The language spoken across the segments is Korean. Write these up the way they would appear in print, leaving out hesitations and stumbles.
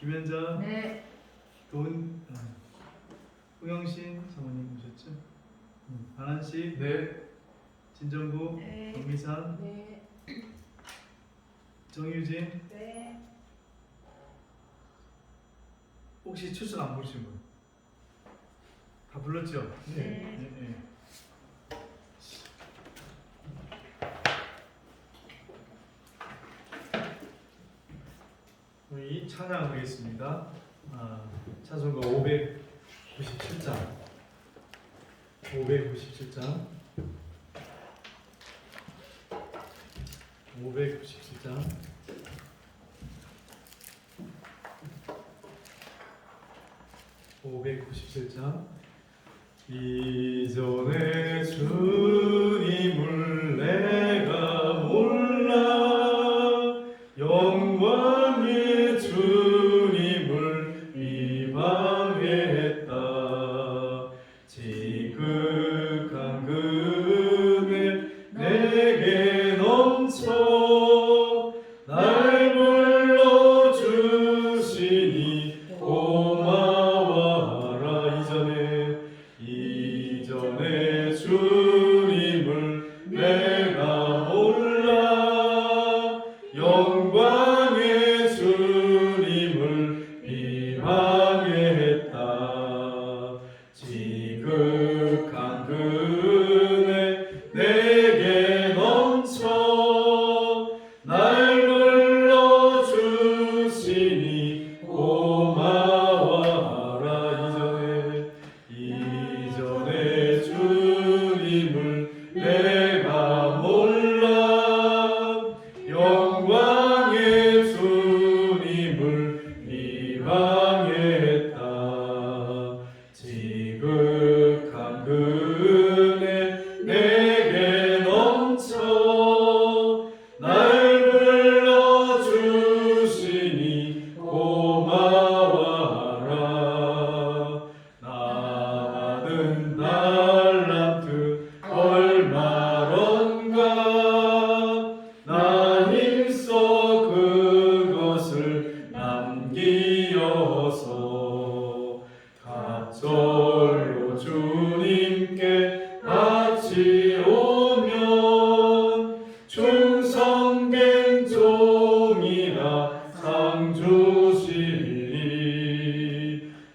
김현자, 네. 홍영신 사모님 오셨죠? 안한씨, 네. 진정구, 네. 박미산, 네. 정유진. 네. 혹시 출석 안 부르신 분? 다 불렀죠? 네. 우리 찬양하겠습니다. 찬송가 597장. 597장. 597장. 597장. 이전에 주님을 내가 몰라 영광의 주님을 비방했다. 지극한 그네 내게 넘쳐 날 불러주시니 고마워라. 이전에 주님을 내가 몰라 영광의 주님을 비방했다. 지극한 그네 내게 넘쳐 날 불러주시니 고마워라. 이전에 주님을 내가 몰라 영광의 주님을 비방했다. 지극한 그네 내게 넘쳐 날 불러주시니 고마워라. 나는 달란트 얼마런가 나 힘써 그것을 남기어서 갑절로 주님께 바치오면 충성된 종이라 상 주시리.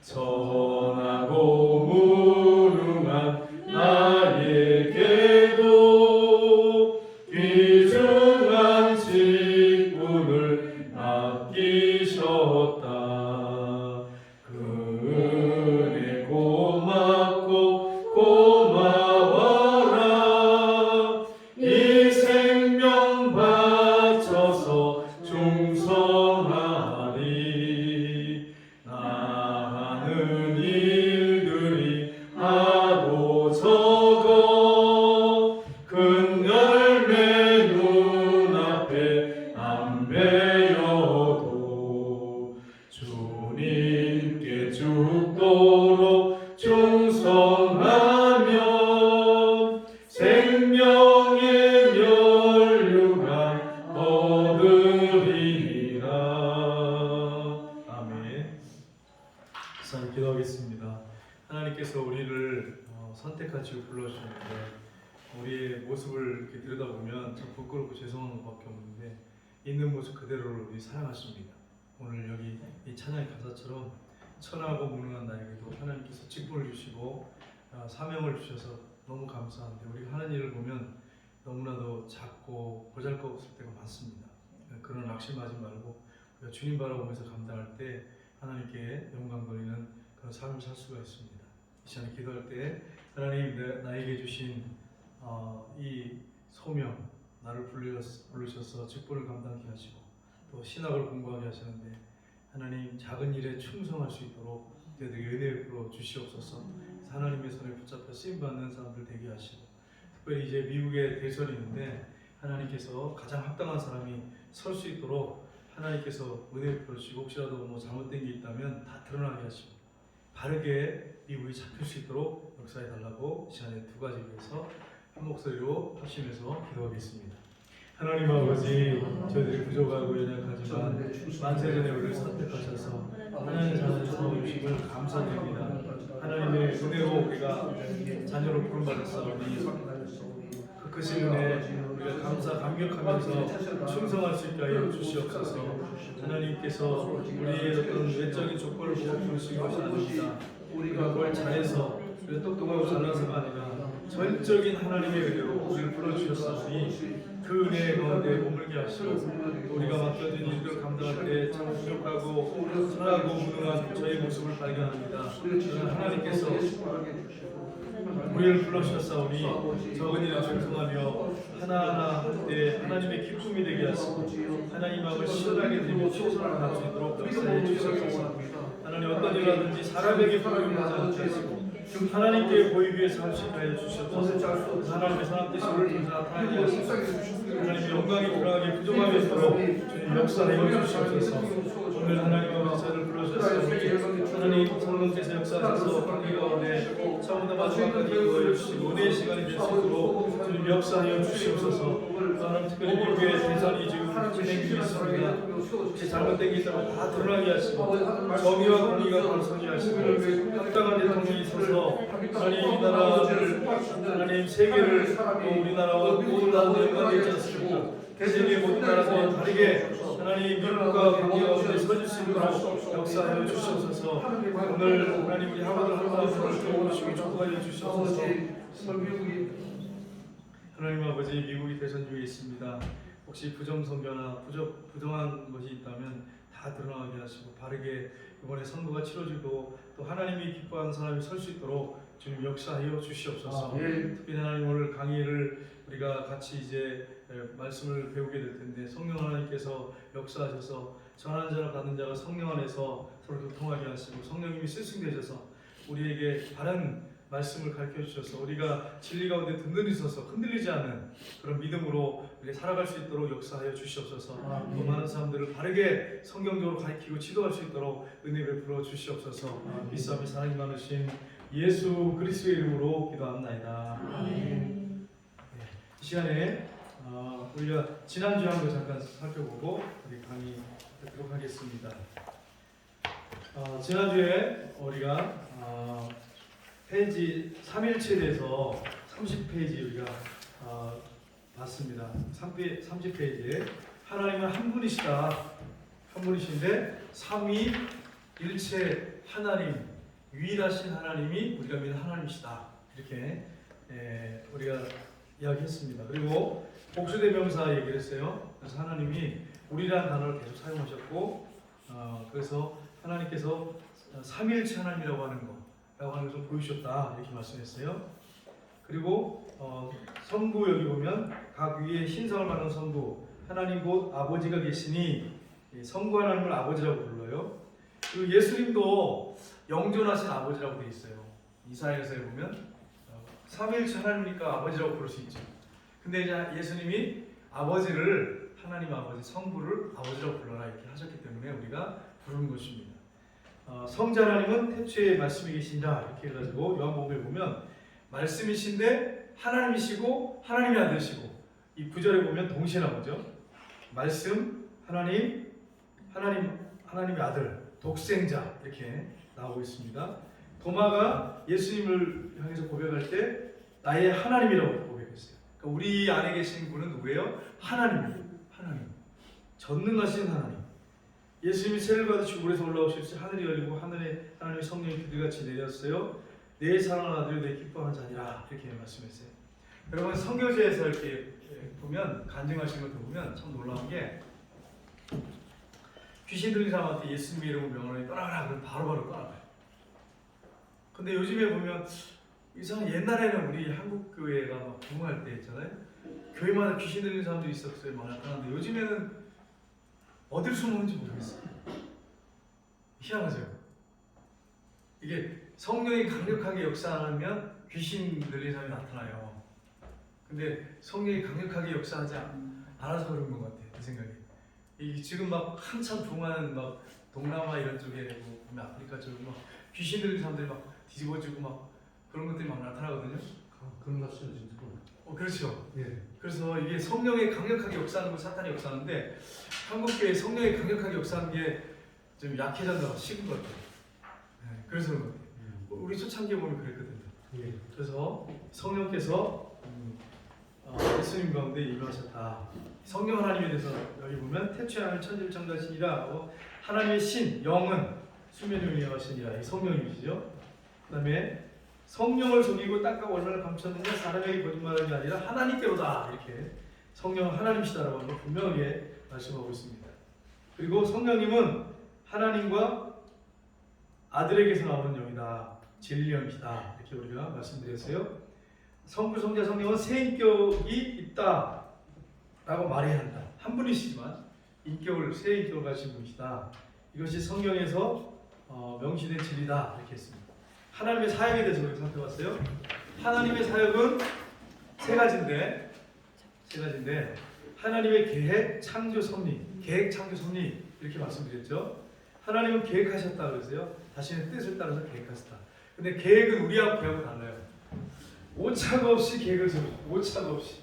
선하고 무능한 나에게도 귀중한 직분을 맡기셨다. 그 은혜 고맙고 고마워라. 이 생명 바쳐서 충성하리. 나 하는 일들이 하도 적어 큰 열매 눈앞에 안 배여도 주님께 죽도록 충성하면 생명의 면류관 얻으리라. 아멘. 자, 기도하겠습니다. 하나님께서 우리를 선택하시고 불러주셨는데 우리의 모습을 이렇게 들여다보면 참 부끄럽고 죄송한 것밖에 없는데 있는 모습 그대로를 우리 사랑하십니다. 오늘 여기 이 찬양의 가사처럼 천하고 무능한 나에게도 하나님께서 직분을 주시고 사명을 주셔서 너무 감사한데 우리가 하는 일을 보면 너무나도 작고 보잘것없을 때가 많습니다. 그런 낙심하지 말고 우리가 주님 바라보면서 감당할 때 하나님께 영광 돌리는 그런 삶을 살 수가 있습니다. 이 시간에 기도할 때 하나님 나에게 주신 이 소명 나를 부르셔서 직분을 감당케 하시고 또 신학을 공부하게 하시는데 하나님 작은 일에 충성할 수 있도록 저희들에게 은혜를 풀어 주시옵소서. 하나님의 손에 붙잡혀 쓰임받는 사람들 되게 하시고 특별히 이제 미국에 대선이 있는데 하나님께서 가장 합당한 사람이 설 수 있도록 하나님께서 은혜를 풀어주시고 혹시라도 뭐 잘못된 게 있다면 다 드러나게 하시고 바르게 미국이 잡힐 수 있도록 역사해 달라고 이 시간에 두 가지 위해서 한 목소리로 합심해서 기도하겠습니다. 하나님 아버지, 저희들이 부족하고 연약하지만 만세전에 우리를 선택하셔서 하나님 자녀를 도와주심을 감사드립니다. 하나님의 은혜로 우리가 자녀로 부름받았사오니 그 크신 은혜 우리가 감격하면서 충성할 수 있게 하여 주시옵소서. 하나님께서 우리의 어떤 외적인 조건을 보고 부르신 것이 아닙니다. 우리가 뭘 잘해서 우리가 똑똑하고 잘나서가 아니라 전적인 하나님의 은혜로 우리를 불러주셨사오니 그 은혜 가운데 머물게 하시고 또 우리가 맡겨진 일들을 감당할 때 참 부족하고 선하고 무능한 저의 모습을 발견합니다. 저는 하나님께서 우리를 불러주셨사오니 적은 일에 충성하며 하나하나 할 때 하나님의 기쁨이 되게 하시고 하나님 앞을 시원하게 드리며 최선을 다할 수 있도록 역사해 주시옵소서. 하나님 어떤 일을 하든지 사람에게 보임을 하지 않게 하시고 하나님께 보이기 위해서 할 수 있게 하여 주시옵소서. 하나님의 선한 뜻이 우리를 통해서 나타나게 하시고 하나님의 영광이 불안하게 부족함이 있도록 주님 역사하여 주시옵소서. 오늘 하나님 아버지 저를 불러주셨사오니 하나님 성령께서 역사하셔서 관계 가운데 처음부터 마지막까지 인도하여 주시고 은혜의 시간이 될 수 있도록 주님 역사하여 주시옵소서. 하나님 특별히 미국의 대선이 지금 진행 중에 있습니다. 이제 잘못된 게 있다면 다 드러나게 하시고 정의와 공의가 바로 선지하시고 합당한 대통령이 있어서 하나님 이 나라를 하나님 세계를 또 우리나라와 모든 나라도 연관되지 않습니다. 세계 모든 나라들이 다르게 하나님 미국과 관계 가운데 서질 수 있도록 역사하여 주시옵소서. 오늘 하나님 우리 하나들 하나님을 도우시고 축복하여 주시옵소서. 하나님 아버지 미국이 대선 중에 있습니다. 혹시 부정선거나 부정한 것이 있다면 다 드러나게 하시고 바르게 이번에 선거가 치러지고 또 하나님이 기뻐하는 사람이 설 수 있도록 주님 역사하여 주시옵소서. 특히 하나님 오늘 강의를 우리가 같이 이제 말씀을 배우게 될 텐데 성령 하나님께서 역사하셔서 전하는 자를 받는 자가 성령 안에서 서로 교통하게 하시고 성령님이 스승되셔서 우리에게 바른 말씀을 가르쳐 주셔서 우리가 진리 가운데 든든히 서서 흔들리지 않는 그런 믿음으로 우리가 살아갈 수 있도록 역사하여 주시옵소서. 또 많은 사람들을 바르게 성경적으로 가르치고 지도할 수 있도록 은혜 베풀어 주시옵소서. 이 싸움이 사랑이 많으신 예수 그리스도의 이름으로 기도합나이다. 이 시간에 우리가 지난주에 한 거 잠깐 살펴보고 우리 강의 듣도록 하겠습니다. 지난주에 우리가 페이지 3일체에 대해서 30페이지 우리가 봤습니다. 30페이지에 하나님은 한 분이시다. 한 분이신데 삼위일체 하나님, 유일하신 하나님이 우리가 믿는 하나님이시다. 이렇게 우리가 이야기했습니다. 그리고 복수대 명사 얘기를 했어요. 그래서 하나님이 우리라는 단어를 계속 사용하셨고 그래서 하나님께서 삼위일체 하나님이라고 하는 것을 좀 보여주셨다 이렇게 말씀했어요. 그리고 성부 여기 보면 각 위에 신성을 받은 성부 하나님 곧 아버지가 계시니 성부 하나님을 아버지라고 불러요. 그리고 예수님도 영존하신 아버지라고 되어 있어요. 이사야서에 보면 삼위일체 하나님이니까 아버지라고 부를 수 있죠. 근데 이제 예수님이 아버지를 하나님 아버지 성부를 아버지라고 불러라 이렇게 하셨기 때문에 우리가 부르는 것입니다. 성자 하나님은 태초에 말씀이 계신다 이렇게 해가지고 요한복음에 보면 말씀이신데 하나님이시고 하나님이 아들이시고 이 구절에 보면 동시에 나오죠. 말씀, 하나님의 아들, 독생자 이렇게 나오고 있습니다. 도마가 예수님을 향해서 고백할 때 나의 하나님이라고 고백했어요. 그러니까 우리 안에 계신 분은 누구예요? 하나님이에요. 하나님, 전능하신 하나님. 예수님이 세를 받으시고 물에서 올라오실 때 하늘이 열리고 하늘에 하나님의 성령이 비둘기같이 내렸어요. 내 사랑하는 아들이 내 기뻐하는 자니라 이렇게 말씀했어요. 여러분 성교제에서 이렇게 보면 간증하시는 것도 보면 참 놀라운 게 귀신 들린 사람한테 예수님의 이름을 명하니 떠나가라 그러면 바로바로 떠나가요. 근데 요즘에 보면 이상 옛날에는 우리 한국 교회가 막 부흥할 때 있잖아요. 교회마다 귀신 들린 사람들이 있었어요. 막 나타나는데 요즘에는 어딜 숨었는지 모르겠어요. 희한하죠. 이게 성령이 강력하게 역사하면 귀신 들린 사람이 나타나요. 근데 성령이 강력하게 역사하지 않아서 그런 것 같아요. 제 생각에. 지금 막 한참 부흥하는 막 동남아 이런 쪽에 보면 아프리카 쪽에 막 귀신 들린 사람들이 막 뒤집어지고 막 그런 것들이 막 나타나거든요. 그런 것 같아요, 진짜. 그렇죠. 예. 그래서 이게 성령이 강력하게 역사하는 거 사탄이 역사하는데 한국교회 성령이 강력하게 역사하는 게 좀 약해졌다가 식은 것 같아요. 네, 그래서 그런 것 같아요. 우리 초창기에 보면 그랬거든요. 예. 그래서 성령께서 예수님 가운데 임하셨다. 성령 하나님에 대해서 여기 보면 태초에 천지를 창조하시니라 하고 하나님의 신, 영은 수면에 운행하시니라. 이 성령님이시죠. 그 다음에 성령을 속이고 닦아고 얼마나 감췄느냐 사람에게 거짓말하는 게 아니라 하나님께로다. 이렇게 성령은 하나님이시다라고 하는 걸 분명하게 말씀하고 있습니다. 그리고 성령님은 하나님과 아들에게서 나오는 영이다. 진리 영이시다. 이렇게 우리가 말씀드렸어요. 성부, 성자, 성령은 세 인격이 있다라고 말해야 한다. 한 분이시지만 세 인격을 가진 분이시다. 이것이 성경에서 명시된 진리다. 이렇게 했습니다. 하나님의 사역에 대해서 우리가 살펴봤어요. 하나님의 사역은 세 가지인데 하나님의 계획, 창조, 섭리, 계획, 창조, 섭리 이렇게 말씀드렸죠. 하나님은 계획하셨다 그랬어요. 자신의 뜻을 따라서 계획하셨다. 근데 계획은 우리하고 달라요. 오차가 없이 계획을 세우죠. 오차가 없이.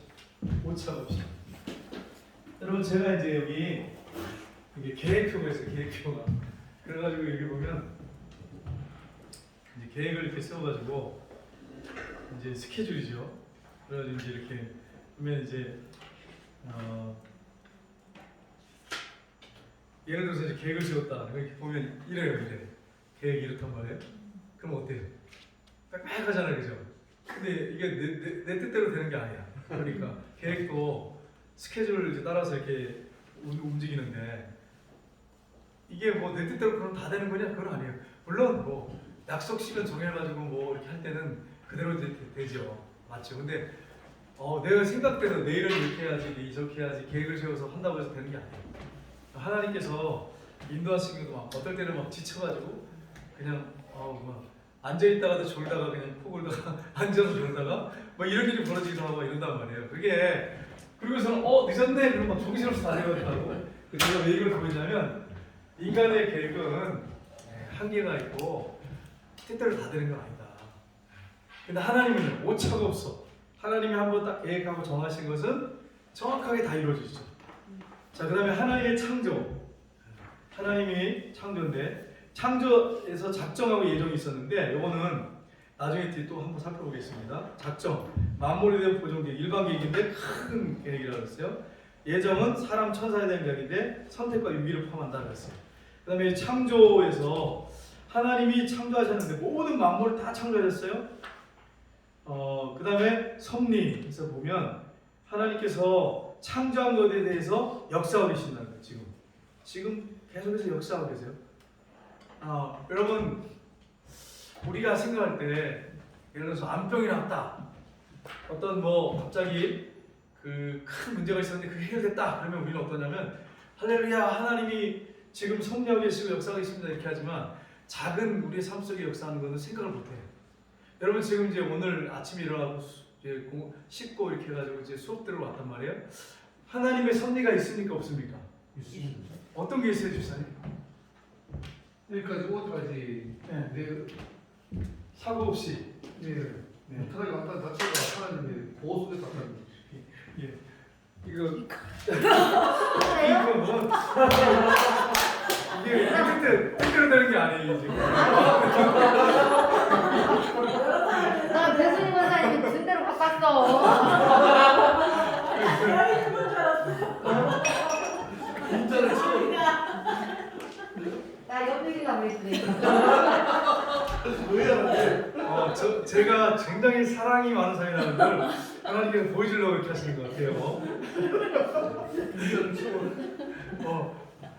여러분 제가 이제 여기 계획표가 있어요. 계획표가. 그래가지고 여기 보면 이제 계획을 이렇게 세워가지고 이제 스케줄이죠. 그래가지고 이제 이렇게 보면 이제 예를 들어서 이제 계획을 세웠다. 이렇게 보면 이래. 계획이 이렇단 말이에요. 그럼 어때요? 빽빽하잖아요, 그죠? 근데 이게 내 뜻대로 되는 게 아니야. 그러니까 계획도 스케줄을 이제 따라서 이렇게 움직이는데 이게 뭐 내 뜻대로 그럼 다 되는 거냐? 그건 아니에요. 물론 뭐 약속 시간 정해가지고 뭐 이렇게 할 때는 그대로 되죠. 맞죠? 근데 내가 생각대로 내일은 이렇게 해야지, 내일 저렇게 해야지 계획을 세워서 한다고 해서 되는 게 아니에요. 하나님께서 인도하시기도 막 어떨 때는 막 지쳐가지고 그냥 앉아있다가도 졸다가 그냥 코 골다가 앉아서 졸다가 뭐 이런 일이 벌어지기도 하고 이런단 말이에요. 그게 그리고서는 늦었네 그러면 막 정신없이 달려가더라고. 제가 왜 이걸 보이냐면 인간의 계획은 한계가 있고 뜻대로 다 되는 건 아니다. 근데 하나님은 오차가 없어. 하나님이 한번 딱 계획하고 정하신 것은 정확하게 다 이루어지죠. 자, 그 다음에 하나님의 창조. 하나님이 창조인데 창조에서 작정하고 예정이 있었는데 이거는 나중에 또 한번 살펴보겠습니다. 작정, 만물에 대한 보존 계획, 일반 계획인데 큰 계획이라고 했어요. 예정은 사람 천사에 대한 계획인데 선택과 유기를 포함한다고 했어요. 그 다음에 창조에서 하나님이 창조하셨는데 모든 만물을 다 창조하셨어요. 그 다음에 섭리에서 보면 하나님께서 창조한 것에 대해서 역사하고 계신다는 거예요. 지금 계속해서 역사하고 계세요. 여러분 우리가 생각할 때 예를 들어서 암병이 났다. 어떤 갑자기 그 큰 문제가 있었는데 그게 해결됐다. 그러면 우리는 어떠냐면 할렐루야 하나님이 지금 섭리하고 계시고 역사하고 계십니다 이렇게 하지만 작은 우리의 삶 속에 역사하는 것은 생각을 못해요. 여러분 지금 이제 오늘 아침에 일어나고 이제 씻고 이렇게 해가지고 이제 수업 들으러 왔단 말이에요. 하나님의 섭리가 있습니까 없습니까? 있습니다. 어떤 게 있어요, 주사님? 여기까지 오기까지 사고 없이. 못하게 왔다 자체가 하나님의 보호 속에 갔다는 거죠. 예. 이거 이게 뜻대로 되는 게 아니에요 지금. 나 배수님 원사님이 준대로 바꿨어. 진짜를 치고 나 연필이가 왜 그래? 왜 하는데? 제가 굉장히 사랑이 많은 사람이라는 걸 하나님께서 보여주려고 이렇게 하시는 것 같아요. 진짜를 치고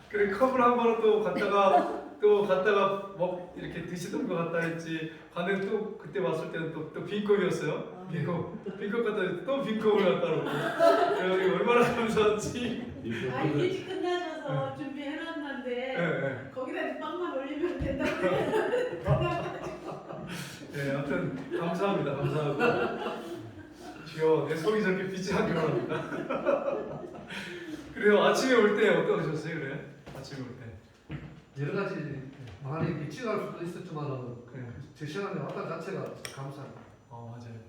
그래 컵을 한 번은 또 갔다가 이렇게 드시던 것 같다 했지. 갔는데 또 그때 왔을 때는 또 빈컵이었어요. 빈컵 갖다 또 빈컵을 갖다 놓고. 그래서 얼마나 감사한지. 일찍 끝나셔서 준비해놨는데 거기다 빵만 올리면 된다고. 네, 아무튼 감사합니다. 감사하고. 주여, 내 속이 저렇게 빛이 나게 바랍니다. 그래요. 아침에 올 때 어떠셨어요? 그래? 아침에 올 때. 여러 가지 많이 미치갈 수도 있었지만은 제 시간에 왔다 자체가 감사합니다. 맞아요.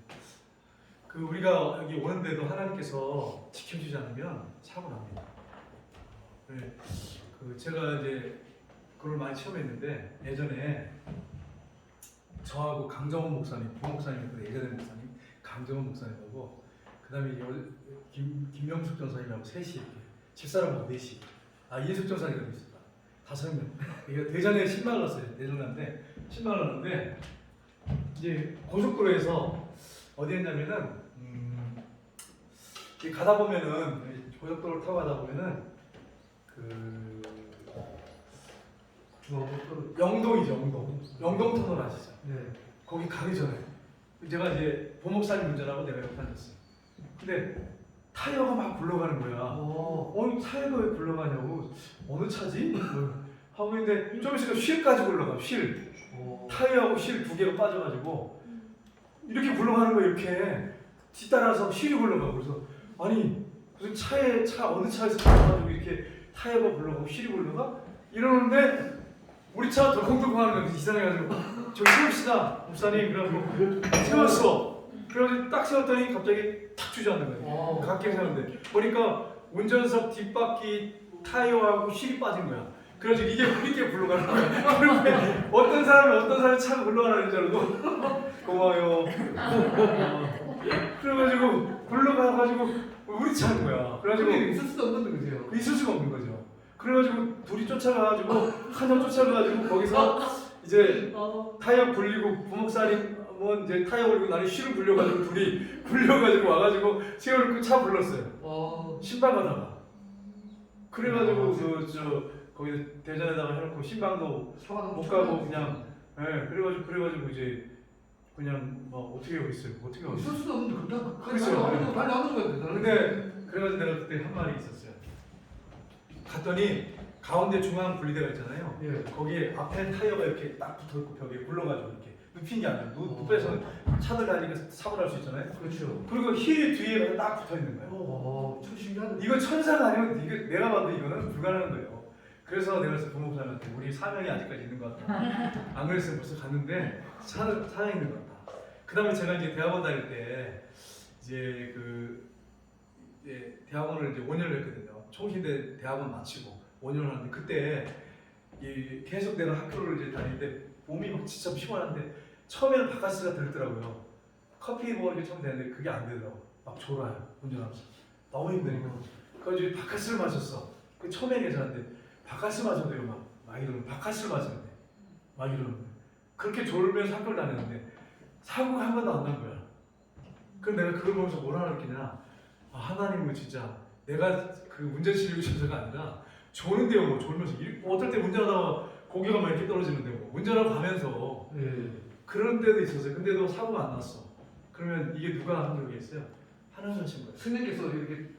우리가 여기 오는데도 하나님께서 지켜주지 않으면 사고 납니다. 네. 제가 이제 그걸 많이 체험했는데 예전에 저하고 강정원 목사님, 부목사님이었거든요. 예전에 목사님 강정원 목사님하고 그다음에 김명숙 전사님하고 셋이 이렇게 집사람하고 넷이 이인숙 전사님도 있었다. 5명. 이게 대전에 신방을 갔어요. 대전 갔는데 신방을 갔는데 이제 고속도로에서 어디 했냐면은 이렇게 가다 보면은 고속도로를 타고 가다 보면은 그 중앙고속도로. 영동이죠. 영동 터널 아시죠? 네. 거기 가기 전에 제가 이제 부목사님 운전하고 내가 옆에 앉았어요. 근데 타이어가 막 굴러가는 거야. 타이어가 왜 굴러가냐고. 어느 차지? 하고 있는데 좀 있으니까 휠까지 굴러가. 휠. 타이어하고 휠 2개가 빠져가지고 이렇게 굴러가는 거야. 이렇게 뒤따라서 휠이 굴러가. 그래서 아니 무슨 차 어느 차에서 굴러가지고 이렇게 타이어가 굴러가고 휠이 굴러가? 이러는데 우리 차 덜컹덜컹 하는 거야. 이상해가지고 저기 세웁시다 목사님. 그래가지고 세웠어. 그래가지고 딱 세웠더니 갑자기 탁 주저앉는 거야. 각게 세웠는데 보니까 운전석 뒷바퀴 타이어하고 휠이 빠진 거야. 그래가지고 이게 굴러가는 거야. 그런데 어떤 사람이 차가 굴러가는 줄 알고 고마워요. 그래가지고 굴러가가지고 우리 차인 거야. 그래가지고 있을 수도 없는 거죠. 있을 수가 없는 거죠. 그래가지고 둘이 쫓아가가지고 한참 쫓아가가지고 거기서 이제 타이어 굴리고 부목사님 이제 타이어 굴리고 나는 휠을 굴려가지고 둘이 굴려가지고 와가지고 세워놓고 차 불렀어요. 신방 가다가 그래가지고 저 거기 대전에다가 해놓고 신방도 못 가고 그냥 그래가지고 이제 그냥 뭐 어떻게 하고 있어요? 어떻게 하고 있을 있어요? 수도 없는데 그렇죠. 빨리 하는 거야. 근데 그래가지고 내가 그때 한 말이 있었어요. 갔더니 가운데 중앙 분리대가 있잖아요. 예. 거기에 앞에 타이어가 이렇게 딱 붙어있고 벽에 굴러가지고 이렇게 눕힌 게 아니라 눕혀서 차들 다니니까 사고를 할 수 있잖아요. 그렇죠. 그리고 힐 뒤에 딱 붙어있는 거예요. 참 신기하네. 이거 천사가 아니면 이거 내가 봐도 이거는 불가능한 거예요. 그래서 내가 그래서 부목사님한테 우리 사명이 아직까지 있는 것 같다. 안 그랬으면 벌써 갔는데 사명이 있는 것 같다. 그 다음에 제가 이제 대학원 다닐 때 이제 대학원을 이제 5년을 했거든요. 총신대 대학원 마치고 5년을 하는데 그때 계속 내가 학교를 이제 다닐 때 몸이 막 진짜 피곤한데 처음에는 바카스가 들더라고요. 커피 먹는 게 처음 되는데 그게 안 되더라고. 막 졸아요. 운전하면서 너무 힘드니까. 그래서 바카스를 마셨어. 그 처음에 괜찮은데 바카스 마셔도 돼요. 막 이러면 바카스를 마셔야 돼. 막 이러는 거예요. 그렇게 졸면서 학교를 다녔는데 사고가 한 번도 안 난 거야. 그럼 내가 그걸 보면서 뭐라 느끼냐. 하나님은 진짜 내가 그 운전 실력이 천사가 아니라 조는데요. 뭐 졸면서 어떨 때 운전하다가 고개가 막 이렇게 떨어지는데 뭐 운전하고 가면서 그런 때도 있었어요. 근데도 사고가 안 났어. 그러면 이게 누가 한 적이겠어요? 하나님 하신 거예요. 스님께서 이렇게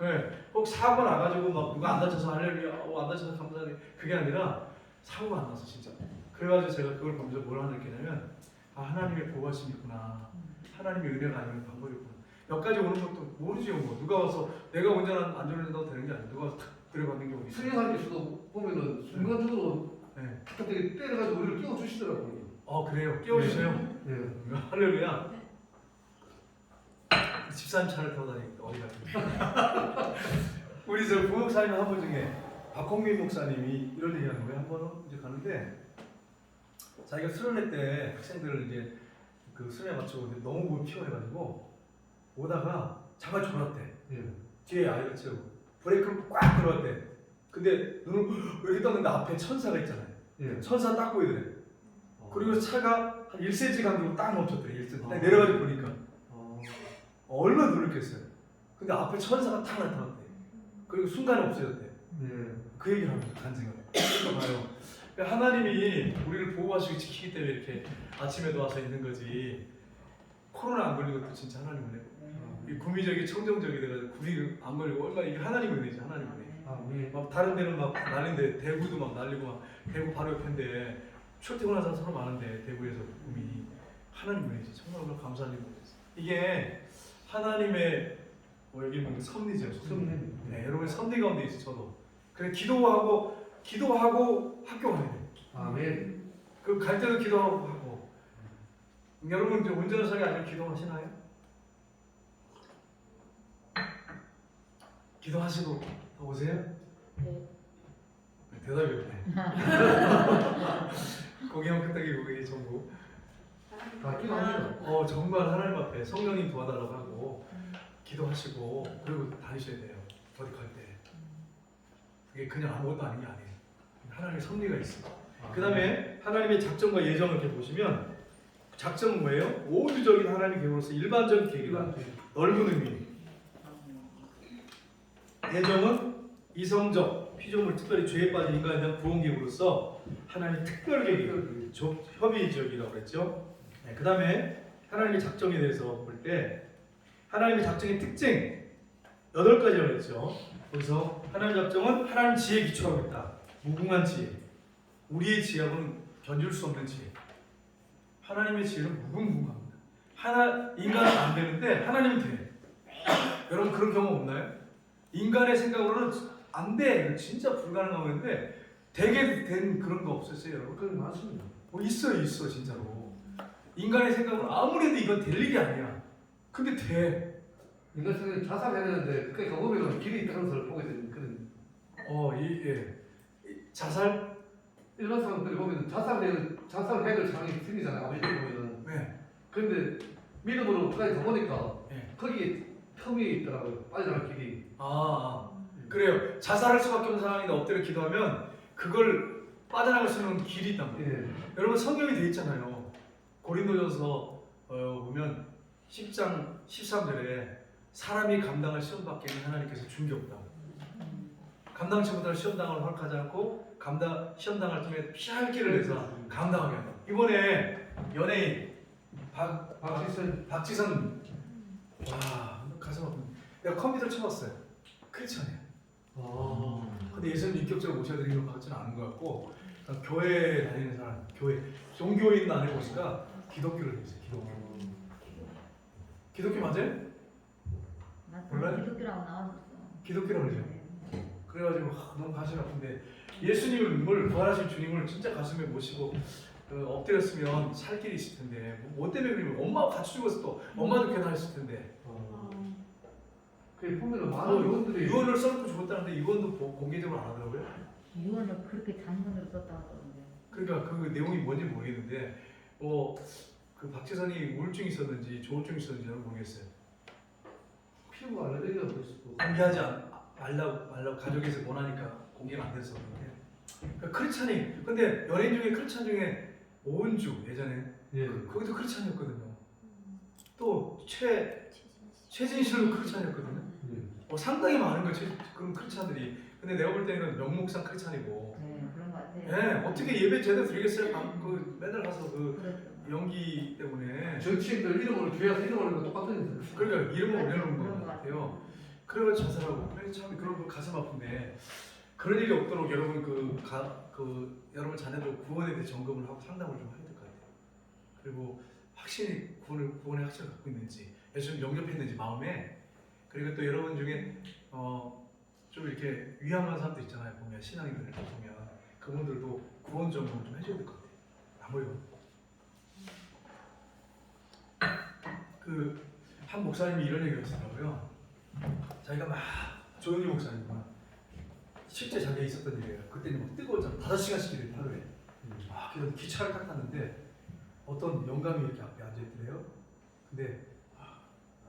꼭 사고 나가지고 막 누가 안 다쳐서 할렐루야 안 다쳐서 감사하네 그게 아니라 사고가 안 났어 진짜. 그래가지고 제가 그걸 보면서 뭘 하나 느끼냐면 하나님의 보호하심이 있구나. 하나님의 은혜가 아니면 방법이 있구나. 여기까지 오는 것도 모르지요. 뭐 누가 와서 내가 운전 안 졸린다고 되는 게 아니야. 누가 와서 탁 들여받는 게 어디 있어. 스님께서도 보면은 순간적으로 갑자기 때려가지고 우리를 깨워주시더라고요. 그래요. 깨워주세요. 할렐루야. 집사님 차를 타고 다니니까 어디 가요? 우리 저 부목사님 한 분 중에 박홍민 목사님이 이런 얘기 하는 거예요. 한 번은 이제 가는데 자기가 수련회 때 학생들을 이제 그 수련회 마치고 너무 피곤해가지고 오다가 잠깐 졸았대. 뒤에 아이를 채우고 브레이크를 꽉 들어왔대. 근데 눈을 이렇게 떴는데 앞에 천사가 있잖아요. 천사 딱 보이더래. 그리고 차가 한 1cm 간격으로 딱 멈췄더래. 1cm. 딱 내려가지고 보니까 얼마나 놀랐겠어요. 근데 앞에 천사가 딱 나타났대. 그리고 순간에 없어졌대. 그 얘기를 합니다. 간증을. 그러니까 봐요. 하나님이 우리를 보호하시고 지키기 때문에 이렇게 아침에도 와서 있는 거지. 코로나 안 걸린 것도 진짜 하나님 은혜. 구미적이 청정적이 돼가지고 구리 안 걸리고 얼마나 이게 하나님 은혜지. 하나님 은혜. 막 다른 데는 막 난리인데 대구도 막 난리고 막 대구 바로 옆인데 출퇴근하는 사람 서로 많은데 대구에서 구미 하나님 은혜지. 정말 감사한 일이었어요. 이게 하나님의 여기는 섭리죠. 섭리. 여러분 섭리 가운데 있어 저도. 그래 기도하고 학교 가야 돼. 아멘. 그 갈 때도 기도하고. 여러분 이제 운전하시는 게 아니면 기도하시나요? 기도하시고 오세요? 네. 대답이 없네. 거기만 끄떡이고 그게 전부. 다 기도합니다. 정말 하나님 앞에 성령님 도와달라고 하고 기도하시고 그리고 다니셔야 돼요. 어디 갈 때. 그게 그냥 아무것도 아닌 게 아니에요. 하나님의 섭리가 있어. 그 다음에 하나님의 작정과 예정을 이렇게 보시면 작정은 뭐예요? 우주적인 하나님의 계획으로서 일반적인 계획이다. 넓은 의미. 예정은 이성적, 피조물 특별히 죄에 빠진 인간에 대한 구원 계획으로서 하나님의 특별 계획, 협의적이라고 그랬죠. 네, 그 다음에 하나님의 작정에 대해서 볼 때 하나님의 작정의 특징 8가지라고 했죠. 그래서 하나님의 작정은 하나님 지혜에 기초하고 있다. 무궁한 지혜. 우리의 지혜하고는 견줄 수 없는 지혜. 하나님의 지혜는 무궁무궁합니다. 인간은 안 되는데 하나님은 돼. 여러분 그런 경험 없나요? 인간의 생각으로는 안 돼. 진짜 불가능한 건데 되게 된 그런 거 없었어요, 여러분? 그건 많습니다. 있어 진짜로. 인간의 생각으로 아무리 해도 이건 될 일이 아니야. 근데 돼. 인간 생각에 자살해야 되는데 그게 경험에는 길이 있다는 것을 보게 되는 그런. 자살? 일반 사람들이 보면 자살해야 될 상황이 생기잖아요. 아버지 보면은. 네. 근데 믿음으로 끝까지 가보니까 네. 거기에 틈이 있더라고요. 빠져나갈 길이. 그래요. 자살할 수밖에 없는 상황인데 엎드려 기도하면 그걸 빠져나갈 수 있는 길이 있단 말이에요. 예. 여러분 성경이 돼 있잖아요. 고린도전서 보면 10장 13절에 사람이 감당할 시험밖에는 하나님께서 준 게 없다고. 감당치 못할 시험당을 허락하지 않고 시험당할 틈에 피할 길을 내서 감당하게 한다. 이번에 연예인 박지선 와 가슴 아픈. 내가 컴퓨터 쳐봤어요. 크리스천이에요. 근데 예수님 인격적으로 모셔드리는 것 같지는 않은 것 같고 교회 다니는 사람, 종교인 안에 보니까 기독교를 했어요. 기독교 맞아요? 몰라요? 기독교라고 나왔었어. 기독교라고 그러죠. 그래가지고 너무 가슴이 아픈데 예수님을 부활하신 주님을 진짜 가슴에 모시고 엎드렸으면 살 길이 있을 텐데 뭐 때문에 그러면 엄마가 같이 죽었어 또 엄마도 교회다녔을 텐데 그 보면은 많은 의원들이 유언을 써놓고 죽었다는데 유언도 공개적으로 안 하더라고요. 유언을 그렇게 장문으로 썼다고 하던데. 그러니까 그 내용이 뭔지 모르겠는데 그 박지선이 우울증이 있었는지 조울증이 있었는지는 모르겠어요. 피부가 알레르기가 있었고. 공개하지 말라고 가족에서 원하니까 공개가 안 돼서 그런데 그러니까 크리스찬이 근데 연예인 중에 크리스찬 중에 오은주 예전에 예. 그것도 크리스찬이었거든요. 또 최진실도 크리스찬이었거든요. 예. 상당히 많은 거예요. 그런 크리스찬들이. 근데 내가 볼 때는 명목상 크리스찬이고. 네, 그런 것 같아. 네, 어떻게 예배 제대로 드리겠어요? 맨날 가서 그렇죠. 연기 때문에. 정치인들 이름을 뒤에서 이름을 똑같은. 그러니까 이름을 올려놓은 그런 것 것 같아요. 그래가지고 자살하고. 그래 참 그런 거 가슴 아픈데 그런 일이 없도록 여러분 여러분 자녀들 구원에 대해 점검을 하고 상담을 좀 해야 될 것 같아요. 그리고 확실히 구원의 확신을 갖고 있는지, 예수님 영접했는지 마음에. 그리고 또 여러분 중에 좀 이렇게 위험한 사람들 있잖아요. 보면 신앙인들 보면 그분들도 구원 점검을 좀 해줘야 될 것 같아요. 아무래도 한 목사님이 이런 얘기를 하시더라고요. 자기가 막 조용히 목사님이구나. 실제 자기가 있었던 일이에요. 그때는 막 뜨거웠잖아. 5시간씩 기도했대 하루에. 그래서 기차를 딱 탔는데 어떤 영감이 이렇게 앞에 앉아있더래요. 근데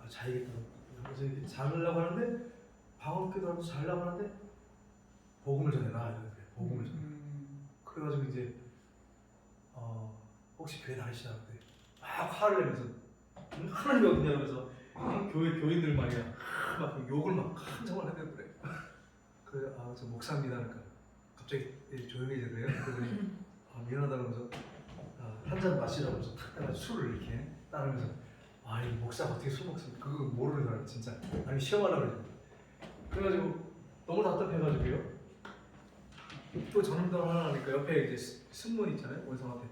자야겠다. 그래서 이렇게 자려고 하는데 방언 기도하고 자려고 하는데 복음을 전해라 이러더래요. 복음을 전해. 그래가지고 이제 혹시 교회 다니시나 그때 막 화를 내면서 하나님이 어디냐 하면서 교회 교인들 말이야 막 욕을 막 한정을 하더래. 그래 저 목사입니다. 그러니까 갑자기 조용해지더래요. 그러더니 미안하다 그러면서 한 잔 마시라고 해서 탁 따라 술을 이렇게 따르면서 이 목사가 어떻게 술 먹습니까? 그거 모르는 사람 진짜. 아니 시험하려고 그러죠. 그래가지고 너무 답답해가지고요. 또 전임당을 하나 하니까 옆에 이제 승무원 있잖아요. 원성한테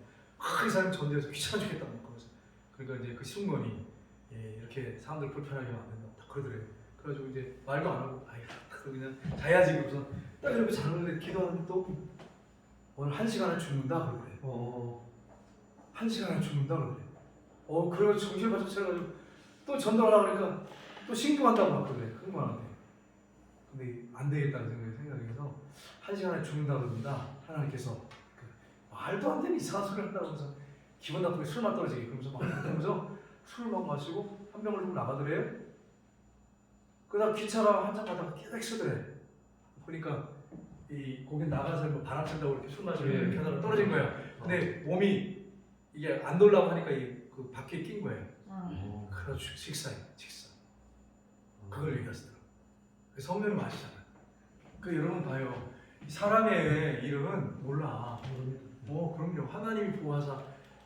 이 사람 전대에서 귀찮아 죽겠다 그러면서 그러니까 이제 그 승무원이 이렇게 사람들 불편하게 하면 안 된다 딱 그러더래요. 그래가지고 이제 말도 안 하고 그냥 자야지 그러고서 딱 이렇게 자는데 기도하는데 또 오늘 1시간을 죽는다 그러더래요. 1시간을 죽는다 그러더래요. 그래가지고 정신을 바짝 차려가지고 또 전도하려고 그러니까 또 신고한다고 막 그래. 흥분하는데 근데 안 되겠다는 생각이 해서 한 시간에 죽는다 그럽니다. 하나님께서 말도 안 되는 이상한 소리를 한다고 해서 기분 나쁘게 술만 떨어지게 그러면서 술을 막 마시고 한 병을 들고 나가더래요. 그러다 기차랑 한참 가다가 계속 쓰더래. 보니까 이 거기 나가서 뭐 바람 쐴다고 이렇게 술 마시고 이렇게 하다가 떨어진 거야. 근데 몸이 이게 안 돌라고 하니까 그 바퀴에 낀 거예요. 그래서 직사. 그걸 얘기하시더라고요. 성령이 마시잖아요. 그 여러분 봐요. 사람의 일은 몰라. 그럼요. 하나님이 보호하사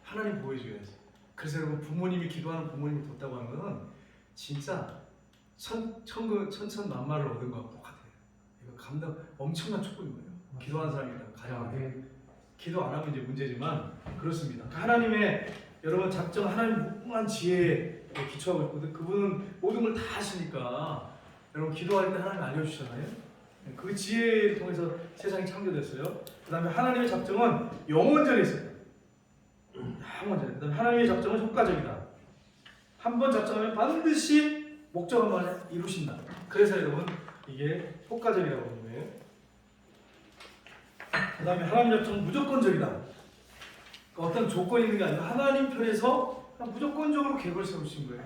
하나님 보여줘야지. 그래서 여러분 부모님이 기도하는 부모님이 돕다고 하는 거는 진짜 천천만마를 얻은 거하고 똑같아요. 이거 감당 엄청난 축복인 거예요. 기도하는 사람이랑 가정한테. 기도 안 하면 이제 문제지만 그렇습니다. 하나님의 여러분 작정 하나님 무궁한 지혜에 기초하고 있거든. 그분은 모든 걸 다 하시니까 여러분 기도할 때 하나님 알려주시잖아요. 그 지혜를 통해서 세상이 창조됐어요. 그 다음에 하나님의 작정은 영원전에 있어요. 영원전에. 그 다음에 하나님의 작정은 효과적이다. 한 번 작정하면 반드시 목적한 바를 이루신다. 그래서 여러분 이게 효과적이라고 하는 거예요. 그 다음에 하나님의 작정은 무조건적이다. 어떤 조건이 있는 게 아니라 하나님 편에서 그냥 무조건적으로 계획을 세우신 거예요.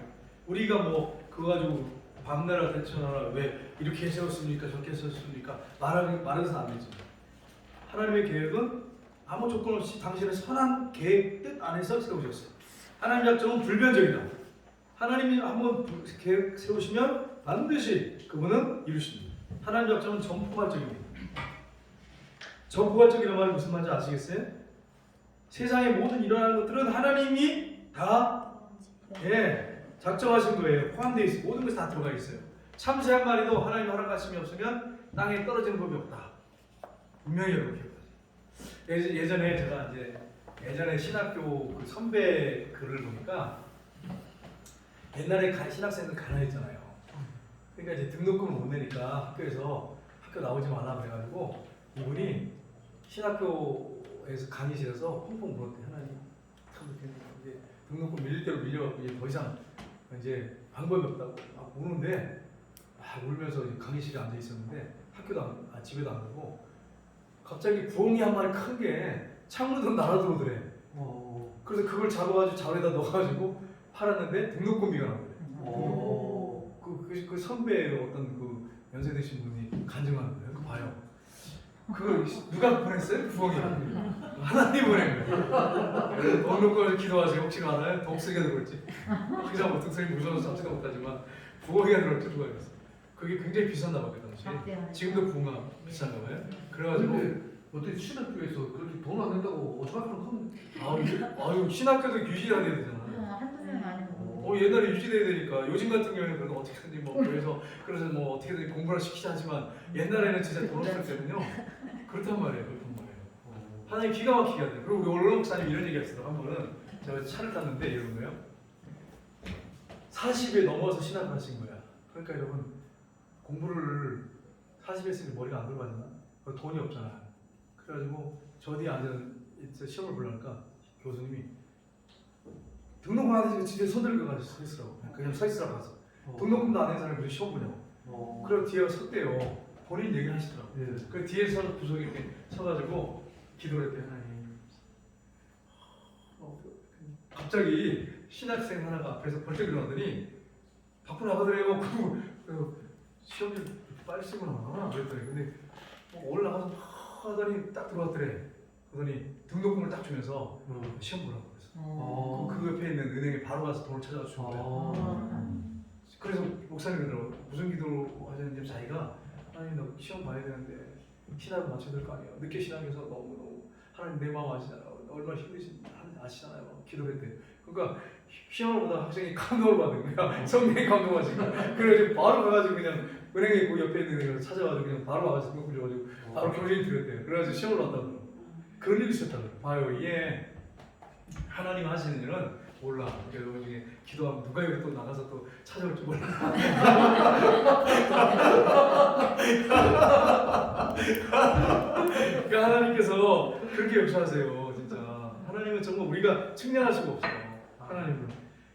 우리가 뭐 그거 가지고 밤나라 대천하라 왜 이렇게 세웠습니까 저렇게 세웠습니까 말해서 안 되죠. 하나님의 계획은 아무 조건 없이 당신의 선한 계획 뜻 안에서 세우셨어요. 하나님의 작정은 불변적이다. 하나님이 한번 계획 세우시면 반드시 그분은 이루십니다. 하나님의 작정은 전포발적입니다. 전포발적이라는 말이 무슨 말인지 아시겠어요? 세상에 모든 일어나는 것들은 하나님이 다 작정하신 거예요. 포함되어 있어요. 모든 것이 다 들어가 있어요. 참새 한 마리도 하나님 허락하심이 없으면 땅에 떨어지는 법이 없다. 분명히 여러분 기억하세요. 예전에 제가 예전에 신학교 그 선배 글을 보니까 옛날에 신학생들 가난했잖아요. 그러니까 이제 등록금을 못 내니까 학교에서 학교 나오지 말라 그래가지고 이분이 신학교에서 강의실에서 펑펑 울었대. 하나님 이제 등록금 밀릴 대로 밀려갖고 이제 더 이상 이제 방법이 없다고 막 우는데 울면서 강의실에 앉아 있었는데 학교도 집에도 안 가고 갑자기 부엉이 한 마리 큰 게 창문으로 날아들어오더래. 그래서 그걸 잡아가지고 자루에다 넣어가지고 팔았는데 등록금비가 나오더래. 그 선배의 어떤 그 연세 드신 분이 간증하는 거예요. 그거 봐요. 그걸 누가 보냈어요? 부엉이. 하나님 보낸 거예요. 등록금을 기도하세요. 혹시 알아요? 독수리가 들어올지. 그저 뭐 독수리 무서워서 잡지도 못하지만 부엉이가 들어올지 누가 알았어. 그게 굉장히 비쌌나 봐요. 당시. 지금도 부엉아 비싼가 봐요. 그래가지고 어떻게 신학교에서 그렇게 돈 안 낸다고 어쩌면 아유 신학교도 유지해야 되잖아. 한두 명이 아니고. 옛날에 유지돼야 되니까 요즘 같은 경우에는 그래도 어떻게든지 뭐 그래서 뭐 어떻게든 공부를 시키자 하지만 옛날에는 진짜 돈 없을 때는요. 그렇단 말이에요. 하나님 기가 막히게 하대요. 그리고 우리 원로 목사님 이런 얘기 했어요. 한 번은 제가 차를 탔는데 이런 거예요. 40에 넘어서 신학을 하신 거야. 그러니까 여러분 공부를 40에 했으니 머리가 안 돌아가잖아. 돈이 없잖아. 그래가지고 저 뒤에 앉아서 시험을 보려니까 교수님이 등록금 안 해서 집에 손 들고 가서 서 있으라고. 그냥 서 있으라고 가서 등록금도 안 낸 사람이 무슨 시험 보냐고. 그리고 뒤에 섰대요. 본인 얘기를 하시더라고요. 그 뒤에 서서 구석에 이렇게 서가지고 기도를 했대요. 하나님. 갑자기 신학생 하나가 앞에서 벌떡 일어나더니 밖으로 나가더래요. 그 시험 좀 빨리 쓰고 나와 그랬더니 근데 올라가서 하더니 딱 들어왔더래. 그러더니 등록금을 딱 주면서 시험 보라고 그랬어. 그 옆에 있는 은행에 바로 가서 돈을 찾아가 준 거야. 그래서 목사님들은 무슨 기도를 하셨는지 자기가 하나님 너 시험 봐야 되는데 신학을 맞춰야 될 거 아니에요. 늦게 신학해서 너무 하나님 내 마음 아시잖아요. 얼마나 힘드신지 아시잖아요. 기도를 했대요. 그러니까 시험을 보다 학생이 감동을 받은 거야. 성령이 감동하신 거야. 그래서 바로 가가지고 그냥 은행에 있고 옆에 있는 은행을 찾아가지고 그냥 바로 와가지고 등록금 줘가지고 바로 교수님 드렸대요. 그래가지고 시험을 봤다고. 그런 일이 있었다고. 봐요. 이게 하나님 하시는 일은 몰라. 여러분 중에 기도하면 누가 여기 또 나가서 또 찾아올지 몰라. 그러니까 하나님께서 그렇게 역사하세요. 진짜 하나님은 정말 우리가 측량할 수가 없어요. 하나님은.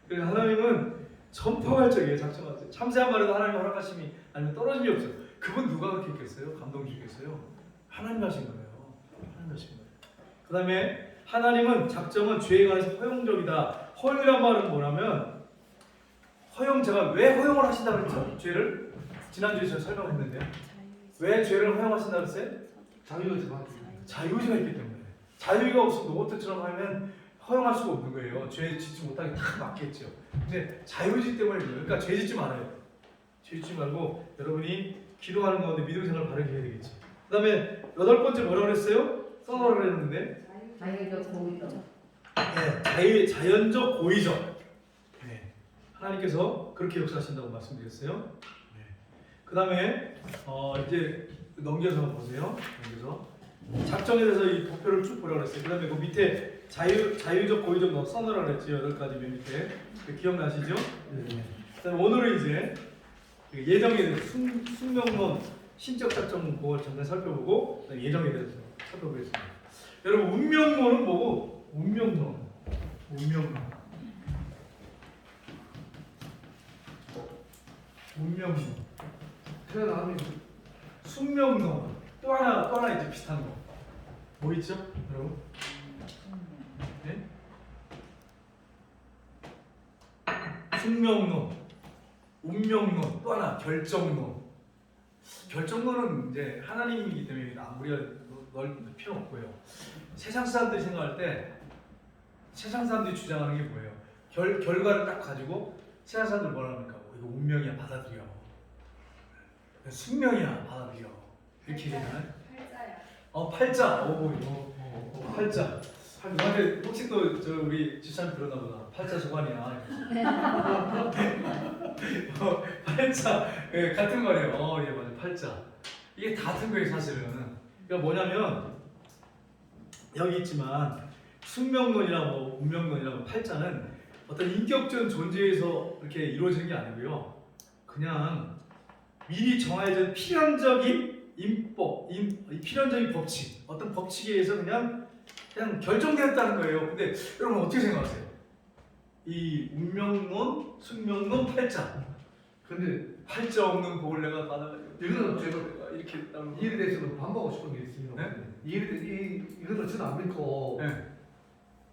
그래서 하나님은 전파발적이에요. 작정하세요. 참새 한 마리도 하나님 허락하심이 아니면 떨어짐이 없어요. 그분 누가 그렇게 했겠어요? 감동 주겠어요? 하나님 하신 거예요. 하나님 하신 거예요. 그 다음에 하나님은 작정은 죄에 관해서 허용적이다. 허용이란 말은 뭐냐면 허용, 제가 왜 허용을 하신다고 그랬죠? 죄를 지난주에 제가 설명했는데 왜 죄를 허용하신다고 그랬어요? 자유의지가 자유의지가 있기 때문에. 자유의지가 없으면 로봇처럼 하면 허용할 수가 없는 거예요. 죄 짓지 못하게 다 막겠죠. 근데 자유의지 때문에 그래요. 그러니까 죄 짓지 말아요. 죄 짓지 말고 여러분이 기도하는 가운데 믿음 생활을 바르게 해야 되겠지. 그 다음에 8번째 뭐라고 그랬어요? 써놓으라고 그랬는데 자유적 고의적. 네, 자연적 고의적. 네. 하나님께서 그렇게 역사하신다고 말씀드렸어요. 네. 그 다음에 이제 넘겨서 보세요. 넘겨서 작정에 대해서 이 도표를 쭉 보라고 그랬어요. 그 다음에 그 밑에 자유적 고의적 써놓으라고 그랬죠. 8가지 맨 밑에. 기억나시죠? 네. 그다음에 오늘은 이제 예정에 대해서 숙명론, 신적 작정 그걸 잠깐 살펴보고 그다음에 예정에 대해서 살펴보겠습니다. 여러분 운명론은 뭐고? 운명론. 태어나면 숙명론. 또 하나 이제 비슷한 거. 뭐 있죠, 여러분? 네? 숙명론, 운명론, 또 하나 결정론. 결정론은 이제 하나님이기 때문에 우리가 넣을 필요 없고요. 세상 사람들이 생각할 때 세상 사람들이 주장하는 게 뭐예요? 결과를 딱 가지고 세상 사람들 뭐라 합니까? 이거 운명이야, 받아들여. 숙명이야, 받아들여. 이렇게 얘기하나요? 팔자. 팔자. 근데 혹시 또 저 우리 지사님 들었나 보다. 팔자 소관이야. 팔자. 예, 같은 말이에요. 예, 맞아. 팔자. 이게 다 같은 거예요, 사실은. 그러니까 뭐냐면 여기 있지만 숙명론이나 뭐 운명론이나 뭐 팔자는 어떤 인격적인 존재에서 이렇게 이루어지는 게 아니고요. 그냥 미리 정해진 필연적인 필연적인 법칙, 어떤 법칙에 의해서 그냥 결정되었다는 거예요. 근데 여러분 어떻게 생각하세요? 이 운명론, 숙명론, 팔자. 근데 팔자 없는 복을 내가 받아가지고 이거는 제가 이렇게 했다는 이 일에 대해서는 반박하고 싶은 게 있습니다. 네? 이거는 저는 안 믿고 네.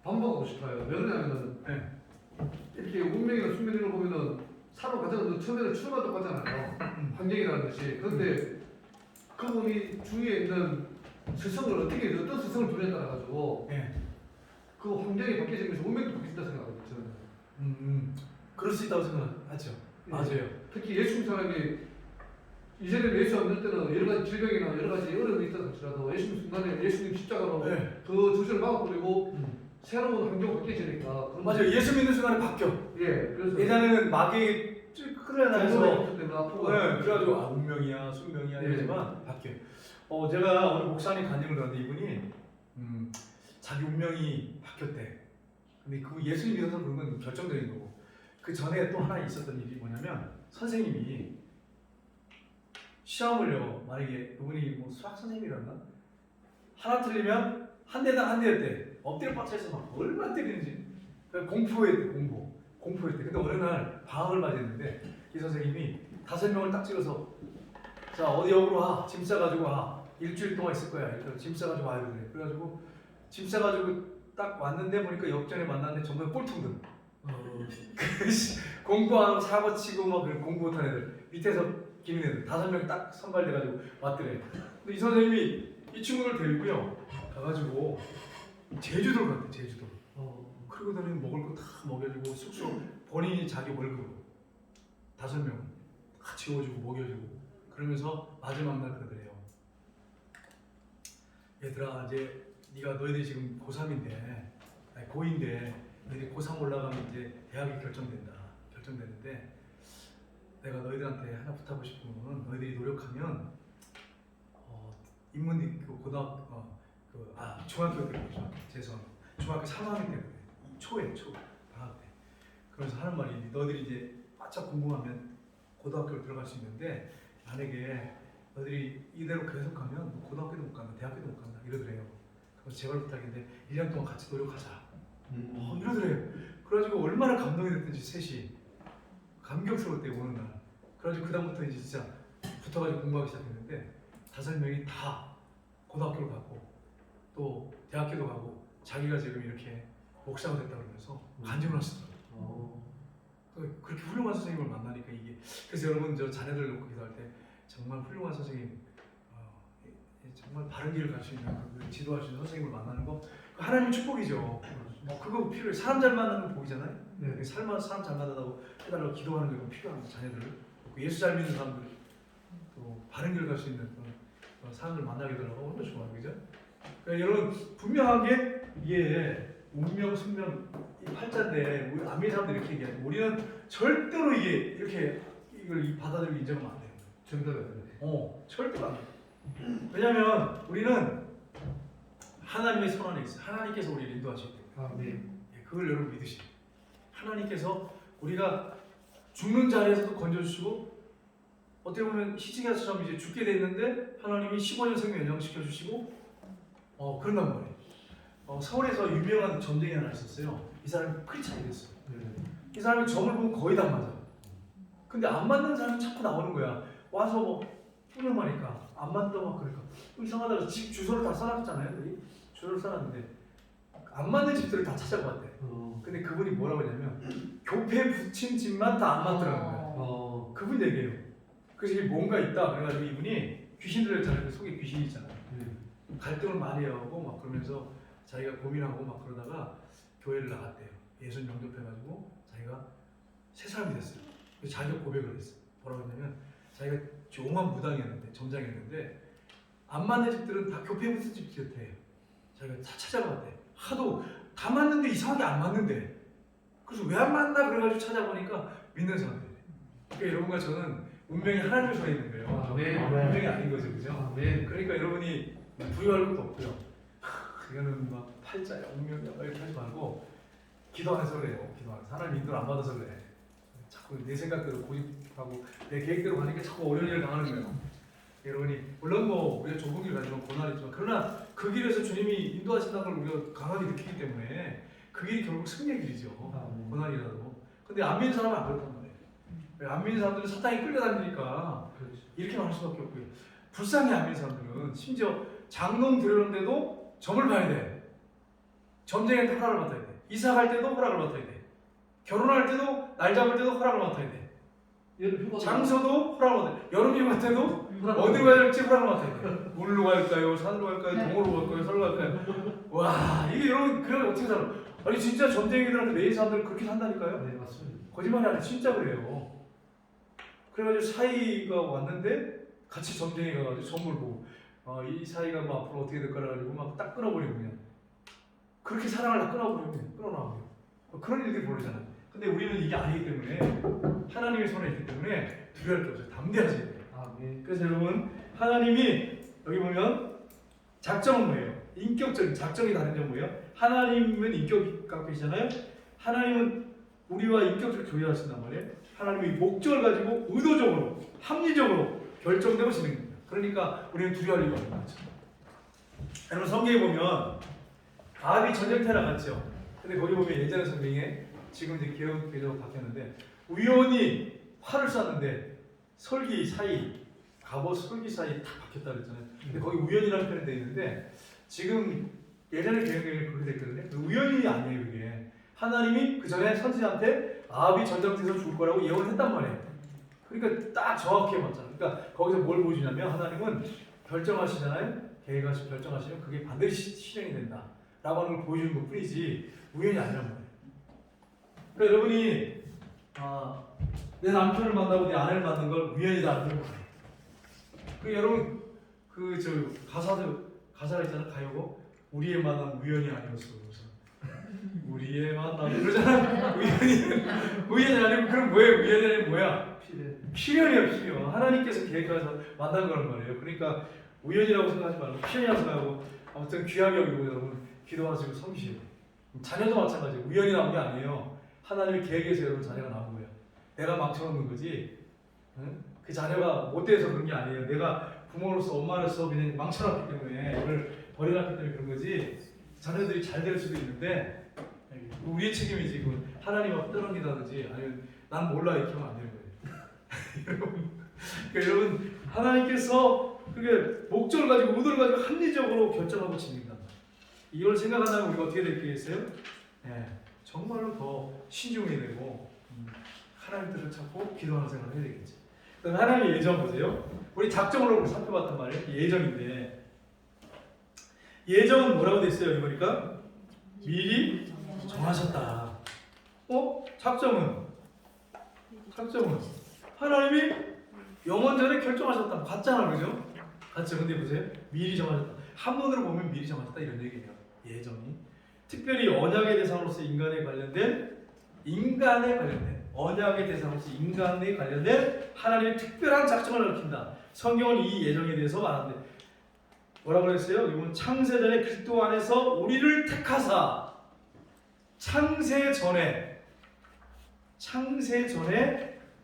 반박하고 싶어요. 왜 그러냐면은 네. 이렇게 운명이나 숙명이를 보면은 사람 과정은 처음에는 출마 똑같잖아요. 환경이라는 것이. 그런데 그분이 주위에 있는 스승을 어떻게 어떤 스승을 두냐에 따라 가지고 네. 그 환경이 바뀌어지면서 운명도 바뀐다 생각하거든요. 저는. 그럴 수 있다고 생각하죠. 맞아요. 특히 예수님 사람이 이전에 예수 안 믿을 때는 여러 가지 질병이나 여러 가지 어려움이 있었다 할지라도 예수님 순간에 예수님 십자가로 네. 그 주제를 막아버리고 새로운 환경이 바뀌어지니까. 맞아요. 예수 믿는 순간에 바뀌어. 예, 그래서 예전에는 마귀 끌어내서 때문에 아프고. 네, 그래가지고 운명이야, 숙명이야 네. 이러지만 바뀌어. 제가 오늘 목사님 간증을 들었는데 이분이 자기 운명이 바뀌었대. 근데 그 예수님 믿어서 그런 건 결정적인 거고. 그 전에 또 하나 있었던 일이 뭐냐면 선생님이 시험을요, 만약에 그분이 뭐 수학 선생님이었나? 하나 틀리면 한 대당 한 대였대. 엎드려 뻗쳐서 막 얼마나 때리는지. 공포했대, 공포했대. 근데 어느 날 방학을 맞이했는데 이 선생님이 5명을 딱 찍어서 자 어디 역으로 와, 짐 싸가지고 와. 일주일 동안 있을 거야. 이렇게 짐 싸가지고 와요 그래. 그래가지고 짐 싸가지고 딱 왔는데 보니까 역전에 만났는데 전부 꼴통들. 공부하고 사고 치고 막 공부 못하는 애들 밑에서 기는 애들 5명 딱 선발돼가지고 왔더래. 근데 이 선생님이 이 친구들 데리고요 가가지고 제주도를 갔대. 제주도. 그러고 다니면 먹을 거 다 먹여주고 숙소 본인이 자기 월급으로 5명 다 채워주고 먹여주고 그러면서 마지막 날 그러더래요. 얘들아 이제 너희들이 지금 고3인데 아니 고2인데 너희들이 고3 올라가면 이제 대학이 결정되는데 내가 너희들한테 하나 부탁하고 싶은 거는 너희들이 노력하면 인문대 중학교 때거든요. 중학교 3학년 때거든요. 초 방학 때. 그래서 하는 말이 너희들이 이제 바짝 공부하면 고등학교를 들어갈 수 있는데 만약에 너희들이 이대로 계속 가면 고등학교도 못 간다, 대학교도 못 간다 이러더래요. 그래서 제발 부탁인데 1년 동안 같이 노력하자. 이러더래요. 그래가지고 얼마나 감동이 됐든지 셋이 감격스러웠대요 어느 날. 그래가지고 그다음부터 이제 진짜 붙어가지고 공부하기 시작했는데 5명이 다 고등학교를 갔고 또 대학교도 가고 자기가 지금 이렇게 목사가 됐다고 그러면서 간증을 하시더라고요. 그렇게 훌륭한 선생님을 만나니까 이게 그래서 여러분 저 자녀들 놓고 기도할 때 정말 훌륭한 선생님 정말 바른 길을 갈 수 있는 그 지도할 수 있는 선생님을 만나는 거 하나님 축복이죠. 그거 필요해. 사람 잘 만나는 거 복이잖아요. 네. 사람 잘 만나다고 해달라고 기도하는 게 필요합니다. 자녀들을 예수 잘 믿는 사람들 또 바른 길을 갈 수 있는 그런 사람들 만나게 되라고 얼마나 좋아요, 그죠? 그러니까 여러분 분명하게 이게 운명, 숙명 이 팔자인데 우리 안민 사람들이 이렇게 얘기하죠. 우리는 절대로 이게 이렇게 이걸 받아들이고 인정하면 안 돼요. 정답이에요. 절대로 안 돼요. 왜냐하면 우리는 하나님의 손 안에 있어요. 하나님께서 우리를 인도하시기 때문에. 네. 그걸 여러분 믿으시고 하나님께서 우리가 죽는 자리에서도 건져주시고 어떻게 보면 히스기야처럼 이제 죽게 돼 있는데 하나님이 15년 생명 연장시켜 주시고 그런단 말이에요. 서울에서 유명한 점쟁이 하나 있었어요. 이 사람이 크리스찬이 됐어요. 이 사람이 점을 보면 거의 다 맞아. 근데 안 맞는 사람이 자꾸 나오는 거야. 와서 뭐 투명하니까 안 맞다고 막 그러니까 이상하다. 집 주소를 다 써놨잖아요. 여기 주소를 써놨는데 안 맞는 집들을 다 찾아봤대. 근데 그분이 뭐라고 했냐면 교패 붙인 집만 다 안 맞더라는 거예요. 그분 얘기해요. 그래서 이게 뭔가 있다. 그래가지고 이분이 귀신 들렸잖아요. 그 속에 귀신이 있잖아요. 갈등을 많이 하고 막 그러면서 자기가 고민하고 막 그러다가 교회를 나갔대요. 예수님 영접해가지고 자기가 새 사람이 됐어요. 그래서 자기가 고백을 했어요. 뭐라고 했냐면 자기가 용한 무당이었는데 점장이었는데 안 맞는 집들은 다 교패 붙은 집이었대요. 자기가 다 찾아봤대. 하도 다 맞는데 이상하게 안 맞는데. 그래서 왜 안 맞나 그래가지고 찾아보니까 믿는 사람들이. 그러니까 여러분과 저는 운명이 하나님의 손에 있는 거예요. 운명이 아닌 거죠, 그죠? 그러니까 여러분이 부유할 것도 없고요. 이거는 막 팔자야, 운명이야 이렇게 하지 말고 기도하면서 그래요. 기도하면서 하나님 인도를 안 받아서 그래. 자꾸 내 생각대로 고집하고 내 계획대로 가니까 자꾸 어려운 일을 당하는 거예요. 여러분이 물론 뭐 우리가 좁은 길 가지만 고난이 있지만 그러나 그 길에서 주님이 인도하신다는 걸 우리가 강하게 느끼기 때문에 그 길이 결국 승리의 길이죠. 고난이라도. 근데 안 믿는 사람은 안 그렇단 말이에요. 안 믿는 사람들은 사탄이 끌려다니니까 이렇게 말할 수밖에 없고요. 불쌍히 안 믿는 사람들은 심지어 장롱 들었는데도 점을 봐야 돼. 점쟁이한테 허락을 받아야 돼. 이사 갈 때도 허락을 받아야 돼. 결혼할 때도 날 잡을 때도 허락을 받아야 돼. 장소도 허락을 받아야 돼. 여름휴가 때도 어디로 가야 될지 허락을 받아야 돼. 물로 갈까요? 산으로 갈까요? 동으로 갈까요? 서로 갈까요? 와 이게 여러분 그럼 어떻게 살아? 아니 진짜 점쟁이들한테 매일 사람들 그렇게 산다니까요? 네, 맞습니다. 거짓말이 아니라 진짜 그래요. 그래가지고 사이가 왔는데 같이 점쟁이가 가지고 점을 보고 이 사이가 뭐 앞으로 어떻게 될까 해가지고 막 딱 끊어버리고 그냥 그렇게 사랑을 다 끊어버리고 그냥 끊어놔버려. 그런 일들이 벌어지잖아요. 근데 우리는 이게 아니기 때문에 하나님의 손에 있기 때문에 두려울 게 없어요. 담대하셔야 돼요. 그래서 여러분 하나님이 여기 보면 작정은 뭐예요? 인격적인 작정이 다른 점 뭐예요? 하나님은 인격이 갖고 계시잖아요. 하나님은 우리와 인격적으로 교제하신단 말이에요. 하나님이 목적을 가지고 의도적으로 합리적으로 결정되고 진행됩니다. 그러니까 우리는 두려워할 이유가 없는 거죠. 여러분 성경에 보면 아합이 전쟁터에 나갔죠. 근데 거기 보면 예전의 성경에 지금 이제 개혁 바뀌었는데 우연히 활을 쐈는데 설기 사이 갑옷 설기 사이 딱 박혔다 그랬잖아요. 근데 거기 우연이라는 표현이 되어 있는데 지금 예전의 개혁에 그렇게 됐거든요. 우연이 아니에요 그게. 하나님이 그 전에 선지자한테 아합이 전쟁터에서 죽을 거라고 예언을 했단 말이에요. 그러니까 딱 정확히 맞잖아요. 그러니까 거기서 뭘 보여주냐면 하나님은 결정하시잖아요. 계획하시고 결정하시면 그게 반드시 실행이 된다. 라고 하는 걸 보여주는 것 뿐이지 우연이 아니란 말이에요. 그러니까 여러분이 내 남편을 만나고 내 아내를 만난 걸 우연이다 그런 거예요. 그 여러분 가사가 있잖아요. 가요고 우리의 만남 우연이 아니었어. 우리의 만남 그러잖아. 우연이 아니고 그럼 뭐예요? 우연이 아니면 뭐야? 필연이에요. 필연. 하나님께서 계획해서 만난 거란 말이에요. 그러니까 우연이라고 생각하지 말고 필연이라고 생각하고 아무튼 귀하게 여기고 여러분 기도하시고 섬기세요. 자녀도 마찬가지예요. 우연히 나온 게 아니에요. 하나님의 계획에서 여러분 자녀가 나온 거예요. 내가 망쳐놓는 거지. 응? 그 자녀가 못돼서 그런 게 아니에요. 내가 부모로서 엄마로서 그냥 망쳐놨기 때문에 이걸 버려놨기 때문에 그런 거지. 자녀들이 잘 될 수도 있는데 우리의 책임이지. 그 하나님 앞 떠넘기다든지 아니면 난 몰라 이렇게 하면 안 되는 거예요. 여러분, 그러니까 여러분 하나님께서 그게 목적을 가지고 의도를 가지고 합리적으로 결정하고 진행한다. 이걸 생각한다면 우리가 어떻게 되겠어요? 네, 정말로 더 신중히 되고 하나님 뜻을 찾고 기도하는 생활을 해야 되겠지. 그럼 하나님의 예정 보세요. 우리 작정을 우리 살펴봤단 말이에요. 예정인데 예정은 뭐라고 돼 있어요? 이거니까 미리 정하셨다. 작정은 하나님이 영원 전에 결정하셨다. 같잖아, 그죠? 같죠. 근데 보세요. 미리 정하셨다. 한문으로 보면 미리 정하셨다 이런 얘기예요. 예정이 특별히 언약의 대상으로서 인간에 관련된 언약의 대상으로서 인간에 관련된 하나님의 특별한 작정을 가리킨다. 성경은 이 예정에 대해서 말하는데 뭐라고 했어요? 이건 창세전에 그리스도 안에서 우리를 택하사 창세 전에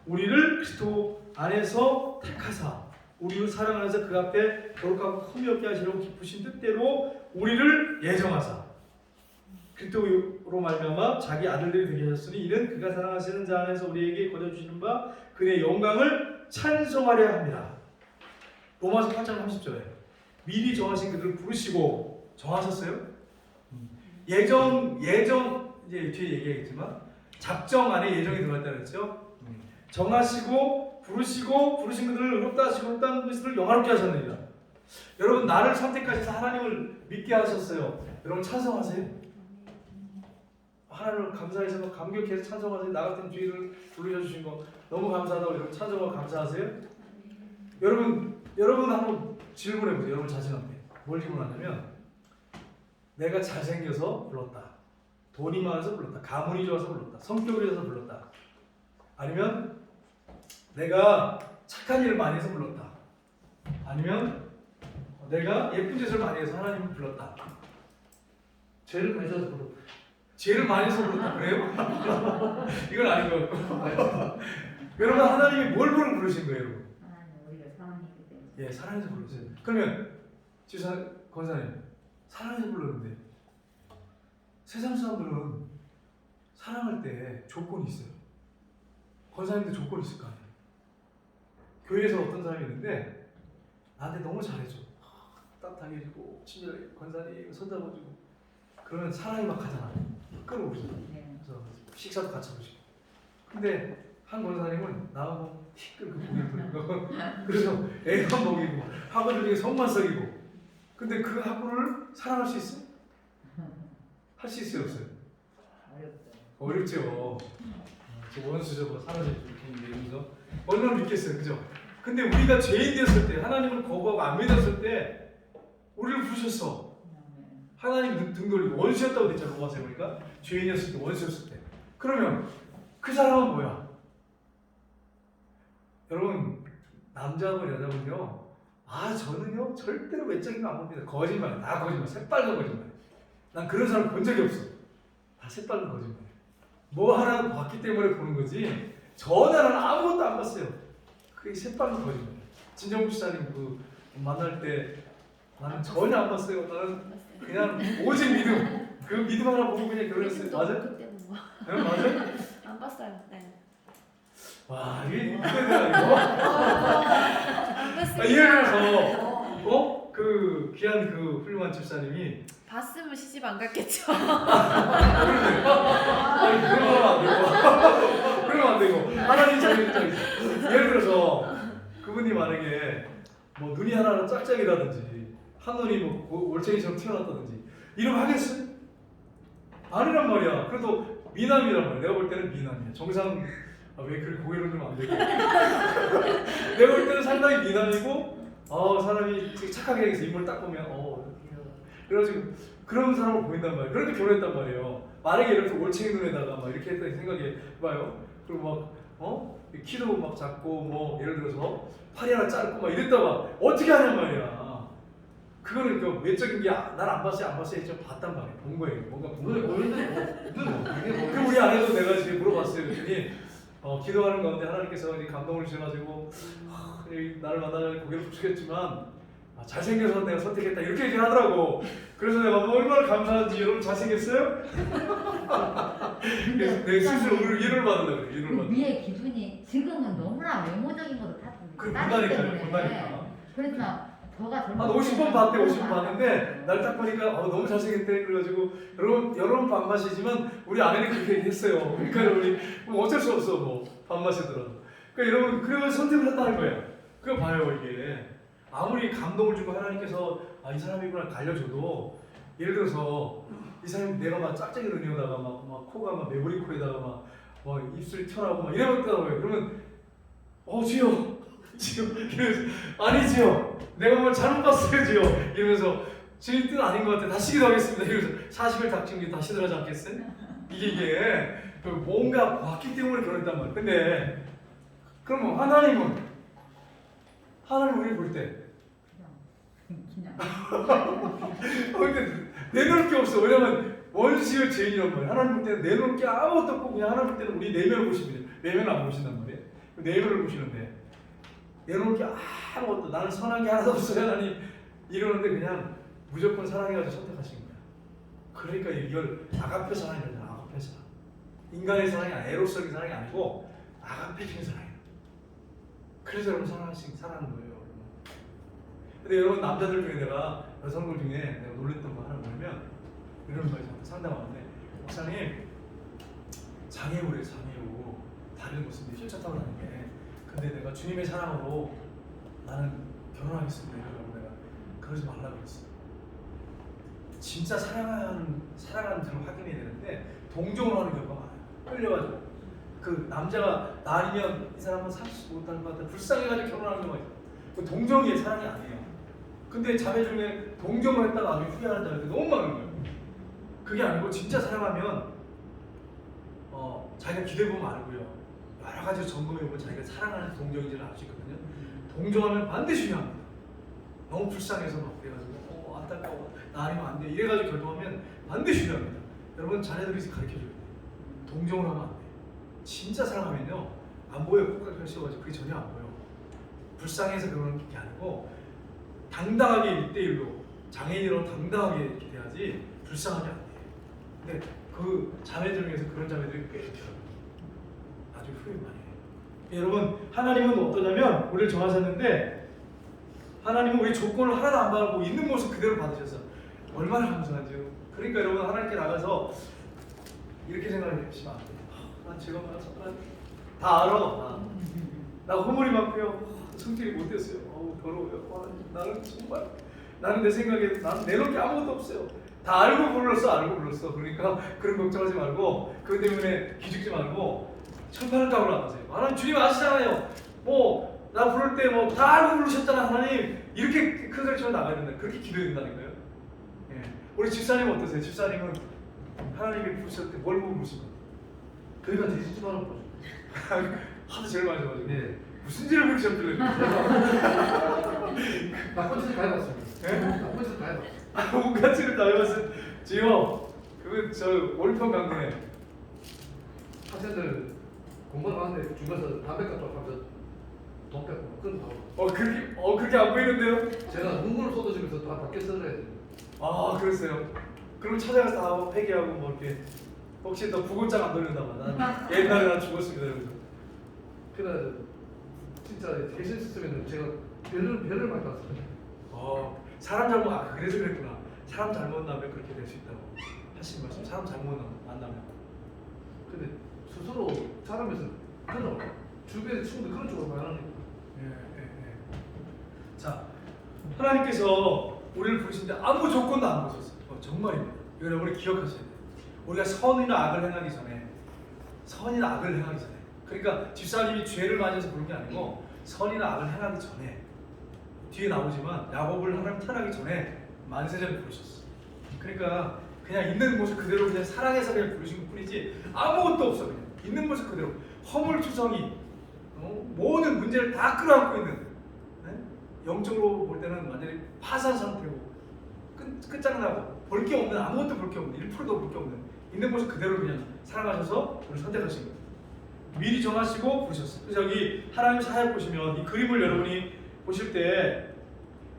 우리를 그리스도 안에서 택하사 우리를 사랑하면서 그 앞에 거룩하고 흠이 없게 하시려고 기쁘신 뜻대로 우리를 예정하사 그리스도로 말미암아 자기 아들들이 되게 하셨으니 이는 그가 사랑하시는 자 안에서 우리에게 거둬주시는 바 그의 영광을 찬송하려 합니다. 로마서 8장 30절에 미리 정하신 그들을 부르시고 정하셨어요? 예정 이제 뒤에 얘기하겠지만 작정 안에 예정이 들어갔다고 했죠. 정하시고 부르신 그들을 의롭다 하시고 의롭다는 것을 영화롭게 하셨느니라. 여러분 나를 선택하셔서 하나님을 믿게 하셨어요. 여러분 찬성하세요? 하나님을 감사해서 감격해서 찬성하세요? 나 같은 주의를 불러주신 거 너무 감사하다고 여러분 찬성하고 감사하세요? 여러분 한번 질문해보세요. 여러분 자신한테 뭘 질문하냐면 내가 잘생겨서 불렀다, 돈이 많아서 불렀다, 가문이 좋아서 불렀다, 성격이 좋아서 불렀다, 아니면 내가 착한 일을 많이 해서 불렀다, 아니면 내가 예쁜 짓을 많이 해서 하나님을 불렀다. 죄를 많이 져서 불렀다. 죄를 많이 해서 불렀다. 그래요? 이건 아닌 것 같고. 여러분 하나님이 뭘 부르신 거예요? 여러분? 하나님 우리가 사랑했기 때문에. 예, 사랑해서 불렀어요. 그러면 지사 권사님 사랑해서 불렀는데 세상 사람들은 사랑할 때 조건이 있어요. 권사님도 조건이 있을 거 아니에요. 교회에서 어떤 사람이 있는데 나한테 너무 잘해줘. 따뜻하게 해주고 친절하게 권사님 손잡아주고 그러면 사랑이 막 가잖아. 끌어오잖아. 네. 그래서 식사도 같이 하시고. 근데 한 권사님은 나하고 티끌 그 고개를 돌리고 그래서 애만 먹이고 학원 중에 성만 썩이고. 근데 그 학부를 사랑할 수 있어? 할 수 있어요, 없어요? 어렵죠. 어렵죠. 저 원수 저거 사라지고 이렇게 이러면서 얼마나 믿겠어요, 그죠? 근데 우리가 죄인 되었을 때, 하나님을 거부하고 안 믿었을 때 우리를 부르셨어. 하나님 등 돌리고 원수였다고 그랬잖아. 로마서에 보니까 죄인이었을 때, 원수였을 때. 그러면 그 사람은 뭐야? 여러분 남자하고 여자분요, 저는요 절대로 외적인 거 안 봅니다. 거짓말, 다 거짓말, 새빨간 거짓말. 난 그런 사람 본 적이 없어. 다 새빨간 거짓말. 뭐 하나 봤기 때문에 보는 거지. 전혀 나는 아무것도 안 봤어요. 그게 새빨간 거짓말. 진정국 시사님 그 만날 때 나는 전혀 안 봤어요. 나는 그냥 오직 믿음. 그 믿음 하나 보고 그냥 결혼했어요. 맞아요? 그때는 뭐. 네, 맞아요? 안 봤어요. 네. 와 이게 이거다 이거. 안 봤습니다. 예를 들어서 그 귀한 그 훌륭한 집사님이 봤으면 시집 안 갔겠죠. 아니 그러면 안 되고 하나님 자기 입장에서 예를 들어서 그분이 만약에 뭐 눈이 하나는 짝짝이라든지 한 눈이 뭐 올챙이처럼 튀어나왔다든지 이러면 하겠어요? 아니란 말이야. 그래도 미남이란 말이야. 내가 볼 때는 미남이야. 정상 왜 그렇게 고개를 들면 안 되고 내가 볼 때는 상당히 미남이고 사람이 착하게 해서 인물 딱 보면 그래가지고 그런 사람을 보인단 말이에요. 그렇게 결혼했단 말이에요. 만약에 예를 들어 올챙이 눈에다가 막 이렇게 했다 생각해봐요. 그리고 막 키도 막 작고 뭐 예를 들어서 팔이 하나 짧고 막 이랬다가 어떻게 하냔 말이야. 그거는 그 외적인 게 난 안 봤어요 했죠. 봤단 말이에요. 본 거예요. 뭔가 본 눈에 거예요. 보이는데 뭐 그 우리 아내도 내가 지금 물어봤어요. 그랬더니 기도하는 가운데 하나님께서 감동을 주셔가지고 나를 만나면 고개를 숙이겠지만 잘생겨서 내가 선택했다 이렇게 얘기를 하더라고. 그래서 내가 얼마나 감사한지. 여러분 잘생겼어요? 내 스스로 위로를 받으려고 그래. 위로를 받으려고. 위의 기준이 지금은 너무나 외모적인 것도 다 그래, 따르기 본다니까요. 때문에. 본다니까. 그러니까 저가 한 50번 봤대. 50번 봤는데 날 딱 보니까 너무 잘생겼대. 그래가지고 여러분 반맛이지만 우리 아내는 그렇게 했어요. 그러니까 우리 뭐 어쩔 수 없어 뭐 반맛이더라도. 그러니까 여러분 그래서 선택을 했다는 거예요. 그거 봐요 이게. 아무리 감동을 주고 하나님께서 이 사람이구나 갈려줘도 예를 들어서 이 사람이 내가 막 짝짝이 눈이오다가 막 코가 막 매부리 코에다가 막 입술이 튀어나오고 막 이러더라고요. 그러면 주여 이러면서 아니지요. 내가 뭘 잘못 봤어요 지요. 이러면서 주님 뜻 아닌 것 같아. 다시 기도하겠습니다. 이러면서 40일 닥친 게 다시 들어가지 않겠어요? 이게 뭔가 봤기 때문에 결혼했단 말이에요. 근데 그러면 하나님 우리 볼 때 그냥 근데 내놓을 게 없어. 왜냐면 원수의 죄인이란 말이야. 하나님 볼 때는 내놓을 게 아무것도 없고 그냥 하나님 볼 때는 우리 내면을 보시거든요. 내면을 안 보신단 말이에요. 내면을 보시는데 내놓을 게 아무것도 나는 선한 게 하나도 없어요 하나님 이러는데 그냥 무조건 사랑해가지고 선택하신 거야. 그러니까 이걸 아가페 사랑이잖아. 아가페 사랑. 인간의 사랑이 아니라 에로스적인 사랑이 아니고 아가페적인 사랑이에요. 그래서 여러분 사랑하는 거예요. 근데 여러분 남자들 중에 내가 여성들 중에 내가 놀랬던 거 하나 뭐냐면 이런 거에 상담하는데 목사님 장애우래요. 장애우 다리를 못 쓰는데 휠체어 타고 다니게 근데 내가 주님의 사랑으로 나는 결혼하겠습니다 이러고 내가 그러지 말라고 그랬어. 진짜 사랑하는 줄 확인해야 되는데 동정을 하는 경우가 많아요. 끌려가지고 그 남자가 나 아니면 이 사람은 35 못하는 것 같아 불쌍해가지고 결혼하는 경우가 있어. 그 동정이 사랑이 아니에요. 근데 자매 중에 동정을 했다가 나중에 후회하는 자들이 너무 많은 거예요. 그게 아니고 진짜 사랑하면 자기가 기대보면 알고요. 여러 가지로 점검해보면 자기가 사랑하는 동정인지를 알 수 있거든요. 동정하면 반드시 후회합니다. 너무 불쌍해서 막 그래가지고 안타까워 나 아니면 안 돼 이래가지고 결정하면 반드시 후회합니다. 여러분 자녀들이 가르쳐줘야 돼요. 동정을 하면 안 돼요. 진짜 사랑하면요 안 보여요. 꼭까지 씌워가지고 그게 전혀 안 보여. 불쌍해서 그러는 게 아니고 당당하게 1대1로 장애인으로 당당하게 이렇게 돼야지 불쌍하게 안 돼요. 근데 그 자매들 중에서 그런 자매들이 꽤 있더라고요. 아주 후회 많이 해요. 여러분 하나님은 어떠냐면 우리를 정하셨는데 하나님은 우리 조건을 하나도 안 받고 있는 모습 그대로 받으셔서 얼마나 감사하죠. 그러니까 여러분 하나님께 나가서 이렇게 생각을 해보시면 안 돼요. 난 제가 다 알아. 나 허물이 많고요. 성질이 못됐어요. 더러워요. 나는 정말 나는 내 생각에 나는 내놓을 게 아무것도 없어요. 다 알고 불렀어. 그러니까 그런 걱정하지 말고 그것 때문에 기죽지 말고 천판을 까불어 안 하세요. 하나님 주님 아시잖아요. 나 부를 때 다 알고 부르셨잖아 하나님. 이렇게 큰 소리 치면 나가야 된다. 그렇게 기도해야 된다니까요. 예. 우리 집사님 어떠세요? 집사님은 하나님이 부르셨을 때 뭘 보고 부르신 거예요? 그러니까 뒤집지만 하는 거죠. 하도 제일 많이 져가지고 네. 무슨 죄를 부르셨길래 나쁜 짓을 다 해봤습니다. 예? 나쁜 짓을 다 해봤어요. 온갖 짓을 다 해봤어요. 지금 그거 저 월평 강릉에 학생들 공부를 하는데 중간에서 담배 갖다 하면서 돈 뺏고 그런 거. 그렇게 안 보이는데요? 제가 눈물을 쏟아지면서 다 밖에 써야 돼요. 그랬어요. 그럼 찾아가서 다 하고 회개하고 뭐 이렇게 혹시 너 부고장 안 돌린다고 난 옛날에 난 죽었습니다 이러면서. 그래 진짜 대신 system에는 제가 별을 많이 봤어요. 사람 잘못 그래서 그랬구나. 사람 잘못 만나면 그렇게 될 수 있다고 하신 말씀. 사람 잘못 만나면. 근데 스스로 자라면서 그런 주변의 친구들 그런 쪽으로 많이 하니까. 예. 자, 하나님께서 우리를 부르신데 아무 조건도 안 보셨어요. 정말입니다. 이거 여러분이 기억하셔야 돼요. 우리가 선이나 악을 행하기 전에 그러니까 집사님이 죄를 맞아서 부른 게 아니고 선이나 악을 행하기 전에 뒤에 나오지만 야곱을 하나님 태어나기 전에 만세전에 부르셨어. 그러니까 그냥 있는 모습 그대로 그냥 사랑해서 그냥 부르신 것 뿐이지 아무것도 없어. 그냥 있는 모습 그대로 허물투성이 모든 문제를 다 끌어안고 있는 영적으로 볼 때는 완전히 파산 상태고 끝장나고 볼 게 없는 아무것도 볼 게 없는 1%도 볼 게 없는 있는 모습 그대로 그냥 살아가셔서 우리를 선택하신 거예요. 미리 정하시고 부르셨어요. 그래서 여기 하나님 사역 보시면 이 그림을 여러분이 보실 때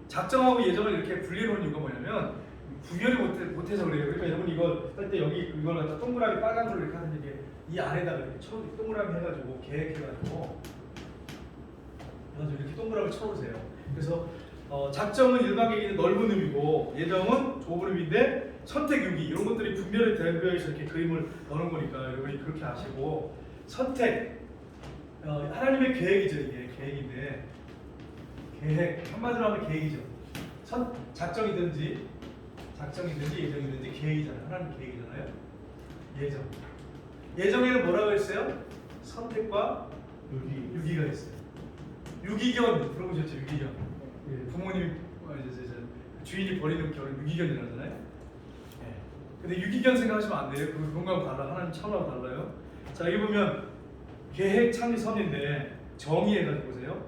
작정하고 예정을 이렇게 분리해놓은 이유가 뭐냐면 구별이 못해서 그래요. 그러니까 여러분 이걸 할 때 여기 이걸 갖다 동그라미 빨간 걸로 이렇게 하는 게 이 안에다가 이렇게 동그라미 해가지고 계획해가지고 이렇게 동그라미 쳐보세요. 그래서 작정은 일반계획의 넓은 의미고 예정은 좁은 의미인데 선택 유기 이런 것들이 분별을 대표해서 이렇게 그림을 넣는 거니까 여러분이 그렇게 아시고 선택 하나님의 계획이죠. 이게 계획인데 계획 한마디로 하면 계획이죠. 작정이든지 예정이든지 계획이잖아요. 하나님 계획이잖아요. 예정에는 뭐라고 했어요? 선택과 유기가 있어요. 유기견 들어보셨죠? 유기견. 부모님 주인이 버리는 견을 유기견이라고 하잖아요. 근데 유기견 생각하시면 안 돼요. 그건가하고 달라. 하나님 차원하고 달라요. 자 여기 보면 계획 창리 선인데 정의해가지고 보세요.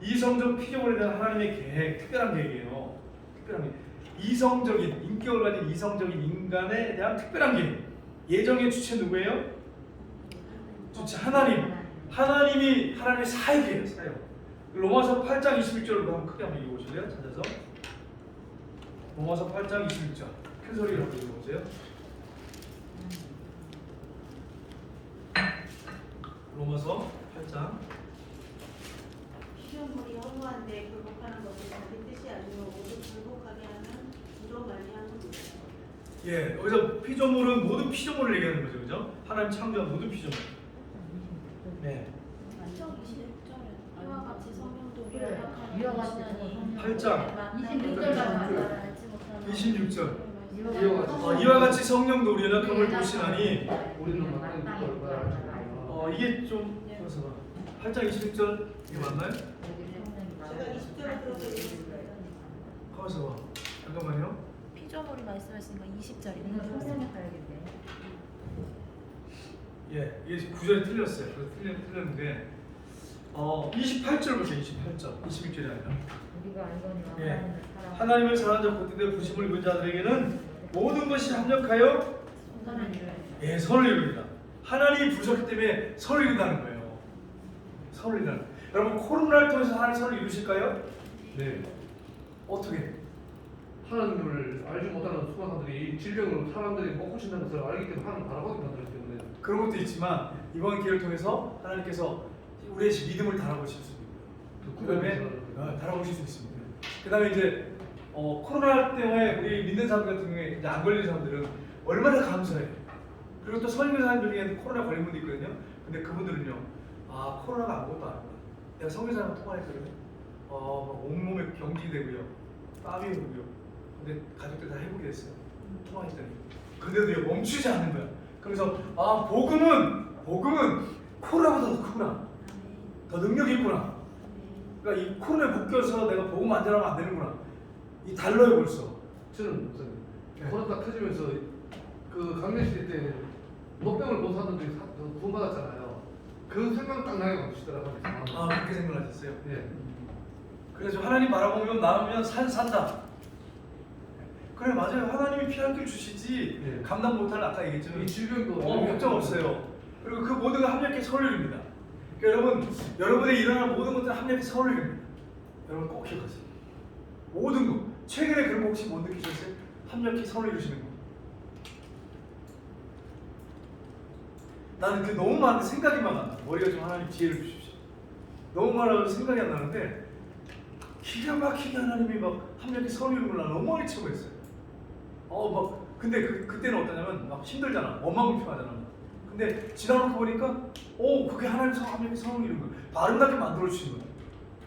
이성적 피조물에 대한 하나님의 계획, 특별한 계획이에요. 특별한 계획. 이성적인 인격을 가진 이성적인 인간에 대한 특별한 계획. 예정의 주체 누구예요? 주체 하나님. 하나님의 사역이에요. 사역. 로마서 8장 21절로 한번 크게 한번 읽어보실래요? 찾아서 로마서 8장 21절 큰 소리로 한번 읽어보세요. 로마서 8장 피조물이 허무한데 굴복하는 것을 자기 뜻이 아니요 모두 굴복하게 하는 이로 말미암은 예, 여기서 피조물은 모든 피조물을 얘기하는 거죠, 그죠? 하나님 창조한 모든 피조물. 네. 26절에 이와 같이 성령도 그래. 이와 같이 성령. 8장 26절만 26절. 이와 같이 성령도 우리 연약함을 보시나니 우리는 마땅히 이게 좀 그래서 8장 26절 이게 맞나요? 제가 20절에 들어서 읽었습니다. 가만있어 봐. 잠깐만요. 피조물이 말씀하시는 건 이거 20절이네요. 성경 가야겠네. 예, 이게 구절이 틀렸어요. 그래서 틀렸는데 28절 보세요. 28절. 26절이 아니라. 우리가 알거니와 예. 하나님을 사랑하는 자 곧인데 부심을 입은 자들에게는 모든 것이 합력하여 선을 이룹니다. 하나님이 부르셨기 때문에 선을 이룬다는 거예요. 선을 이룬다는 거예요. 여러분 코로나를 통해서 하나님 선을 이루실까요? 네. 어떻게? 하나님을 알지 못하는 수많은 사람들이 질병으로 사람들이 못 고친다는 것을 알기 때문에 하나님 바라보기 만들었기 때문에 그런 것도 있지만 이번 기회를 통해서 하나님께서 우리의 믿음을 달아보실 수 있고 그다음에 달아보실 수 있습니다. 그다음에 이제 코로나 때문에 우리 믿는 사람들 같은 경우에 이제 안 걸리는 사람들은 얼마나 감사해요. 그리고 또 성인의 사람들 중에 코로나 걸린 분도 있거든요. 근데 그분들은요, 코로나가 아무것도 아니구나. 내가 성교사랑 통화했거든요. 막 온몸에 경직이 되고요, 땀이 오고요. 근데 가족들 다 회복이 됐어요. 통화했더니. 근데도 멈추지 않는 거야. 그래서 복음은 코로나보다 더 크구나. 더 능력이 있구나. 그러니까 이 코로나에 묶여서 내가 복음 안 전하면 안 되는구나. 이 달러에 벌써. 저는 목사님 네. 코로나 터지면서 그 강내시대 때 목병을 못 사는들이 구원받았잖아요. 그 생각 딱 나게 만드시더라고요. 그렇게 생각하셨어요? 예. 그래서 하나님 바라보면 나오면 산다. 그래 맞아요. 하나님이 피할 길 주시지 네. 감당 못할 아까 얘기했죠. 이 질병도 걱정 없어요. 그리고 그 모든 걸 합력해 선을 이룹니다. 그러니까 여러분의 일어나는 모든 것들은 합력해 선을 이룹니다. 여러분 꼭 기억하세요. 모든 것. 최근에 그런 거 혹시 못 느끼셨어요? 합력해 선을 이루시는 거. 나는 그 너무 많은데 생각이 막 안 나. 머리가 좀 하나님 지혜를 주십시오. 너무 많아서 생각이 안 나는데 기가 막히게 하나님이 막 합력해 선을 이루는 걸 나 너무 많이 치고 있어요. 근데 그때는 어떠냐면 막 힘들잖아. 원망불평하잖아. 근데 지나놓고 보니까 그게 하나님 합력해 선을 이루는 거예요. 아름답게 만들어주신 거예요.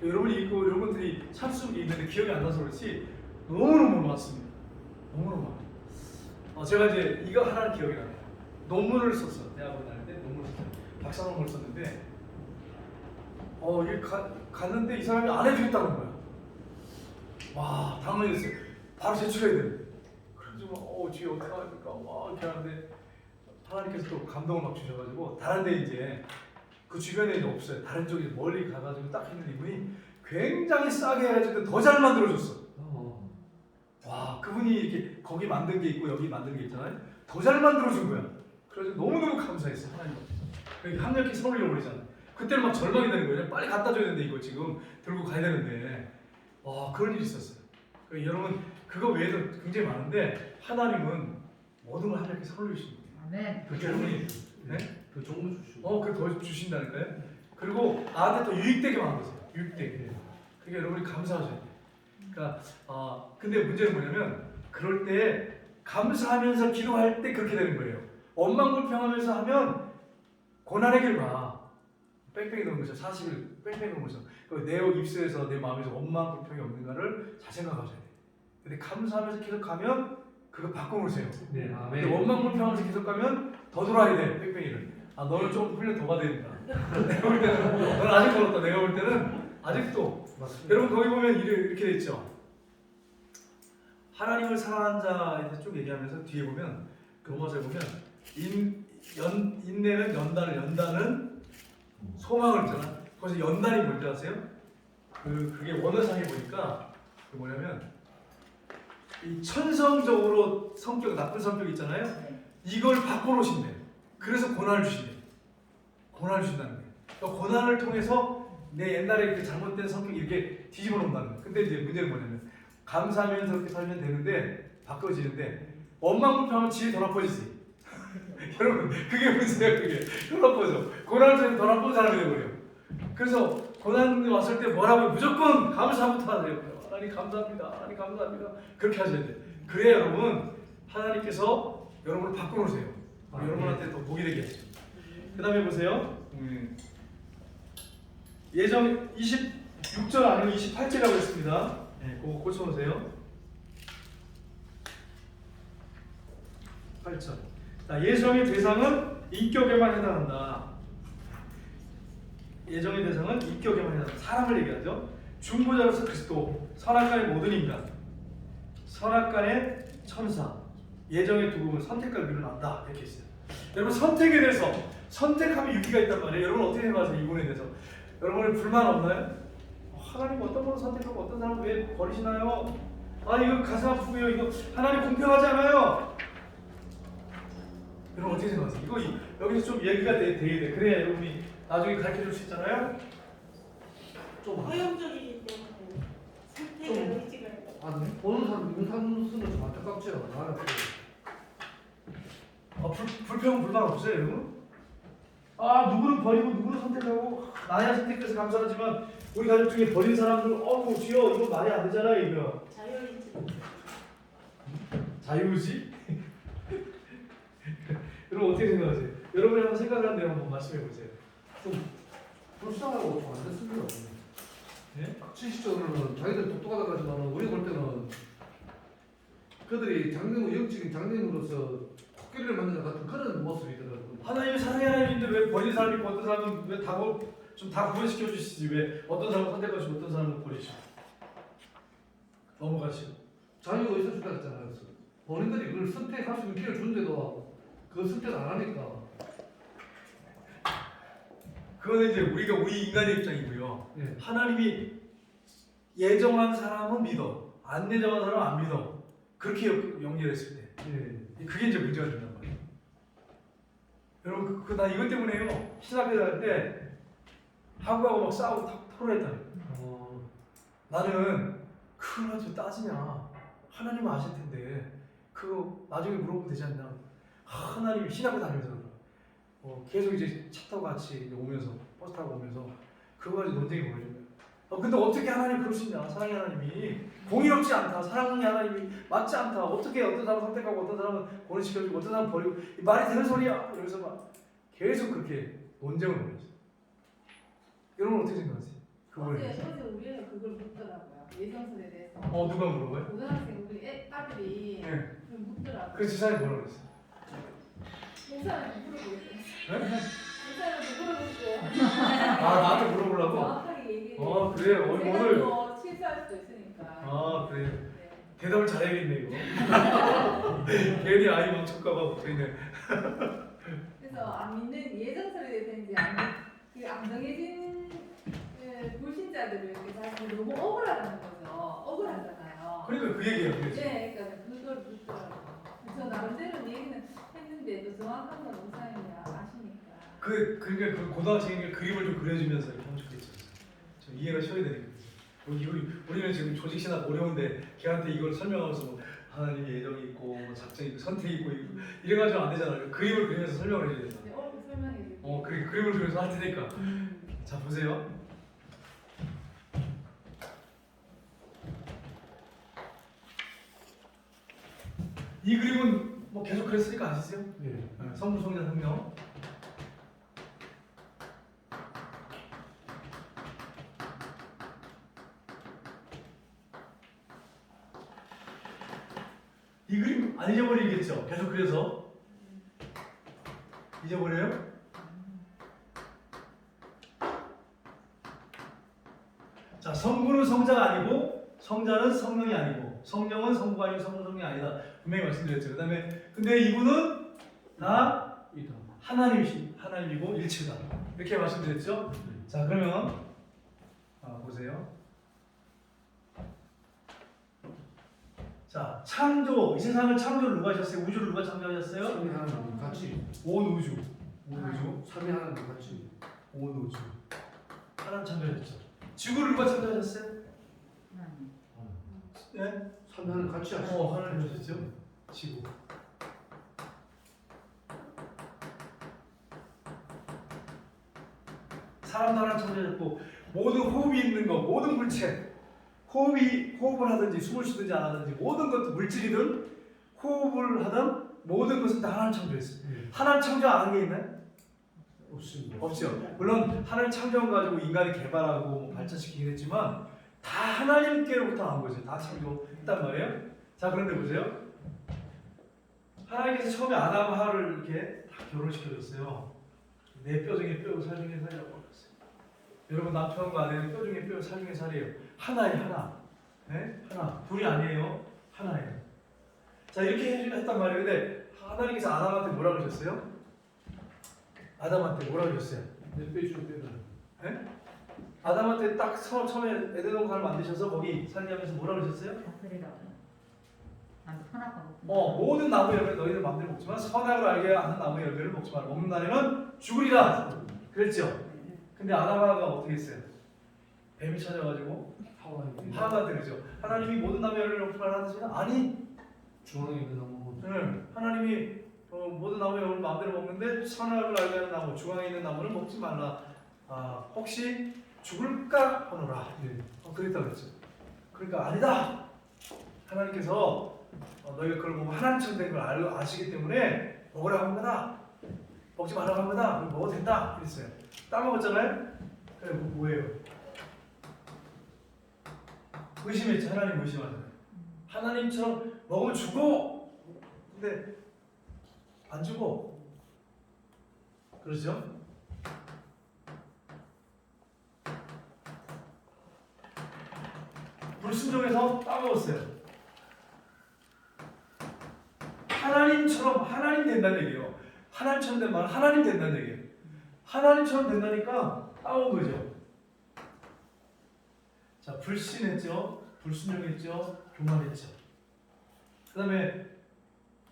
여러분이 읽고 이런 것들이 찬송이 있는데 기억이 안 나서 그렇지 너무너무 많습니다. 너무너무 많아요. 제가 이제 이거 하나는 기억이 나요. 논문을 썼어. 대학원 다닐 때 논문을 썼어요. 박사 논문을 썼는데 이게 갔는데 이 사람이 안 해주겠다는 거야. 와 당황했어요. 바로 제출해야 돼. 그래서 뒤에 어떡합니까? 이렇게 하는데 하나님께서 또 감동을 막 주셔가지고 다른 데 이제 그 주변에 이제 없어요. 다른 쪽에 멀리 가가지고 딱 했는데 이분이 굉장히 싸게 해가지고 더 잘 만들어줬어. 와 그분이 이렇게 거기 만든 게 있고 여기 만든 게 있잖아요. 더 잘 만들어준 거야. 그래서 너무너무 감사했어 하나님. 그러니까 합력히 선을 잃어버리잖아. 그때는 막 절망이 되는 거예요. 빨리 갖다 줘야 되는데 이거 지금 들고 가야 되는데 그런 일이 있었어요. 그러니까 여러분 그거 외에도 굉장히 많은데 하나님은 모든 걸 합력히 선을 주신 거예요. 아멘. 그러니까 여러분이 더 좋은 거 주시고. 더 주신다니까요. 그리고 나한테 더 유익되게 만드세요. 유익되게. 그러니까 여러분이 감사하셔야 돼요. 그러니까 근데 문제는 뭐냐면 그럴 때 감사하면서 기도할 때 그렇게 되는 거예요. 원망불평하면서 하면 고난의 길 가. 뺑뺑이 도는 거죠. 사실 뺑뺑이 도는 거죠. 내 입술에서 내 마음에서 원망불평이 없는가를 잘 생각하셔야 돼요. 근데 감사하면서 계속 가면 그거 바꿔놓으세요. 네. 근데 원망불평하면서 계속 가면 더 돌아야 돼. 뺑뺑이를. 너는 좀 훈련 더 받아야 된다. 내가 볼 때는 너는 아직 멀었다. 내가 볼 때는 아직도. 맞습니다. 여러분 거기 보면 이렇게 돼 있죠. 하나님을 사랑하는 자에 대해서 쭉 얘기하면서 뒤에 보면 로마서에 보면 인내는 연단은 소망을 있잖아. 거기서 연단이 뭔지 아세요? 그게 원어상에 보니까 그 뭐냐면 이 천성적으로 나쁜 성격 있잖아요. 이걸 바꿔놓으신대. 그래서 고난을 주신대. 고난을 주신다는 거예요. 그러니까 고난을 통해서 내 옛날에 그 잘못된 성격이 이렇게 뒤집어 놓는다는 거예요. 근데 이제 문제는 뭐냐면 감사하면서 그렇게 살면 되는데 바꿔지는데 원망불평하면 질이 더 나빠지지. 여러분 그게 문제예요. 그게 더 나빠져. 고난을 통해서 더 나쁜 사람이 되어버려. 그래서 고난이 왔을 때 뭐라고 무조건 감사부터 하세요. 하나님 감사합니다. 하나님 감사합니다. 그렇게 하셔야 돼요. 그래야 여러분 하나님께서 여러분을 바꿔놓으세요. 여러분한테 또 복이 되게 하죠. 그 다음에 보세요. 예정 26절 아니면 28절이라고 했습니다. 네, 그거 고쳐놓으세요. 8절. 자, 예정의 대상은 인격에만 해당한다. 예정의 대상은 인격에만 해당한다. 사람을 얘기하죠. 중보자로서 그리스도, 선악간의 모든 인간, 선악간의 천사, 예정의 두 부분 선택과 유를 안다 이렇게 있어요. 여러분 선택에 대해서 선택하면 유기가 있단 말이에요. 여러분 어떻게 생각하세요? 이 부분에 대해서 여러분의 불만 없나요? 하나님 어떤 분을 선택하고 어떤 사람을 왜 버리시나요? 이거 가슴 아프고요. 이거 하나님 공평하지 않아요. 여러분 어떻게 생각하세요? 이거 여기서 좀 얘기가 돼야 돼. 그래야 여러분이 나중에 가르쳐 줄 수 있잖아요. 좀 허용적이기 때문에 선택의 의지가 보는 사람 수는 좀 안타깝죠. 나는 불평 불만 없어요, 여러분? 누구를 버리고 누구를 선택하고 나야 선택해서 감사하지만 우리 가족 중에 버린 사람들 주여 이거 말이 안 되잖아요, 이거. 자유의지. 자유의지? 여러분 어떻게 생각하세요? 여러분이 한번 생각하는 대로 한번 말씀해 보세요. 좀 불쌍하고 좀 안 됐습니다. 예? 실질적으로는 자기들 똑똑하다 하지만 우리 볼 때는 그들이 영적인 장님으로서 코끼리를 만드는 같은 그런 모습이더라고요. 하나님이 사랑의 하나님인데 왜 버린 사람이 있고 어떤 사람은 왜 다 구분시켜 주시지 왜 어떤 사람을 선택하시고 어떤 사람을 버리시고 넘어가시고 자유가 있을 수가 있잖아요. 그래서 본인들이 그걸 선택할 수 있는 기회를 주는데도 그 선택을 안 하니까 그거는 이제 우리 인간의 입장이고요. 예. 하나님이 예정한 사람은 믿어, 안 예정한 사람은 안 믿어. 그렇게 연결했을 때, 예. 그게 이제 문제가 된단 말이에요. 여러분, 나 이것 때문에요. 신학교 다닐 때 하고하고 막 싸우고 토론했다. 나는 그걸 가지고 따지냐? 하나님은 아실 텐데 그거 나중에 물어보면 되지 않냐? 하나님이 신학교 다니면서 계속 이제 차 타고 같이 이제 오면서 버스 타고 오면서 그거 가지고 논쟁이 벌어진 거예요. 근데 어떻게 하나님 그럴 수 있냐? 사랑의 하나님이 공의롭지 않다. 사랑의 하나님이 맞지 않다. 어떻게 어떤 사람 선택하고 어떤 사람은 고뇌시켜주고 어떤 사람 버리고 말이 되는 소리야? 이러면서 막 계속 그렇게 논쟁을 벌였어요. 여러분 어떻게 생각하세요? 그거에 대해서? 어제 우리는 그걸 묻더라고요. 예정설에 대해서. 누가 물어봐요? 고등학생 우리 아들이 네. 그걸 묻더라고요. 그 지사님 뭐라고 그랬어요? 목사한테 물어보고 있어요. 네? 목사한테 물어보고 나한테 물어보려고? 정확하게 얘기해. 그래요. 오늘 또 실수할 수도 있으니까. 그래요. 네. 대답을 잘해야겠네 이거. 괜히 아이 망칠까봐 괜히. 그래서 안 믿는 예정설에 대해서 이제 안 정해진 불신자들을 이렇게 사실 너무 억울하다는 거죠. 억울하잖아요. 그러니까 그 얘기예요. 그 얘기. 네, 그러니까 그걸 묻더라고요. 저 나름대로 얘기는 했는데도 정확한 건 목사님이 아시니까. 그러니까 그 고등학생에게 그림을 좀 그려주면서 이렇게 하면 좋겠죠. 좀 이해가 쉬워야 되니까. 우리는 지금 조직 신학 어려운데 걔한테 이걸 설명하면서 뭐 하나님의 예정이 있고 뭐 작전이 있고 선택이 있고 이래가지고 안 되잖아요. 그림을 그리면서 설명을 해줘야 된다. 네, 설명해 주세요. 그림을 그려서 할 테니까. 자 보세요. 이 그림은 뭐 계속 그랬으니까 아시죠? 예. 성부, 성자, 성령. 이 그림 안 잊어버리겠죠? 계속 그려서 잊어버려요? 자, 성부는 성자가 아니고 성자는 성령이 아니고 성령은 성부가 아니고 성부는 성령이 아니다. 분명히 말씀드렸죠. 그 다음에 근데 이분은 다 이다. 하나님이고 일체다. 이렇게 말씀드렸죠. 자, 그러면 보세요. 자, 창조, 이 세상을 창조를 누가 하셨어요? 우주를 누가 창조하셨어요? 삼위 하나님 같이. 온 우주. 온 우주. 삼위 하나님 같이. 온 우주. 하나님 창조하셨죠. 지구를 누가 창조하셨어요? 하나님. 네? 삼위 하나님 같이 하시고. 하나님 하셨죠. 지구. 사람도 하나 창조하셨고 모든 호흡이 있는 거, 모든 물체, 호흡을 하든지 숨을 쉬든지 안 하든지 모든 것도 물질이든 호흡을 하든 모든 것은 다 하나님 창조했어요. 예. 하나님 창조 안 한 게 있나요? 없습니다. 없죠. 물론 하나님 창조한 거 가지고 인간이 개발하고 뭐 발전시키긴 했지만 다 하나님께로부터 나온 거죠. 다 창조했단 말이에요. 자, 그런데 보세요. 하나님께서 처음에 아담 하와를 이렇게 다 결혼시켜줬어요. 내 뼈 중에 뼈고 살 중에 살이라고 그랬어요. 여러분 남편과 아내는 뼈 중에 뼈, 살 중에 살이에요. 하나에 하나. 네? 하나. 둘이 아니에요. 하나예요. 자, 이렇게 했단 말이에요. 근데 하나님께서 아담한테 뭐라 그러셨어요? 아담한테 뭐라 그러셨어요? 내 빼주는 빼라. 네? 아담한테 딱 처음에 에덴 동산을 만드셔서 거기 살게 하면서 뭐라 그러셨어요? 다스리라고. 난 선악과 모든 나무 열매 너희들 마음대로 먹지만 선악을 알게 하는 나무 열매를 먹지 마라. 먹는 날에는 죽으리라. 그랬죠? 근데 아담하가 어떻게 했어요? 뱀이 찾아가지고 하와이. 하나가 되죠. 하나님이 모든 나무 열매를 먹지 말라 하시면 아니. 중앙에 있는 나무. 하나님이 모든 나무 열매를 마음대로 먹는데 선악을 알게 하는 나무, 중앙에 있는 나무를 먹지 말라. 혹시 죽을까 하노라. 그랬다 그랬죠. 그러니까 아니다. 하나님께서 너희가 그걸 보고 하나님처럼 된 걸 아시기 때문에 먹으라고 한 거다. 먹지 말라고 한 거다. 그럼 먹어도 된다. 그랬어요. 따먹었잖아요. 그래 뭐예요? 의심했죠. 하나님 의심하잖아요. 하나님처럼 먹으면 죽어. 근데 안 죽어. 그렇죠? 불순종해서 따먹었어요. 하나님처럼 하나님 된다는 얘기예요. 하나님처럼 된 말은 하나님 된다는 얘기예요. 하나님처럼 된다니까 따온 거죠. 자, 불신했죠. 불순종했죠. 교만했죠. 그 다음에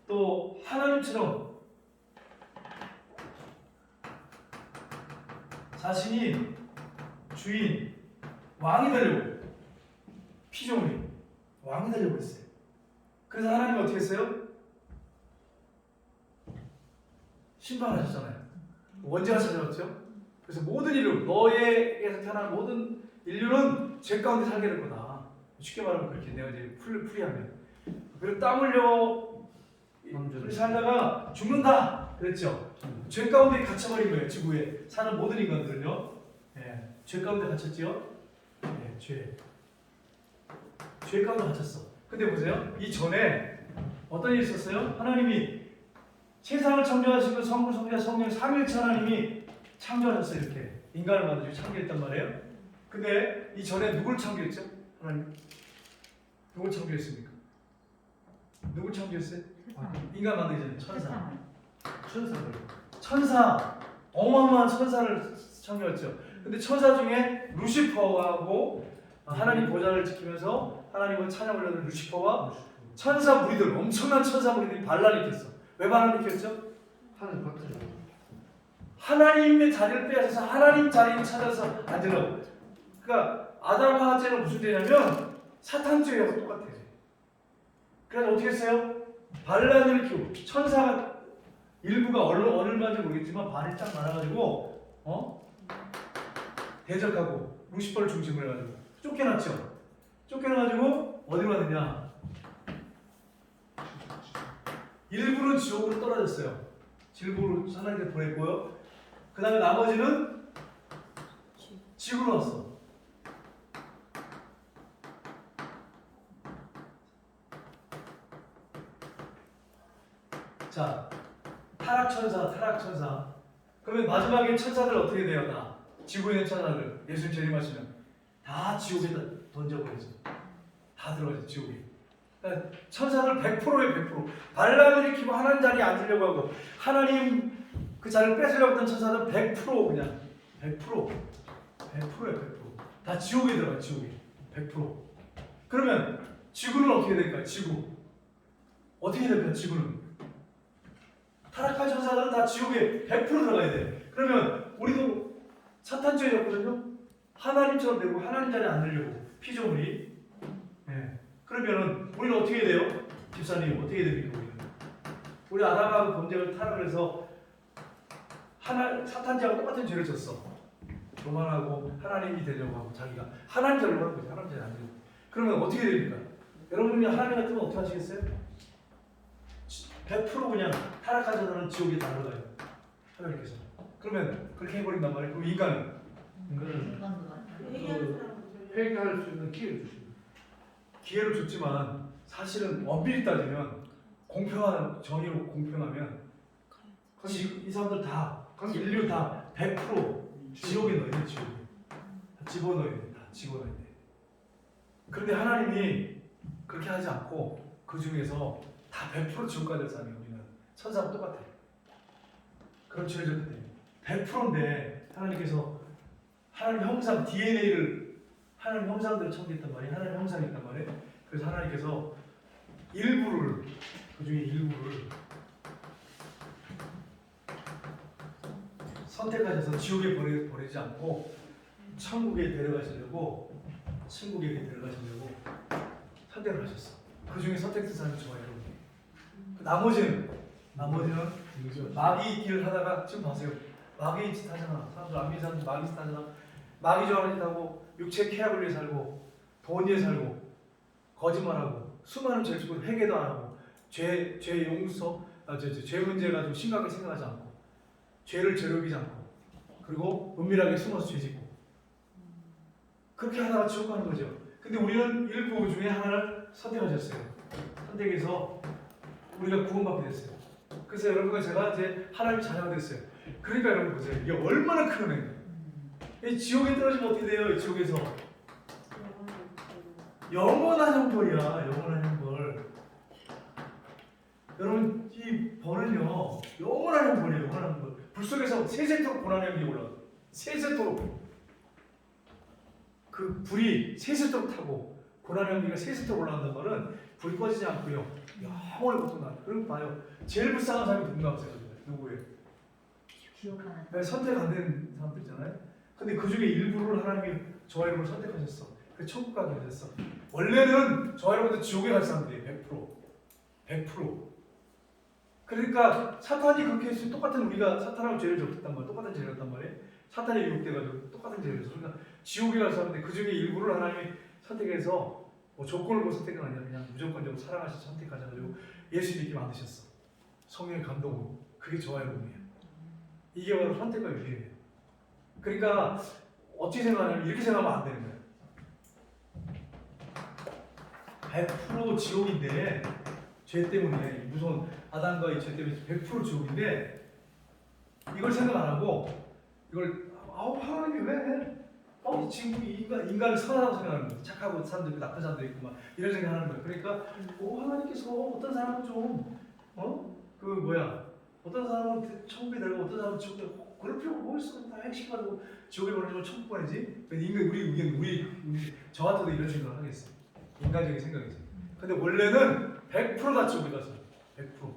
또 하나님처럼 자신이 주인, 왕이 되려고 피조물이 왕이 되려고 했어요. 그래서 하나님은 어떻게 했어요? 심판하셨잖아요. 원죄가 찾아왔죠. 그래서 모든 인류, 너에게서 태어난 모든 인류는 죄 가운데 살게 될 거다. 쉽게 말하면 그렇게 내가 이제 풀이하면. 그리고 땀 흘려 우리 살다가 죽는다. 그랬죠. 죄 가운데 갇혀버린 거예요. 지구에 사는 모든 인간들은요. 죄 가운데 갇혔지요. 죄 가운데 갇혔어. 근데 보세요. 이 전에 어떤 일이 있었어요? 하나님이 세상을 창조하시고 성부, 성자, 성령 삼위일체 하나님이 창조하셨어요. 이렇게 인간을 만드시고 창조했단 말이에요. 근데 이 전에 누굴 창조했죠? 하나님. 누굴 창조했습니까? 누굴 창조했어요? 인간 만들기 전에 천사를. 천사. 어마어마한 천사를 창조했죠. 근데 천사 중에 루시퍼하고 하나님 보좌를 지키면서 하나님을 찬양을 하는 루시퍼와 천사 무리들, 엄청난 천사 무리들이 반란을 일으켰어. 왜 반란을 일으켰죠? 하나님 같은. 하나님의 자리를 빼앗아서 하나님 자리를 찾아서 앉으라고. 그러니까 아담과 하와는 무슨 죄냐면 사탄 죄하고 똑같아요. 그래서 어떻게 했어요? 반란을 일으키고 천사가 일부가 어느 말인지 모르겠지만 반이 딱 많아가지고 대적하고 루시퍼를 중심으로 해가지고 쫓겨났죠. 쫓겨나가지고 어디로 갔느냐? 일부는 지옥으로 떨어졌어요. 지옥으로 하나님께 보냈고요. 그 다음에 나머지는 지구로 왔어. 자, 타락천사. 그러면 마지막에 천사들 어떻게 돼요? 다 지구에 있는 천사들 예수님 재림하시면 다 지옥에다 던져버리죠. 다 들어가죠 지옥에. 그러니까 천사들 100%예요 100%. 반란을 일으키고 하나님 자리에 앉으려고 하고 하나님 그 자리를 뺏으려고 했던 천사들은 100% 그냥 100%예요 100%. 다 지옥에 들어가요 지옥에 100%. 그러면 지구는 어떻게 될까요? 지구 어떻게 될까요? 지구는 타락한 천사들은 다 지옥에 100% 들어가야 돼. 그러면 우리도 사탄죄였거든요. 하나님처럼 되고 하나님 자리에 앉으려고 피조물이. 네. 그러면은 우리는 어떻게 돼요? 집사님 어떻게 됩니까? 우리 아담하고 범죄를 타락을 해서 사탄죄하고 똑같은 죄를 졌어. 교만하고 하나님이 되려고 하고 자기가 하나님 자리로 하는 거지. 하나님 자리에 앉으려고. 그러면 어떻게 됩니까? 여러분이 하나님 같으면 어떻게 하시겠어요? 100% 그냥 타락한 자들은 지옥에 다 들어가요. 하나님께서. 그러면 그렇게 해버린단 말이에요. 그럼 인간은 회개하는 사람은 회개할 수 있는 기회를 주십니다. 기회를 줬지만 사실은 엄밀히 따지면 공평한 정의로 공평하면 이 사람들 다 인류 다 100% 지옥에 넣어야 돼. 지옥에 다 집어넣어야 돼. 다 집어넣어야 돼. 그런데 하나님이 그렇게 하지 않고 그 중에서 다 100% 지옥 가는 사람이 우리는 천사하고 똑같아요. 그런 죄를 졌기 때문에 100%인데 하나님께서 하나님 형상 DNA를 하나님 형상대로 창조했단 말이에요. 하나님 형상이 있단 말이에요. 그래서 하나님께서 일부를 그 중에 일부를 선택하셔서 지옥에 보내지 않고 천국에 데려가시려고 선택을 하셨어. 그 중에 선택된 사람이 좋아요. 나머지는 마귀 길을 하다가 지금 보세요. 마귀 짓 하잖아. 사람들 안 믿는 사람들 마귀 짓 하잖아. 마귀 좋아하는 짓 하고 육체 쾌락을 위해 살고 돈 위해 살고 거짓말하고 수많은 죄를 짓고 회개도 안 하고 죄 용서 죄 문제 가지고 심각하게 생각하지 않고 죄를 저력이지 않고 그리고 은밀하게 숨어서 죄 짓고 그렇게 하다가 지옥 가는 거죠. 근데 우리는 일부 중에 하나를 선택하셨어요. 선택해서 우리가 구원받게 됐어요. 그래서 여러분과 제가 이제 하나님의 자녀가 됐어요. 그러니까 여러분 보세요. 이게 얼마나 큰 은혜예요. 이 지옥에 떨어지면 어떻게 돼요? 이 지옥에서 영원한 형벌이야. 영원한 형벌. 여러분 이 벌은요 영원한 형벌이에요. 영원한 형벌. 불 속에서 세세토록 고난의 형이 올라가. 세세토록 그 불이 세세토록 타고 고난의 형기가 세세토록 올라간다는 말은 불이 꺼지지 않고요. 영원히 고통나. 그럼 봐요. 제일 불쌍한 사람이 누군가 보세요. 누구예요? 선택 안 된 사람들 있잖아요. 근데 그 중에 일부를 하나님이 저와 여러분을 선택하셨어. 그 천국 가게 하셨어. 원래는 저와 여러분도 지옥에 갈 사람들이에요. 100%. 그러니까 사탄이 그렇게 했으면 똑같은 우리가 사탄하고 죄를 졌단 말이에요. 똑같은 죄를 했단 말이에요. 사탄이 유혹돼가지고 똑같은 죄를 했어. 그러니까 지옥에 갈 사람인데 그 중에 일부를 하나님이 선택해서 뭐 조건을 보고 선택은 아니라 그냥 무조건적으로 사랑하셔서 선택하셔가지고 예수 믿게 만드셨어. 성령의 감동으로. 그게 저와 여러분이에요. 이게 바로 선택과 유예예요. 그러니까 어떻게 생각하냐면 이렇게 생각하면 안 되는 거예요. 100% 지옥인데 죄 때문에 무서운 아담과 이 죄 때문에 100% 지옥인데 이걸 생각 안 하고 이걸 하나님이 왜 지금 인간을 선하다고 생각하는 거예요. 착하고 사람들 있고 나쁜 사람들 있고 막 이런 생각하는 거예요. 그러니까 하나님께서 어떤 사람은 좀 어떤 사람은 천국에 들어가고 어떤 사람은 지옥에 그럴 필요가 뭐 있어? 다 핵심가지고 지옥에 보내면 천국 보내지? 우리 저 같아도 이런 생각을 하겠어요. 인간적인 생각이지. 근데 원래는 100%다 지옥에 갔어요. 100%.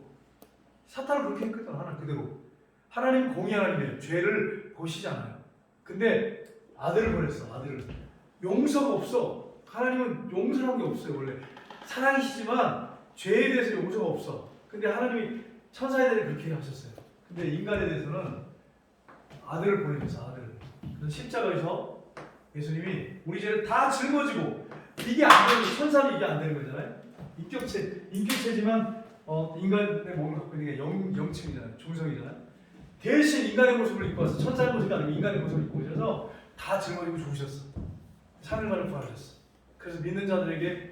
사탄은 그렇게 했거든. 하나님 그대로. 하나님 공의 하나님이에요. 죄를 보시지 않아요. 근데 아들을 보냈어. 아들을. 용서가 없어. 하나님은 용서라는 게 없어요. 원래 사랑이시지만 죄에 대해서 용서가 없어. 근데 하나님이 천사에 대해 그렇게 하셨어요. 근데 인간에 대해서는 아들을 보내면서 아들을. 그래서 십자가에서 예수님이 우리 죄를 다 짊어지고 이게 안 되는 천사는 이게 안 되는 거잖아요. 인격체지만 인간의 몸을 갖고 있는 게 영층이잖아요. 중성이잖아요. 대신 인간의 모습을 입고 와서 천사의 모습이 아니고 인간의 모습을 입고 오셔서 다 짊어지고 죽으셨어. 3일만에 부활하셨어. 그래서 믿는 자들에게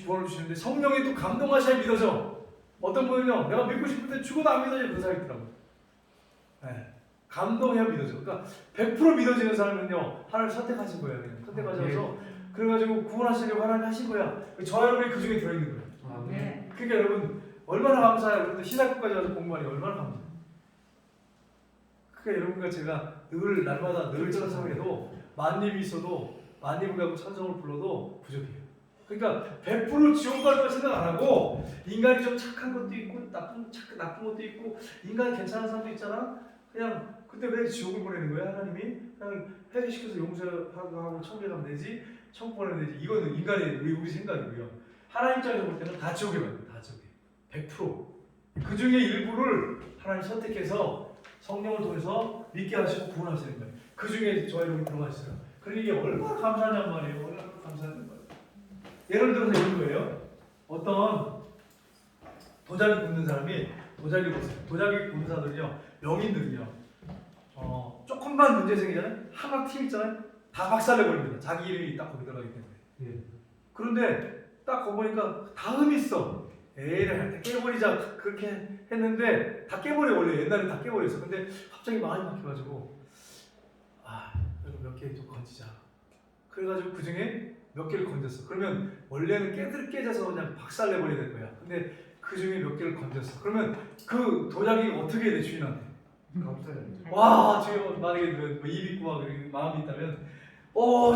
구원을 주시는데 성령이 또 감동하셔야 믿어져. 어떤 분은요, 내가 믿고 싶은데 죽어도 안 믿어져. 그런 사람이 있더라고요. 감동해야 믿어져. 그러니까 100% 믿어지는 사람은요, 하나님 선택하신 거예요. 그냥 선택하셔서 그래가지고 구원하시려고 하나님 하신 거야. 저 여러분이 그 중에 들어있는 거예요. 아, 네. 그러니까 여러분 얼마나 감사해요. 그런데 신학교까지 와서 공부하니 얼마나 감사해요. 그러니까 여러분과 제가 늘 날마다 늘 찬송해도 만입이 있어도 만입을 가고 찬송을 불러도 부족해요. 그러니까 100% 지옥 갈 걸 생각 안 하고 인간이 좀 착한 것도 있고 나쁜 것도 있고 인간이 괜찮은 사람도 있잖아. 그냥 근데 왜 지옥을 보내는 거야 하나님이? 그냥 해제시켜서 용서하고 천국에 가면 되지. 천국 보내면 되지. 이거는 인간의 우리 생각이고요. 하나님 입장에서 볼 때는 다 지옥에 가요. 다 지옥에. 100%. 그 중에 일부를 하나님 선택해서 성령을 통해서 믿게 하시고 구원하시는 거예요. 그 중에 저 여러분 들어가시어요. 그러니 이게 얼마나 감사하냔 말이에요. 얼마나 감사하냔 말이에요. 예를 들어서 이런 거예요. 어떤 도자기 굽는 사람이 도자기 굽는 사람들은요, 명인들은요, 조금만 문제 생기잖아요. 하나 팀 있잖아요. 다 박살내버립니다. 자기 이름이 딱 거기 들어가기 때문에. 그런데 딱 거기 보니까 다 흠이 있어. 에이, 깨버리자 그렇게 했는데 다 깨버려. 원래 옛날에 다 깨버렸어. 근데 갑자기 마음이 바뀌어가지고 몇 개 좀 건지자. 그래가지고 그 중에 몇 개를 건졌어. 그러면 원래는 깨져서 그냥 박살내버려야 될 거야. 근데 그 중에 몇 개를 건졌어. 그러면 그 도자기가 어떻게 해야 돼, 주인한테? 감사해요. 와, 주인 만약에 뭐 입 있고 막 이렇게 마음이 있다면,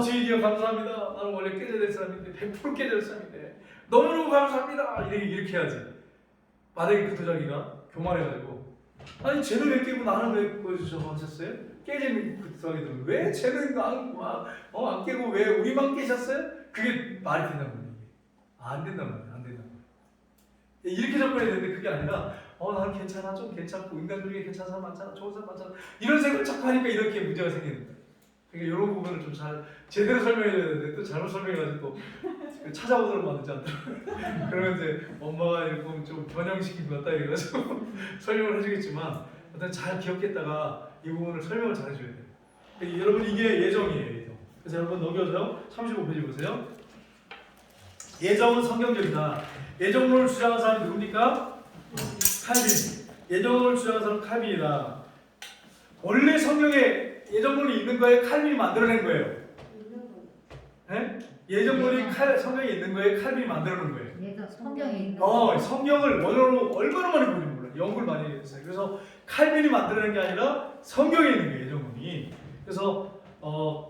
주인이요 감사합니다. 나는 원래 깨져야 될 사람인데 100% 깨져야 될 사람인데 너무너무 감사합니다. 이렇게 해야지. 만약에 그 도자기가 교만해가지고, 아니 쟤는 왜 깨고 나는 왜 보여주셔서 하셨어요? 깨지는 그 도자기들은 왜 쟤는 안 깨고 왜 우리만 깨셨어요? 그게 말이 된단 말이에요. 안 된단 말이에요. 안 된단 말이에요. 이렇게 접근해야 되는데 그게 아니라 나는 괜찮아, 좀 괜찮고 인간 중에 괜찮은 사람 많잖아, 좋은 사람 많잖아, 이런 생각을 자꾸 하니까 이렇게 문제가 생기는 거예요. 그러니까 이런 부분을 좀 잘 제대로 설명해야 되는데 또 잘못 설명해가지고 또 찾아오도록 만들지 않더라고요. 그러면 이제 엄마가 이렇게 좀 변형시킨 것 같다 이래가지고 설명을 해주겠지만 일단 잘 기억했다가 이 부분을 설명을 잘 해줘야 돼요. 그러니까 여러분 이게 예정이에요, 예정. 그래서 여러분 넘겨줘요. 35페이지 보세요. 예정은 성경적이다. 예정론을 주장하는 사람이 누굽니까? 칼빈. 예정론을 주장하는 사람은 칼빈이다. 원래 성경에 예정론이 있는 거에 칼빈이 만들어낸 거예요. 네? 예정론이 성경에 있는 거에 칼빈이 만들어낸 거예요. 얘도 성경에 있는 성경을 원어로 얼마나 많이 보는지 몰라요. 연구를 많이 했어요. 그래서 칼빈이 만들어낸 게 아니라 성경에 있는 거예요, 예정론이. 그래서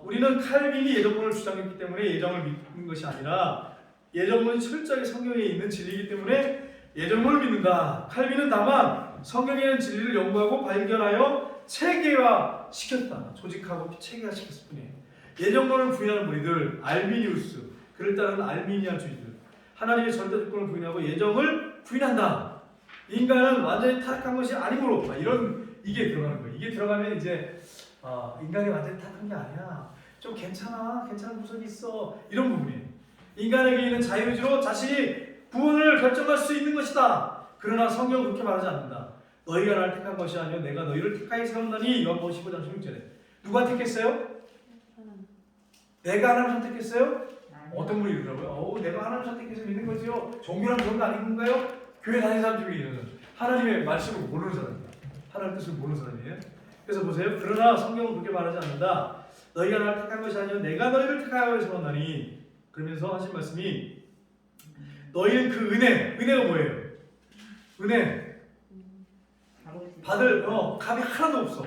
우리는 칼빈이 예정론을 주장했기 때문에 예정을 믿는 것이 아니라 예정론이 철저하게 성경에 있는 진리이기 때문에 예정론을 믿는다. 칼빈은 다만 성경에 있는 진리를 연구하고 발견하여 체계화시켰다. 조직하고 체계화시켰을 뿐이에요. 예정론을 부인하는 무리들, 알미니우스, 그를 따르는 알미니아주의들, 하나님의 절대 주권을 부인하고 예정을 부인한다. 인간은 완전히 타락한 것이 아니므로 이게 들어가는 거예요. 이게 들어가면 이제 인간이 완전히 타락한 게 아니야. 좀 괜찮은 구석이 있어. 이런 부분이에요. 인간에게 있는 자유의지로 자신이 구원을 결정할 수 있는 것이다. 그러나 성경은 그렇게 말하지 않는다. 너희가 나를 택한 것이 아니요 내가 너희를 택하여 세웠나니. 요한복음 15장 16절에 누가 택했어요? 내가 하나님 선택했어요? 어떤 분이 이러더라고요. 내가 하나님 선택해서 믿는 거지요. 종교랑 그런 거 아닌가요? 교회 다니는 사람 중에 이러는 하나님의 말씀을 모르는 사람이에요. 하나님 뜻을 모르는 사람이에요. 그래서 보세요. 그러나 성경은 그렇게 말하지 않는다. 너희가 나를 택한 것이 아니요 내가 너희를 택하여 세웠나니. 그러면서 하신 말씀이 너희는 그 은혜가 뭐예요? 은혜 받을 값이 하나도 없어.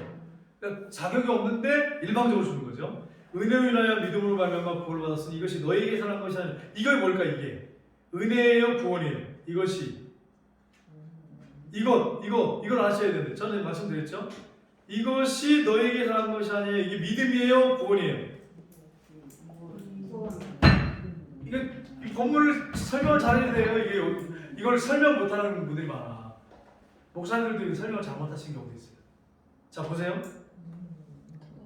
그러니까 자격이 없는데 일방적으로 주는 거죠. 은혜로 인하여 믿음으로 말미암아 구원을 받았으니 이것이 너희에게 선한 것이 아니라. 이게 뭘까? 이게 은혜예요, 구원이에요. 이것이 이걸 아셔야 되는데 저는 말씀드렸죠. 이것이 너희에게 선한 것이 아니에요. 이게 믿음이에요, 구원이에요. 이 본문을 설명을 잘해야 돼요. 이걸 설명 못하는 분들이 많아. 목사님들도 설명을 잘못하신 경우도 있어요. 자 보세요.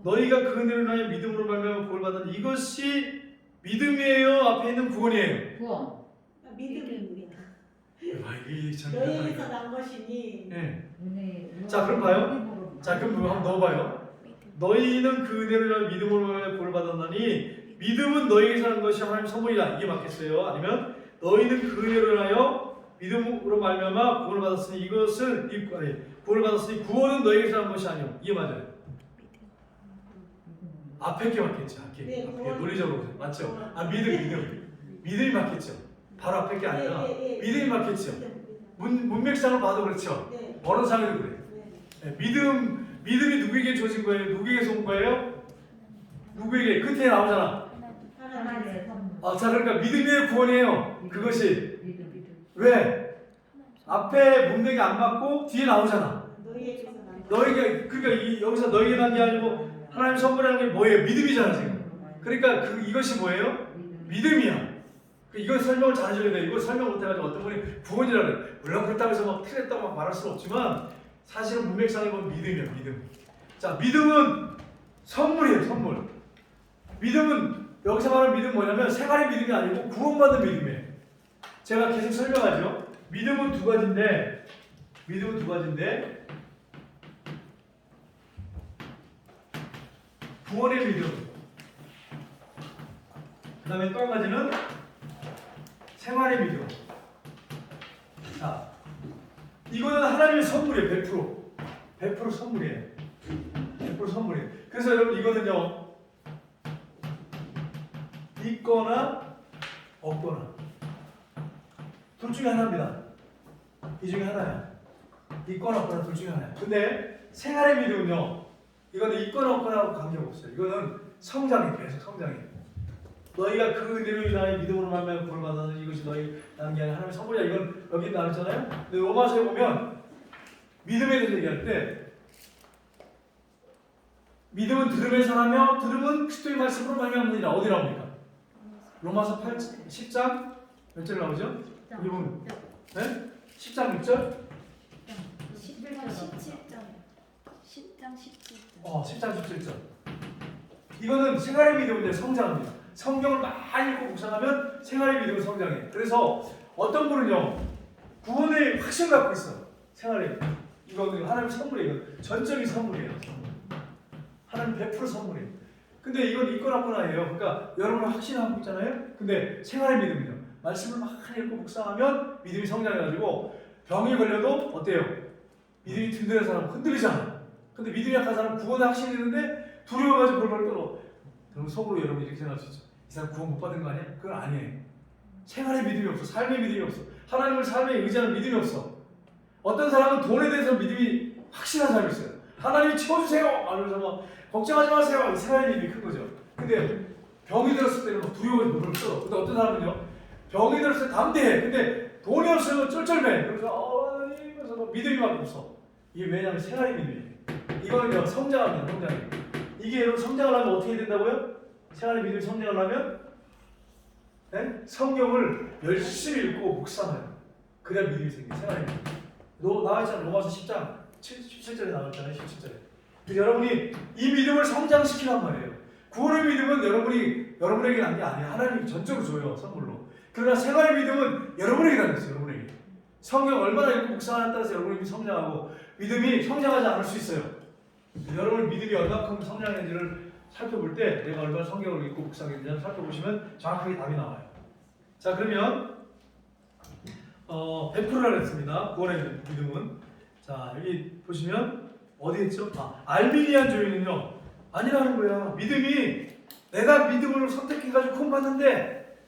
너희가 그 은혜를 인하여 믿음으로 말미암아 구원을 받은 이것이 믿음이에요, 앞에 있는 구원이에요. 구원. 믿음입니다. 많이 이 참. 너희에게서 난 것이니 예. 은혜. 자, 그럼 봐요. 자, 그럼 한번 넣어봐요. 너희는 그 은혜로 믿음으로 말미암아 구원을 받았나니 믿음은 너희에게서 난 것이 하나님 선물이다. 이게 맞겠어요? 아니면 너희는 그 은혜로 인하여 믿음으로 말미암아 구원을 받았으니 이것은 구원을 받았으니 구원은 너희에게서 난 것이 아니오. 이게 맞아요. 앞에 게 맞겠죠. 앞에 네, 앞에 구원. 논리적으로 맞죠? 아 믿음이 맞겠죠. 바로 앞에 게 아니라 네. 믿음이 맞겠죠. 문맥상을 봐도 그렇죠. 네. 언어상에도 그래. 네. 믿음이 누구에게 주어진 거예요? 누구에게서 온 거예요? 누구에게? 끝에 나오잖아. 하나님의 선물. 자 그러니까 믿음의 구원이에요. 그것이 믿음. 왜? 앞에 문맥이 안 맞고 뒤에 나오잖아. 너희에게서 난 것. 너희가 그러니까 여기서 너희에게 난 게 아니고 하나님 선물이라는 게 뭐예요? 믿음이잖아 지금. 그러니까 이것이 뭐예요? 믿음이야. 이걸 설명을 잘 해줘야 돼. 이걸 설명 못해가지고 어떤 분이 구원이라고 그래. 물론 그렇다고 해서 막 틀렸다고 막 말할 수는 없지만 사실은 문맥상에 보면 믿음이야. 믿음. 자, 믿음은 선물이에요. 선물. 믿음은 여기서 말하는 믿음은 뭐냐면 생활의 믿음이 아니고 구원받는 믿음이에요. 제가 계속 설명하죠. 믿음은 두 가지인데 구원의 믿음. 그 다음에 또 한 가지는 생활의 믿음. 자, 이거는 하나님의 선물이에요. 100% 선물이에요. 100% 선물이에요. 그래서 여러분 이거는요, 있거나 없거나 둘 중에 하나입니다. 이 중에 하나야. 있거나 없거나 둘 중에 하나야. 근데 생활의 믿음은요, 이거는 있거나 없거나하고 관계없어요. 이거는 성장이 계속 성장해요. 너희가 그 은혜로 인하여 믿음으로 말미암아 구원을 받아서 이것이 너희 나는 게 아니라 하나님의 선물이야. 이건 여기 나왔잖아요. 근데 로마서에 보면 믿음에 대해서 얘기할 때 믿음은 들음에서 나며 들음은 그리스도의 말씀으로 말미암느니라. 어디 나옵니까? 로마서 10장 몇 절 나오죠? 여기 보면 네? 10장 6절? 11장 17절. 10장 17절. 10장 17절. 이거는 생활의 믿음인데 성장합니다. 성경을 많이 읽고 묵상하면 생활의 믿음은 성장해. 그래서 어떤 분은요, 구원의 확신을 갖고 있어. 생활의 이거는 하나님의 선물이에요. 전적인 선물이에요. 하나님 100% 선물이에요. 근데 이건 있거나 없거나예요. 그러니까 여러분은 확신하고 있잖아요. 근데 생활의 믿음이요. 말씀을 많이 읽고 묵상하면 믿음이 성장해가지고 병이 걸려도 어때요? 믿음이 든든한 사람은 흔들리잖아. 근데 믿음이 약한 사람은 구원의 확신이 있는데 두려워가지고 벌벌 떨어. 그럼 속으로 여러분이 이렇게 생각할 수 있죠. 이 사람 구원 못 받은 거 아니야? 그건 아니에요. 생활의 믿음이 없어. 삶의 믿음이 없어. 하나님을 삶에 의지하는 믿음이 없어. 어떤 사람은 돈에 대해서 믿음이 확실한 사람이 있어요. 하나님이 채워주세요! 그러면서 뭐 걱정하지 마세요! 생활의 믿음이 큰 거죠. 근데 병이 들었을 때는 막 두려워서 벌벌 떨어. 근데 어떤 사람은요, 병이 들었을 때 담대해. 근데 돈이 없으면 쩔쩔매. 그래서 하나님에서 뭐 믿음이 막 없어. 이게 왜냐하면 생활의 믿음이에요. 이거는요, 성장합니다. 성장해요. 이게 여러분 성장하려면 어떻게 된다고요? 생활의 믿음이 성장하려면 네? 성경을 열심히 읽고 묵상해요. 그래야 믿음이 생겨요. 생활의 믿음. 나와있잖아요. 로마서 10장 17절에 나와있잖아요. 17절에. 그래서 여러분이 이 믿음을 성장시키란 말이에요. 구원의 믿음은 여러분에게 난 게 아니에요. 하나님이 전적으로 줘요. 선물로. 그러나 생활의 믿음은 여러분에게 달렸어요. 여러분에게. 성경 얼마나 읽고 묵상하냐에 따라서 여러분이 성장하고 믿음이 성장하지 않을 수 있어요. 여러분 믿음이 얼마큼 성장했는지를 살펴볼 때 내가 얼마나 성경을 읽고 묵상했는지 살펴보시면 정확하게 답이 나와요. 자, 그러면 100%라 했습니다. 구원의 믿음은. 자, 여기 보시면 어디 했죠? 알미니안 주의는요, 아니라는 거야. 믿음이 내가 믿음으로 선택해가지고 구원받는데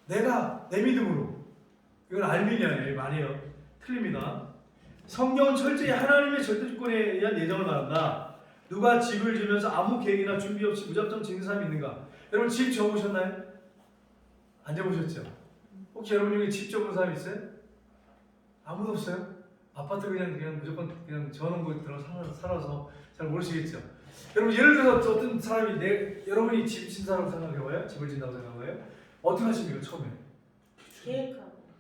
내가 내 믿음으로, 이건 알미니안이에요. 말이에요. 틀립니다. 성경은 철저히 하나님의 절대 주권에 의한 예정을 말한다. 누가 집을 지으면서 아무 계획이나 준비 없이 무작정 짓는 사람이 있는가? 여러분 집 지어보셨나요? 안 지어보셨죠? 혹시 여러분 중에 집 지어본 사람 있어요? 아무도 없어요? 아파트 그냥 무조건 그냥 지어놓은 곳에 들어 살아서 잘 모르시겠죠? 여러분 예를 들어서 어떤 사람이 여러분이 집 진 사람 생각해봐요? 집을 진다고 생각해봐요? 어떻게 하십니까 처음에?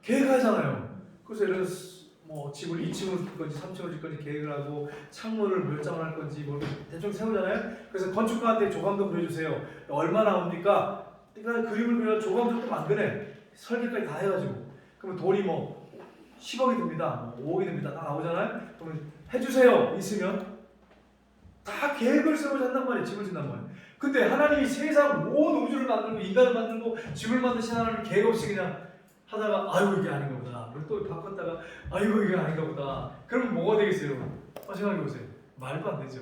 계획하잖아요. 그래서 예를 들어서 뭐 집을 2층으로 질 건지 3층으로 질 건지 계획을 하고 창문을 몇 장을 할 건지 뭐 대충 세우잖아요. 그래서 건축가한테 조감도 그려주세요. 얼마 나옵니까? 그러니까 그림을 그려 조감도 또 만드네. 설계까지 다 해가지고. 그러면 돈이 뭐 10억이 듭니다. 뭐 5억이 듭니다. 다 나오잖아요. 그러면 해주세요. 있으면 다 계획을 세우고 잔단 말이에요. 집을 짓단 말이에요. 근데 하나님이 세상 온 우주를 만들고 인간을 만들고 집을 만드신 하나님 계획 없이 그냥 하다가 아이고 이게 아닌가 보다. 그리고 또 바꿨다가 아이고 이게 아닌가 보다. 그러면 뭐가 되겠어요? 생각해 보세요. 말도 안 되죠.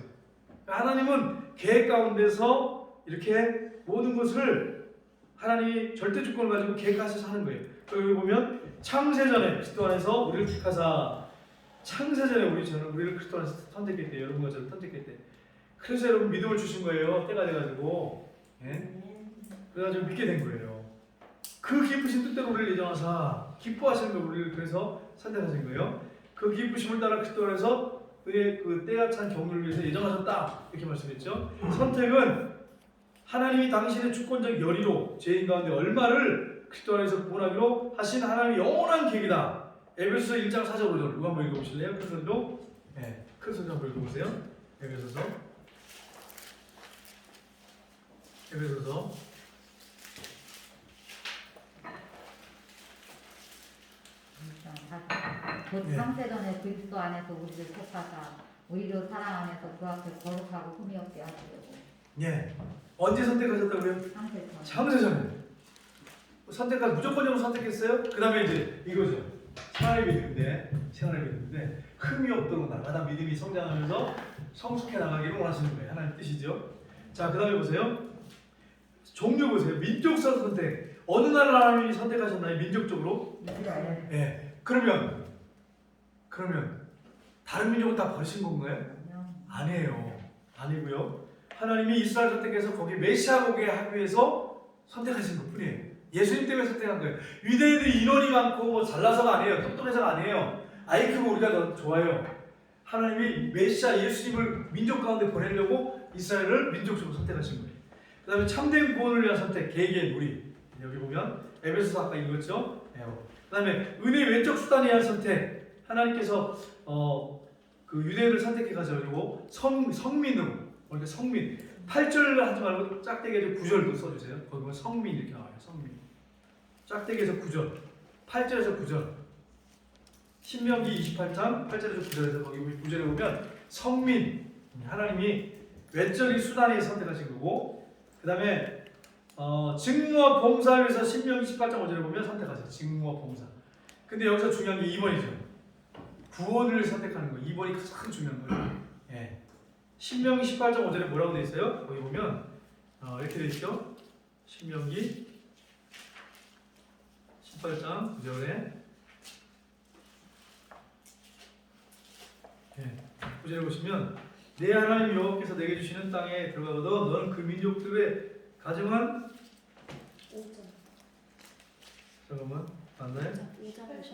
하나님은 계획 가운데서 이렇게 모든 것을 하나님이 절대 주권을 가지고 계획하셔서 하는 거예요. 여기 보면 창세전에 그리스도 안에서 우리를 택하사 창세전에 우리를 그리스도 안에서 선택했대. 여러분과 저를 선택했대. 그래서 여러분 믿음을 주신 거예요. 때가 돼가지고 그래가지고 믿게 된 거예요. 그 기쁘신 뜻대로 우리를 예정하사 기뻐하시는 거 우리를 그래서 선택하신 거예요. 그 기쁘심을 따라 그리스도 안에서 그의 그 때가 찬 경륜을 위해서 예정하셨다 이렇게 말씀했죠. 선택은 하나님이 당신의 주권적 열의로 죄인 가운데 얼마를 그리스도 안에서 구원하기로 하신 하나님의 영원한 계획이다. 에베소서 1장 4절 5절 이거 한번 읽어보실래요? 큰 소리로? 네, 큰 소리로 한번 읽어보세요. 에베소서 곧 네. 창세전에 그리스도 안에서 우리를 택하사 우리로 사랑 안에서 그 앞에 거룩하고 흠이 없게 하시려고. 예. 언제 선택하셨다고요? 창세전. 창세전에 선택한 무조건적으로 선택했어요. 그 다음에 이제 이거죠. 생활의 믿음인데 흠이 없도록 날마다 믿음이 성장하면서 성숙해 나가기를 원하시는 거예요. 하나님 뜻이죠. 자, 그 다음에 보세요. 종류 보세요. 민족성 선택. 어느 나라 하나님이 선택하셨나요? 민족적으로? 이스라엘. 예. 그러면 다른 민족은 다 버리신 건가요? 아니에요. 아니고요. 하나님이 이스라엘 선택해서 거기 메시아 오게 하기 위해서 선택하신 것뿐이에요. 예수님 때문에 선택한 거예요. 유대인들이 인원이 많고 뭐 잘나서가 아니에요. 똑똑해서가 아니에요. 아이 크고 우리가 더 좋아요. 하나님이 메시아 예수님을 민족 가운데 보내려고 이스라엘을 민족적으로 선택하신 거예요. 그 다음에 참된 구원을 위한 선택, 개개인 우리. 여기 보면 에베소서 아까 읽었죠? 그 다음에 은혜의 왼쪽 수단에 의한 선택. 하나님께서 그 유대인을 선택해가지고 성민으로, 그러니까 성민. 8절 하지 말고 짝대기에서 9절도 써주세요. 거기 보면 성민 이렇게 나와요. 성민. 짝대기에서 9절. 8절에서 9절. 신명기 28장 8절에서 9절에서 거기 9절에 보면 성민. 하나님이 외적인 수단에 선택하신 거고, 그 다음에 직무와 봉사를 위해서 신명기 18장 5절에 보면 선택하세요. 직무와 봉사. 근데 여기서 중요한 게 2번이죠. 구원을 선택하는 거. 2번이 가장 중요한 거예요. 예. 신명기 18장 5절에 뭐라고 되어 있어요? 거기 보면 이렇게 되어 있죠. 신명기 18장 9절에 9절에 보시면 내 하나님 여호와께서 내게 주시는 땅에 들어가거든 너는 그 민족들의 가정한 5절. 잠깐만 맞나요?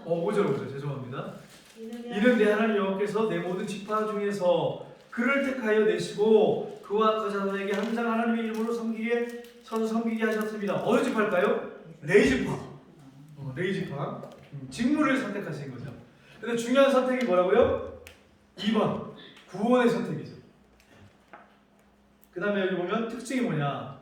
5절. 5절 죄송합니다. 이는 이는 내 하나님 여호와께서 내 모든 지파 중에서 그를 택하여 내시고 그와 그 자손에게 항상 하나님의 이름으로 섬기게 하셨습니다. 어느 지파일까요? 레위지파. 레위지파. 직무를 선택하신 거죠. 근데 중요한 선택이 뭐라고요? 2번 구원의 선택이죠. 그 다음에 여기 보면 특징이 뭐냐?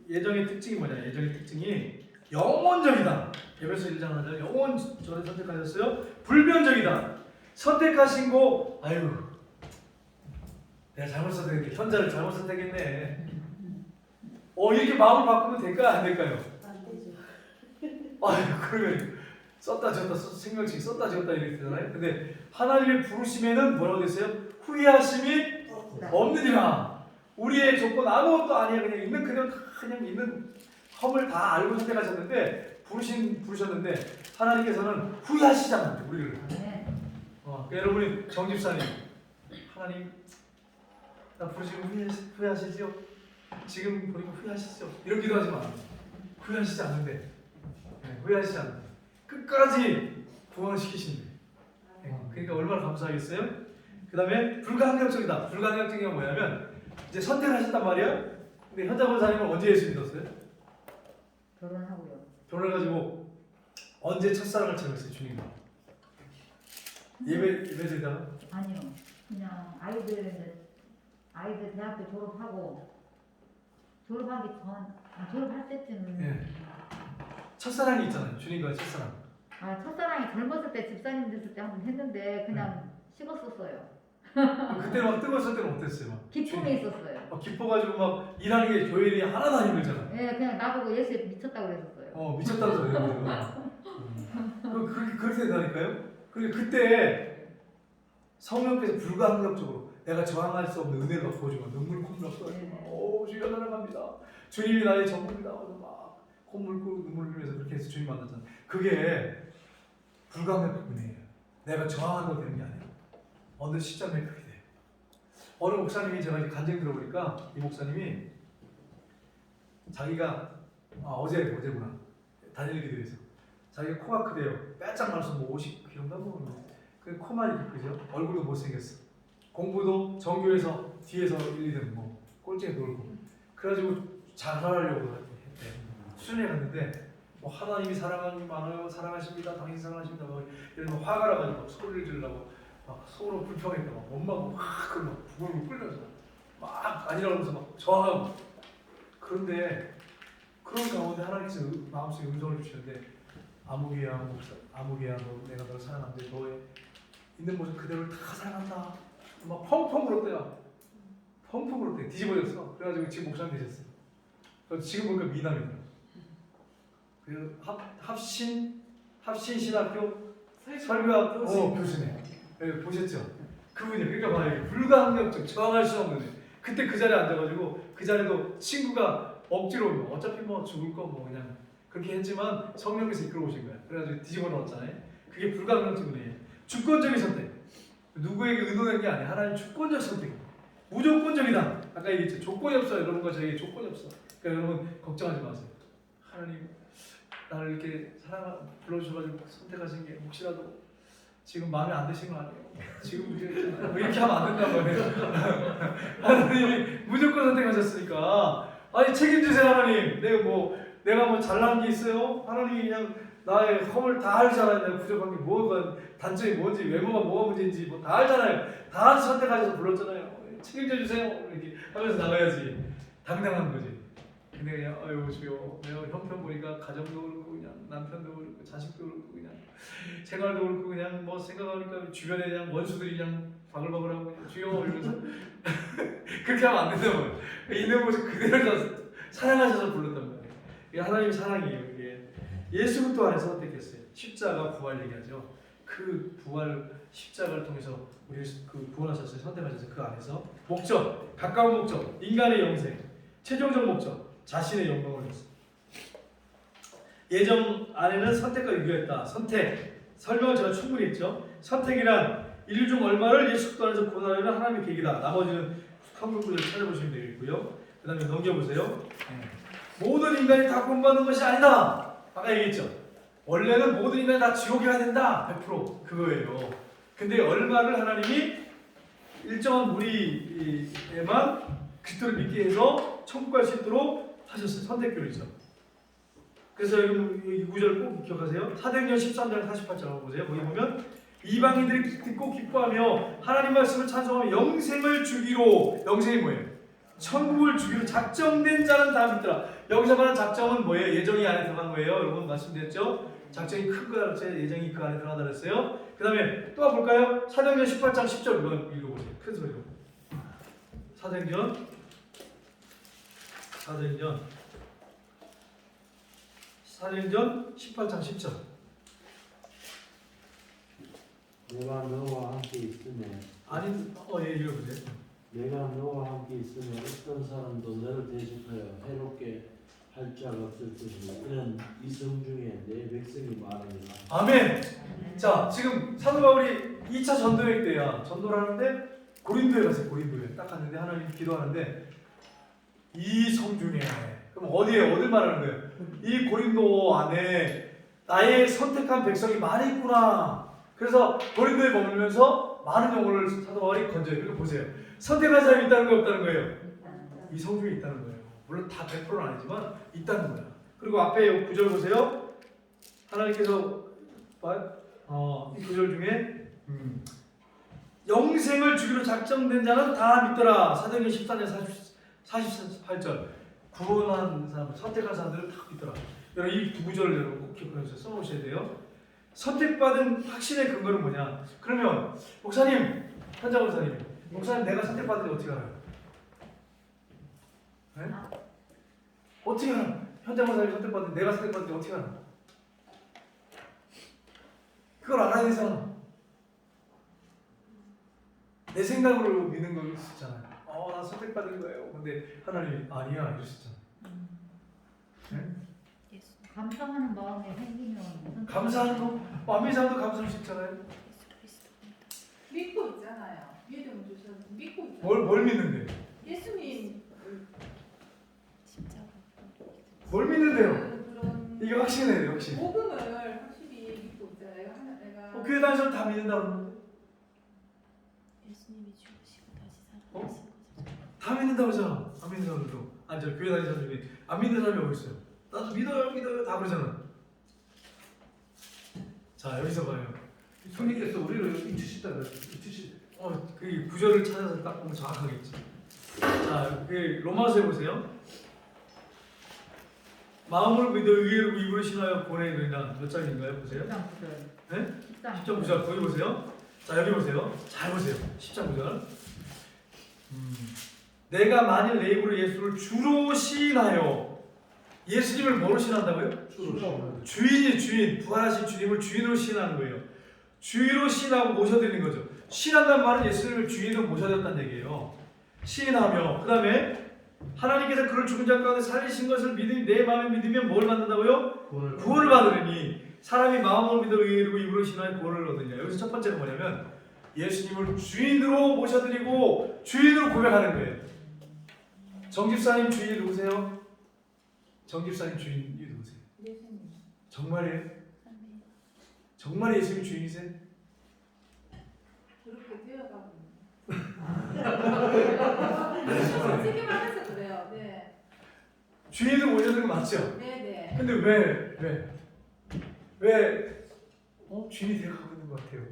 예정의 특징이 뭐냐? 예정의 특징이 영원적이다. 에베소 1장 하죠. 영원전에 선택하셨어요. 불변적이다. 선택하신 거 아유 내가 잘못 선택했네. 현자를 잘못 선택했네. 이렇게 마음을 바꾸면 될까 안 될까요? 안 되죠. 아유 그러면 썼다 지웠다 생명책 썼다 지웠다 이렇게 되잖아요. 근데 하나님의 부르심에는 뭐라고 됐어요? 후회하심이 없느니라. 우리의 조건 아무것도 아니야. 그냥 있는 험을 다 알고 선택하셨는데 부르셨는데 하나님께서는 후회하시지 않는데 우리를. 그러니까 여러분이 정집사님 하나님 나 부르시면 후회하시죠? 지금 보니까 후회하시죠? 이런 기도하지 마. 후회하시지 않는데 후회하시지 않는데 끝까지 구원시키신대. 그러니까 얼마나 감사하겠어요? 그 다음에 불가항력적이다. 불가항력적인 건 뭐냐면 이제 선택을 하셨단 말이야. 근데 현자 권사님은 언제 예수 믿었어요? 결혼하고요. 결혼해가지고 언제 첫사랑을 찾았어요 주님과? 예배드리다가? 아니요. 그냥 아이들 대학교 졸업할 때쯤. 첫사랑이 있잖아요. 주님과의 첫사랑. 아, 첫사랑이 젊었을 때 집사님 됐을 때 한번 했는데 그냥 식었었어요. 그때 막 뜨거웠을 때는 어땠어요? 막? 기쁨이 있었어요. 막 기뻐가지고 막 일하는 게 교회일이 하나도 안 힘들잖아. 예, 그냥 나보고 예수에 미쳤다고 그랬었어요. 미쳤다는 소리예요. 그렇게 된다니까요. 그리고 그때 성령께서 불가항력적으로 내가 저항할 수 없는 은혜를 막 보여주고 눈물 콧물 쏟아지고 오 주여 사랑합니다. 주님이 나의 전부입니다. 그래서 막 콧물 고 눈물 흘리면서 그렇게 해서 주님 만났잖아. 그게 불가항력 은혜예요. 내가 저항한다고 되는 게 아니에요. 어느 시점에 그렇게 돼요. 어느 목사님이 제가 이제 간증 들어보니까 이 목사님이 자기가 어제구나 단일 기도에서 자기가 코가 크대요. 빼짝 말아서 뭐 50kg인가 뭐 그 코만 이렇게 크죠. 얼굴도 못생겼어. 공부도 정교해서 뒤에서 1, 2등 뭐 꼴찌에 놀고 그래가지고 잘하려고 했대. 수련회 갔는데 뭐 하나님이 사랑하는 많아요. 사랑하십니다. 당신 사랑하십니다. 뭐 이런 화가 나가지고 막 소리를 지르려고 막 속으로 불평했다. 막 엄마가 확 막 부글부글 끓면서 막 아니라고 하면서 막 저항하고 그런데 그런 가운데 하나님께서 마음속에 음성을 주시는데 아무개야 너 내가 널 사랑하는데 너의 있는 모습 그대로를 다 사랑한다. 막 펑펑 울었대요. 펑펑 울었대. 뒤집어졌어. 그래가지고 지금 목사님 되셨어요. 그래서 지금 보니까 미남이더라. 그 합신신학교 설교학 교수네. 보셨죠? 그분이 그러니까 봐요. 불가항력적 저항할 수 없는 그때 그 자리에 앉아가지고 그 자리도 친구가 억지로 어차피 뭐 죽을 거 뭐 그냥 그렇게 했지만 성령께서 이끌어 오신 거야. 그래가지고 뒤집어 놓았잖아요. 그게 불가항력적 은혜예요. 주권적인 선택. 누구에게 의논한 게 아니야. 하나님 주권적 선택. 무조건적이다. 아까 얘기했죠. 조건이 없어요. 여러분과 저에게 조건이 없어. 그러니까 여러분 걱정하지 마세요. 하나님 나를 이렇게 불러주셔가지고 선택하신 게 혹시라도 지금 마음에 안 드신 거 아니에요? 지금 이렇게 하면 안 된단 말이에요. 하나님이 무조건 선택하셨으니까 아니 책임지세요 하나님. 내가 뭐 잘난 게 있어요? 하나님이 그냥 나의 허물 다 알잖아요. 내가 부족한 게 뭐가 단점이 뭔지 외모가 뭐가 문제인지 뭐 다 알잖아요. 다 선택하셔서 불렀잖아요. 책임져 주세요. 이렇게 하면서 나가야지. 당당한 거지. 근데 그냥 아유 주여 내가 형편 보니까 가정도 그렇고 그냥 남편도 그렇고 자식도 그렇고 그냥 생활도 그렇고 그냥 뭐 생각하니까 주변에 그냥 원수들이 그냥 바글바글하고 그냥 주여 이러면서 그렇게 하면 안 된단 말이에요. 있는 모습 그대로 사랑하셔서 불렀단 말이에요. 이게 하나님의 사랑이에요. 이게 예수 그리스도 안에서 선택했어요. 십자가 부활 얘기하죠. 그 부활 십자가를 통해서 우리 그 구원하셨어요. 선택하셨어요. 그 안에서 목적, 가까운 목적, 인간의 영생, 최종적 목적, 자신의 영광을 위해서. 예정 안에는 선택과 유교했다. 선택 설명을 제가 충분히 했죠. 선택이란 일 중 얼마를 예수 그리스도 안에서 구원하려는 하나님의 계획이다. 나머지는 성경구절을 찾아보시면 되겠고요. 그 다음에 넘겨보세요. 모든 인간이 다 구원받는 것이 아니다. 아까 얘기했죠. 원래는 모든 인간이 다 지옥에 가야 된다. 100% 그거예요. 근데 얼마를 하나님이 일정한 무리에만 그리스도를 믿게 해서 천국 갈 수 있도록 하셨어요. 선택교리죠. 그래서 여러분 이 구절을 꼭 기억하세요. 사도행전 13장 48절 보세요. 거기 보면 이방인들이 듣고 기뻐하며 하나님 말씀을 찬송하며 영생을 주기로, 영생이 뭐예요? 천국을 주기로 작정된 자는 다 믿더라. 여기서 말하는 작정은 뭐예요? 예정이 안에 들어간 거예요. 여러분 말씀드렸죠? 작정이 큰 거다 그랬어요. 예정이 그 안에 들어간다 그랬어요. 그 다음에 또 볼까요? 사도행전 18장 10절 이거 읽어보세요. 큰 소리로. 사도행전 18장 10절. 내가 너와 함께 있으며 예, 읽어보세요. 내가 너와 함께 있으며 어떤 사람도 너를 대적하여 해롭게 할 자가 없을 것이니 이는 이성 중에 내 백성이 말하니라. 아멘. 자, 지금 사도 바울이 2차 전도회 때야. 전도를 하는데 고린도에 갔어요. 고린도에 딱 갔는데 하나님 기도하는데 이 성 중에, 그럼 어딜 말하는 거예요? 이 고린도 안에 나의 선택한 백성이 많이 있구나. 그래서 고린도에 머물면서 많은 영혼을 사도 바울이 건져요. 그리고 보세요. 선택한 사람이 있다는 거 없다는 거예요? 이 성 중에 있다는 거예요. 물론 다 100%는 아니지만 있다는 거예요. 그리고 앞에 9절 보세요. 하나님께서 이 구절 중에 영생을 주기로 작정된 자는 다 믿더라. 사도행전 14장 48절. 구원한 사람, 선택한 사람들은 다 믿더라. 여러분 이 두 구절을 여러분 꼭 기억해서 써놓으셔야 돼요. 선택받은 확신의 근거는 뭐냐? 그러면 목사님, 현장 목사님, 목사님 내가 선택받은지 어떻게 알아요? 네? 어떻게 알아? 현장 목사님 선택받은지 내가 선택받은지 어떻게 알아? 그걸 알아야 되잖아. 내 생각으로 믿는 걸 수 있잖아요. 나 선택받은 거예요. 근데 하나님이 아니야 이럴 수 있잖아. 네? 감사하는 마음이 생기면 감사하는 거, 아미사도 감사할 수 있잖아요. 믿고 있잖아요. 믿음 주셔서 믿고 있잖아요. 뭘 믿는데? 예수님 뭘 믿는데요? 그런 이게 확신이에요, 확신. 복음을 확실히 믿고 있잖아요. 내가 교회 다니는 사람 다 믿는다 그러는데 예수님이 죽으시고 다시 살아나신 어? 거죠. 다 믿는다고 하잖아. 안 믿는 사람들도. 아니 저 교회 다니는 사람 중에 안 믿는 사람이 어디 있어요? 나도 믿어요 다 그러잖아. 자 여기서 봐요. 성령께서 우리를 잊으시다는 잊으시. 그 구절을 찾아서 딱 보면 정확하겠지. 자, 그 로마서에 보세요. 마음을 믿어 의로 입으로 신하여 보내느냐 몇 장인가요? 보세요. 10장 9절. 네? 10장 10장 9절 거기 보세요. 자 여기 보세요. 잘 보세요. 10장 9절. 내가 만일 내 입으로 예수를 주로 시인하여 예수님을 뭐로 시인한다고요? 주인 부활하신 주님을 주인으로 시인하는 거예요. 주인으로 시인하고 모셔드리는 거죠. 시인한다는 말은 예수님을 주인으로 모셔드렸다는 얘기예요. 시인하며 그 다음에 하나님께서 그를 죽은 자 가운데 살리신 것을 믿으니 내 마음에 믿으면 뭘 받는다고요? 구원을 받으리니 사람이 마음으로 믿어 의로 입으로 신하여 구원을 얻으냐. 여기서 첫 번째가 뭐냐면 예수님을 주인으로 모셔드리고 주인으로 고백하는 거예요. 정집사님 주인이 누구세요? 정집사님 주인이 누구세요? 예수님 정말이에요? 정말 예수님 주인이세요? 그렇게 되어가고 솔직히 말해서 그래요. 네, 주인을 모셔드리는 거 맞죠? 네. 근데 왜 주인이 되어가고 있는 것 같아요?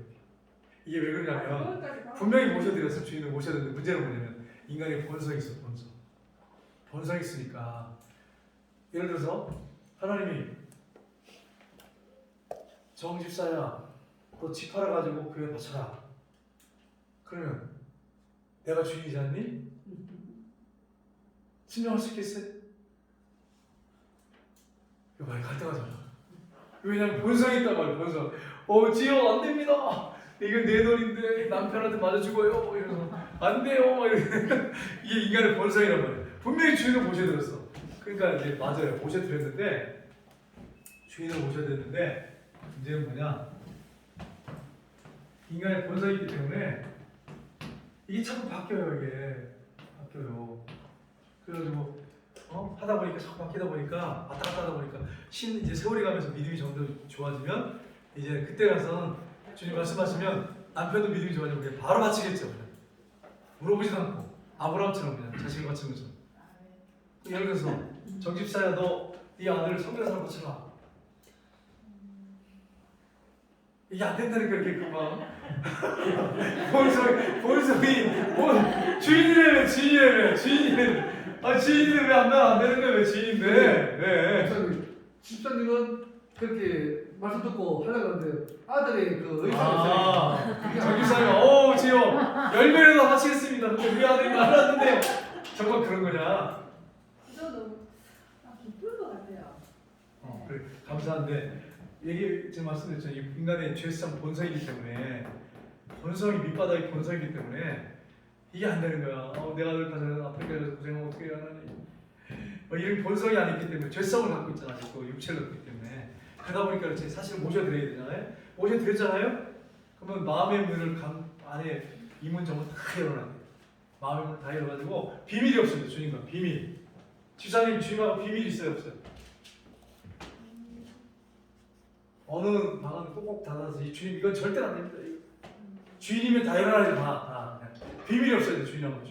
이게 왜 그러냐면 분명히 모셔드렸어. 주인을 모셔드렸는데 문제는 뭐냐면 인간의 본성이 있어. 본성이 있으니까 예를 들어서 하나님이 정집사야 너 집 팔아가지고 교회 바쳐라. 그러면 내가 주인이지 않니? 신령할 수 있겠어요? 이거 많이 갈등하잖아. 왜냐면 본성이 있단 말이야. 본성. 지영 안 됩니다. 이건 내 돈인데 남편한테 맞아 죽어요. 이러면서 안 돼요. 막 이러면 이게 인간의 본성이란 말이야. 분명히 주인을 모셔드렸어. 그러니까 이제 맞아요. 모셔드렸는데 주인을 모셔드렸는데 문제는 뭐냐? 인간의 본성이 있기 때문에 이게 자꾸 바뀌어요. 이게 바뀌어요. 그래가지고 하다 보니까 자꾸 바뀌다 보니까 왔다 갔다 하다 보니까 이제 세월이 가면서 믿음이 점점 좋아지면 이제 그때 가서는 주님 말씀하시면 남편도 믿음이 좋아지면 그냥 바로 바치겠죠. 그냥. 물어보지도 않고 아브라함처럼 그냥 자식을 바치는 것처럼. 예를 들어서 정집사야 너 네 아들을 성전사로 바쳐라. 이게 안 된다니까 이렇게 금방. 본성이 주인이래 주인인데 왜 안 되는 거야? 왜 주인인데? 왜? 집사님은 그렇게 말씀 듣고 하려고 하는데 아들의 그 의사가 있으니까 정집사님 지금 열매라도 하시겠습니다. 근데 우리 아들이 말았는데요. 정말 그런 거냐? 저도 기쁠 것 같아요. 그래 감사한데 지금 말씀드렸죠. 인간의 죄성 본성이기 때문에 본성이 밑바닥이 본성이기 때문에 이게 안 되는 거야. 내가 아들 가서 아프리카에서 고생하면 어떻게 해야 하나니? 이런 본성이 아니기 때문에 죄성을 갖고 있잖아요. 또 육체를 갖고 있기 때문에 그러다 보니까 그렇지. 사실 모셔드려야 되잖아요. 모셔드렸잖아요. 그러면 마음의 문을 안에 이문정을 다 열어놔야 돼요. 마음의 문을 다 열어가지고 비밀이 없습니다. 주님과 비밀. 집사님 주님하고 비밀이 있어요 없어요? 어느 방은 꼭꼭 닫아서 이 주님 이건 절대 안 됩니다. 주인이면 다 열어놔야 돼. 다. 비밀이 없어야 돼. 주인하고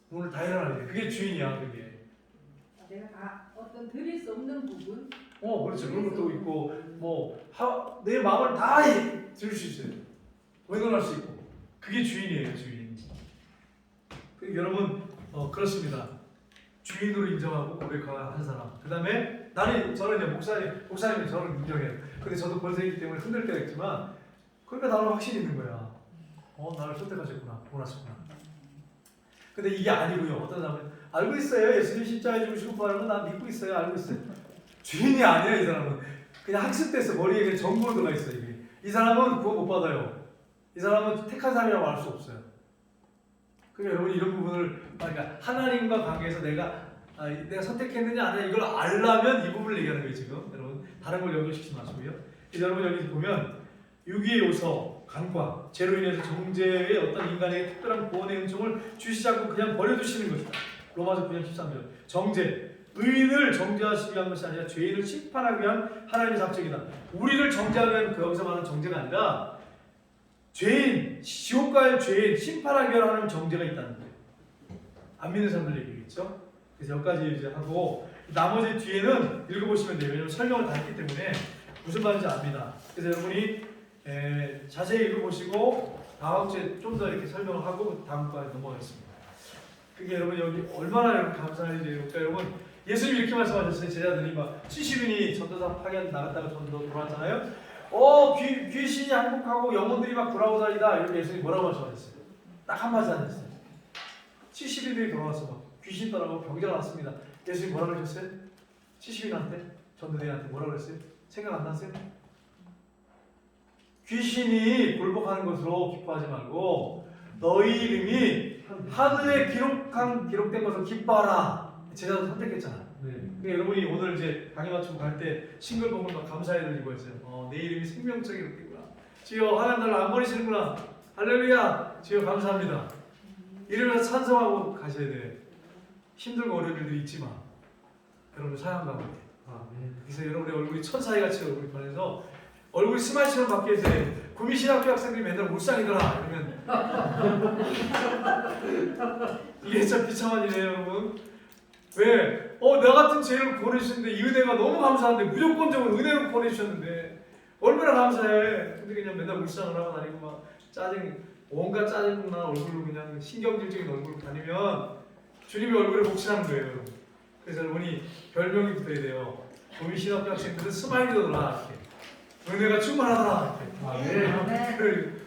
문을 다 열어놔야 돼. 그게 주인이야. 그게. 내가 어떤 드릴 수 없는 부분 그렇죠. 그런 것도 있고 내 마음을 다 들을 수 있어요. 외면할 수 있고 그게 주인이에요. 주인. 여러분 그렇습니다. 주인으로 인정하고 고백하는 사람. 그 다음에 저는 이제 목사님이 저를 인정해요. 근데 저도 권세이기 때문에 흔들 때가 있지만 그러니까 나는 확신이 있는 거야. 나를 선택하셨구나, 원하셨구나. 근데 이게 아니고요. 어떤 사람은 알고 있어요. 예수님 십자가에 죽으시고 부활하는 건 나 믿고 있어요. 알고 있어요. 주인이 아니야. 이 사람은 그냥 학습돼서 머리에 그냥 정보로 들어가 있어요. 이게. 이 사람은 구원 못 받아요. 이 사람은 택한 사람이라고 할 수 없어요. 그러니까 여러분 이런 부분을 그러니까 하나님과 관계에서 내가 선택했느냐 안 했느냐 이걸 알려면 이 부분을 얘기하는 거예요. 지금 여러분 다른 걸 연결시키지 마시고요. 그래서 여러분 여기 보면 유기의 요소, 간과 죄로 인해서 정죄의 어떤 인간에게 특별한 구원의 은총을 주시지 않고 그냥 버려두시는 것이다. 로마서 9장 13절. 정죄, 의인을 정죄하시기 위한 것이 아니라 죄인을 심판하기 위한 하나님의 작정이다. 우리를 정죄하기 위한 그 여기서 말하는 정죄가 아니라 죄인, 지옥 갈 죄인 심판하기 위한 하나님의 정죄가 있다는 거예요. 안 믿는 사람들 얘기겠죠. 그래서 여기까지 이제 하고 나머지 뒤에는 읽어보시면 돼요. 왜냐면 설명을 다 했기 때문에 무슨 말인지 압니다. 그래서 여러분이 자세히 읽어보시고 다음 주에 좀 더 이렇게 설명을 하고 다음 과에 넘어가겠습니다. 그게 여러분 여기 얼마나 여러분 감사한 일이에요. 그러니까 여러분 예수님이 이렇게 말씀하셨어요. 제자들이 막 70인이 전도사 파견 나갔다가 전도 돌아왔잖아요. 귀신이 항복하고 영혼들이 막 돌아오다니다. 이렇게 예수님이 뭐라고 말씀하셨어요? 딱 한마디 하셨어요. 70인들이 돌아와서 막 귀신 떠나고 병자가 났습니다. 예수님이 뭐라고 하셨어요? 70인한테 전도대한테 뭐라고 했어요? 생각 안 나세요? 귀신이 굴복하는 것으로 기뻐하지 말고 너희 이름이 하늘에 기록된 것으로 기뻐하라. 제자도 선택했잖아. 네. 그러니까 여러분이 오늘 이제 강의 마치고 갈 때 싱글벙글 막 감사해 드리고 했어요. 내 이름이 생명책에 기록되구나. 주여 하나님 나를 안 버리시는구나. 할렐루야. 주여 감사합니다. 이러면서 찬송하고 가셔야 돼. 힘들고 어려운 일들이 있지만 여러분 사랑과 함께. 그래서 여러분의 얼굴이 천사이같이 얼굴이 변해서 얼굴이 스마일처럼 바뀌어서 구미신학교 학생들이 맨날 울상이더라 이러면 이게 진짜 비참한 일이에요 여러분. 왜? 나 같은 죄를 보내주셨는데 이 은혜가 너무 감사한데 무조건적으로 은혜로 보내주셨는데 얼마나 감사해. 근데 그냥 맨날 울상을 하고 다니고 막 온갖 짜증난 얼굴로 그냥 신경질적인 얼굴로 다니면 주님의 얼굴에 복신하는 거예요 여러분. 그래서 여러분이 별명이 붙어야 돼요. 구미신학교 학생들은 스마일이더라 이렇게. 은혜가 충만하더라. 아멘.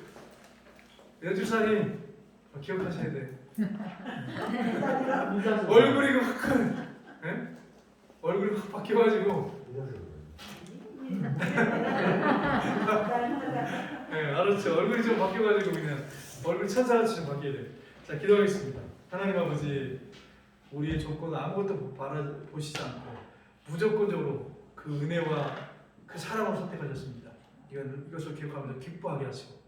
연주사님 기억하셔야 돼. 얼굴이 얼굴이 확 바뀌어가지고. 알았죠. 얼굴이 좀 바뀌어가지고 그냥 얼굴 천사같이 좀 바뀌어야 돼. 자 기도하겠습니다. 하나님 아버지, 우리의 조건은 아무것도 보시지 않고 무조건적으로 그 은혜와 그 사랑을 선택하셨습니다. 이것을 기억하면서 기뻐하게 하시고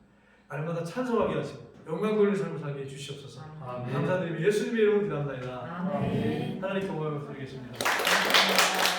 날마다 찬송하게 하시고 영광 돌리는 삶을 살게 해주시옵소서. 아멘. 감사드리며 예수님의 이름으로 기도합니다. 아멘. 하나님께 영광을 드리겠습니다.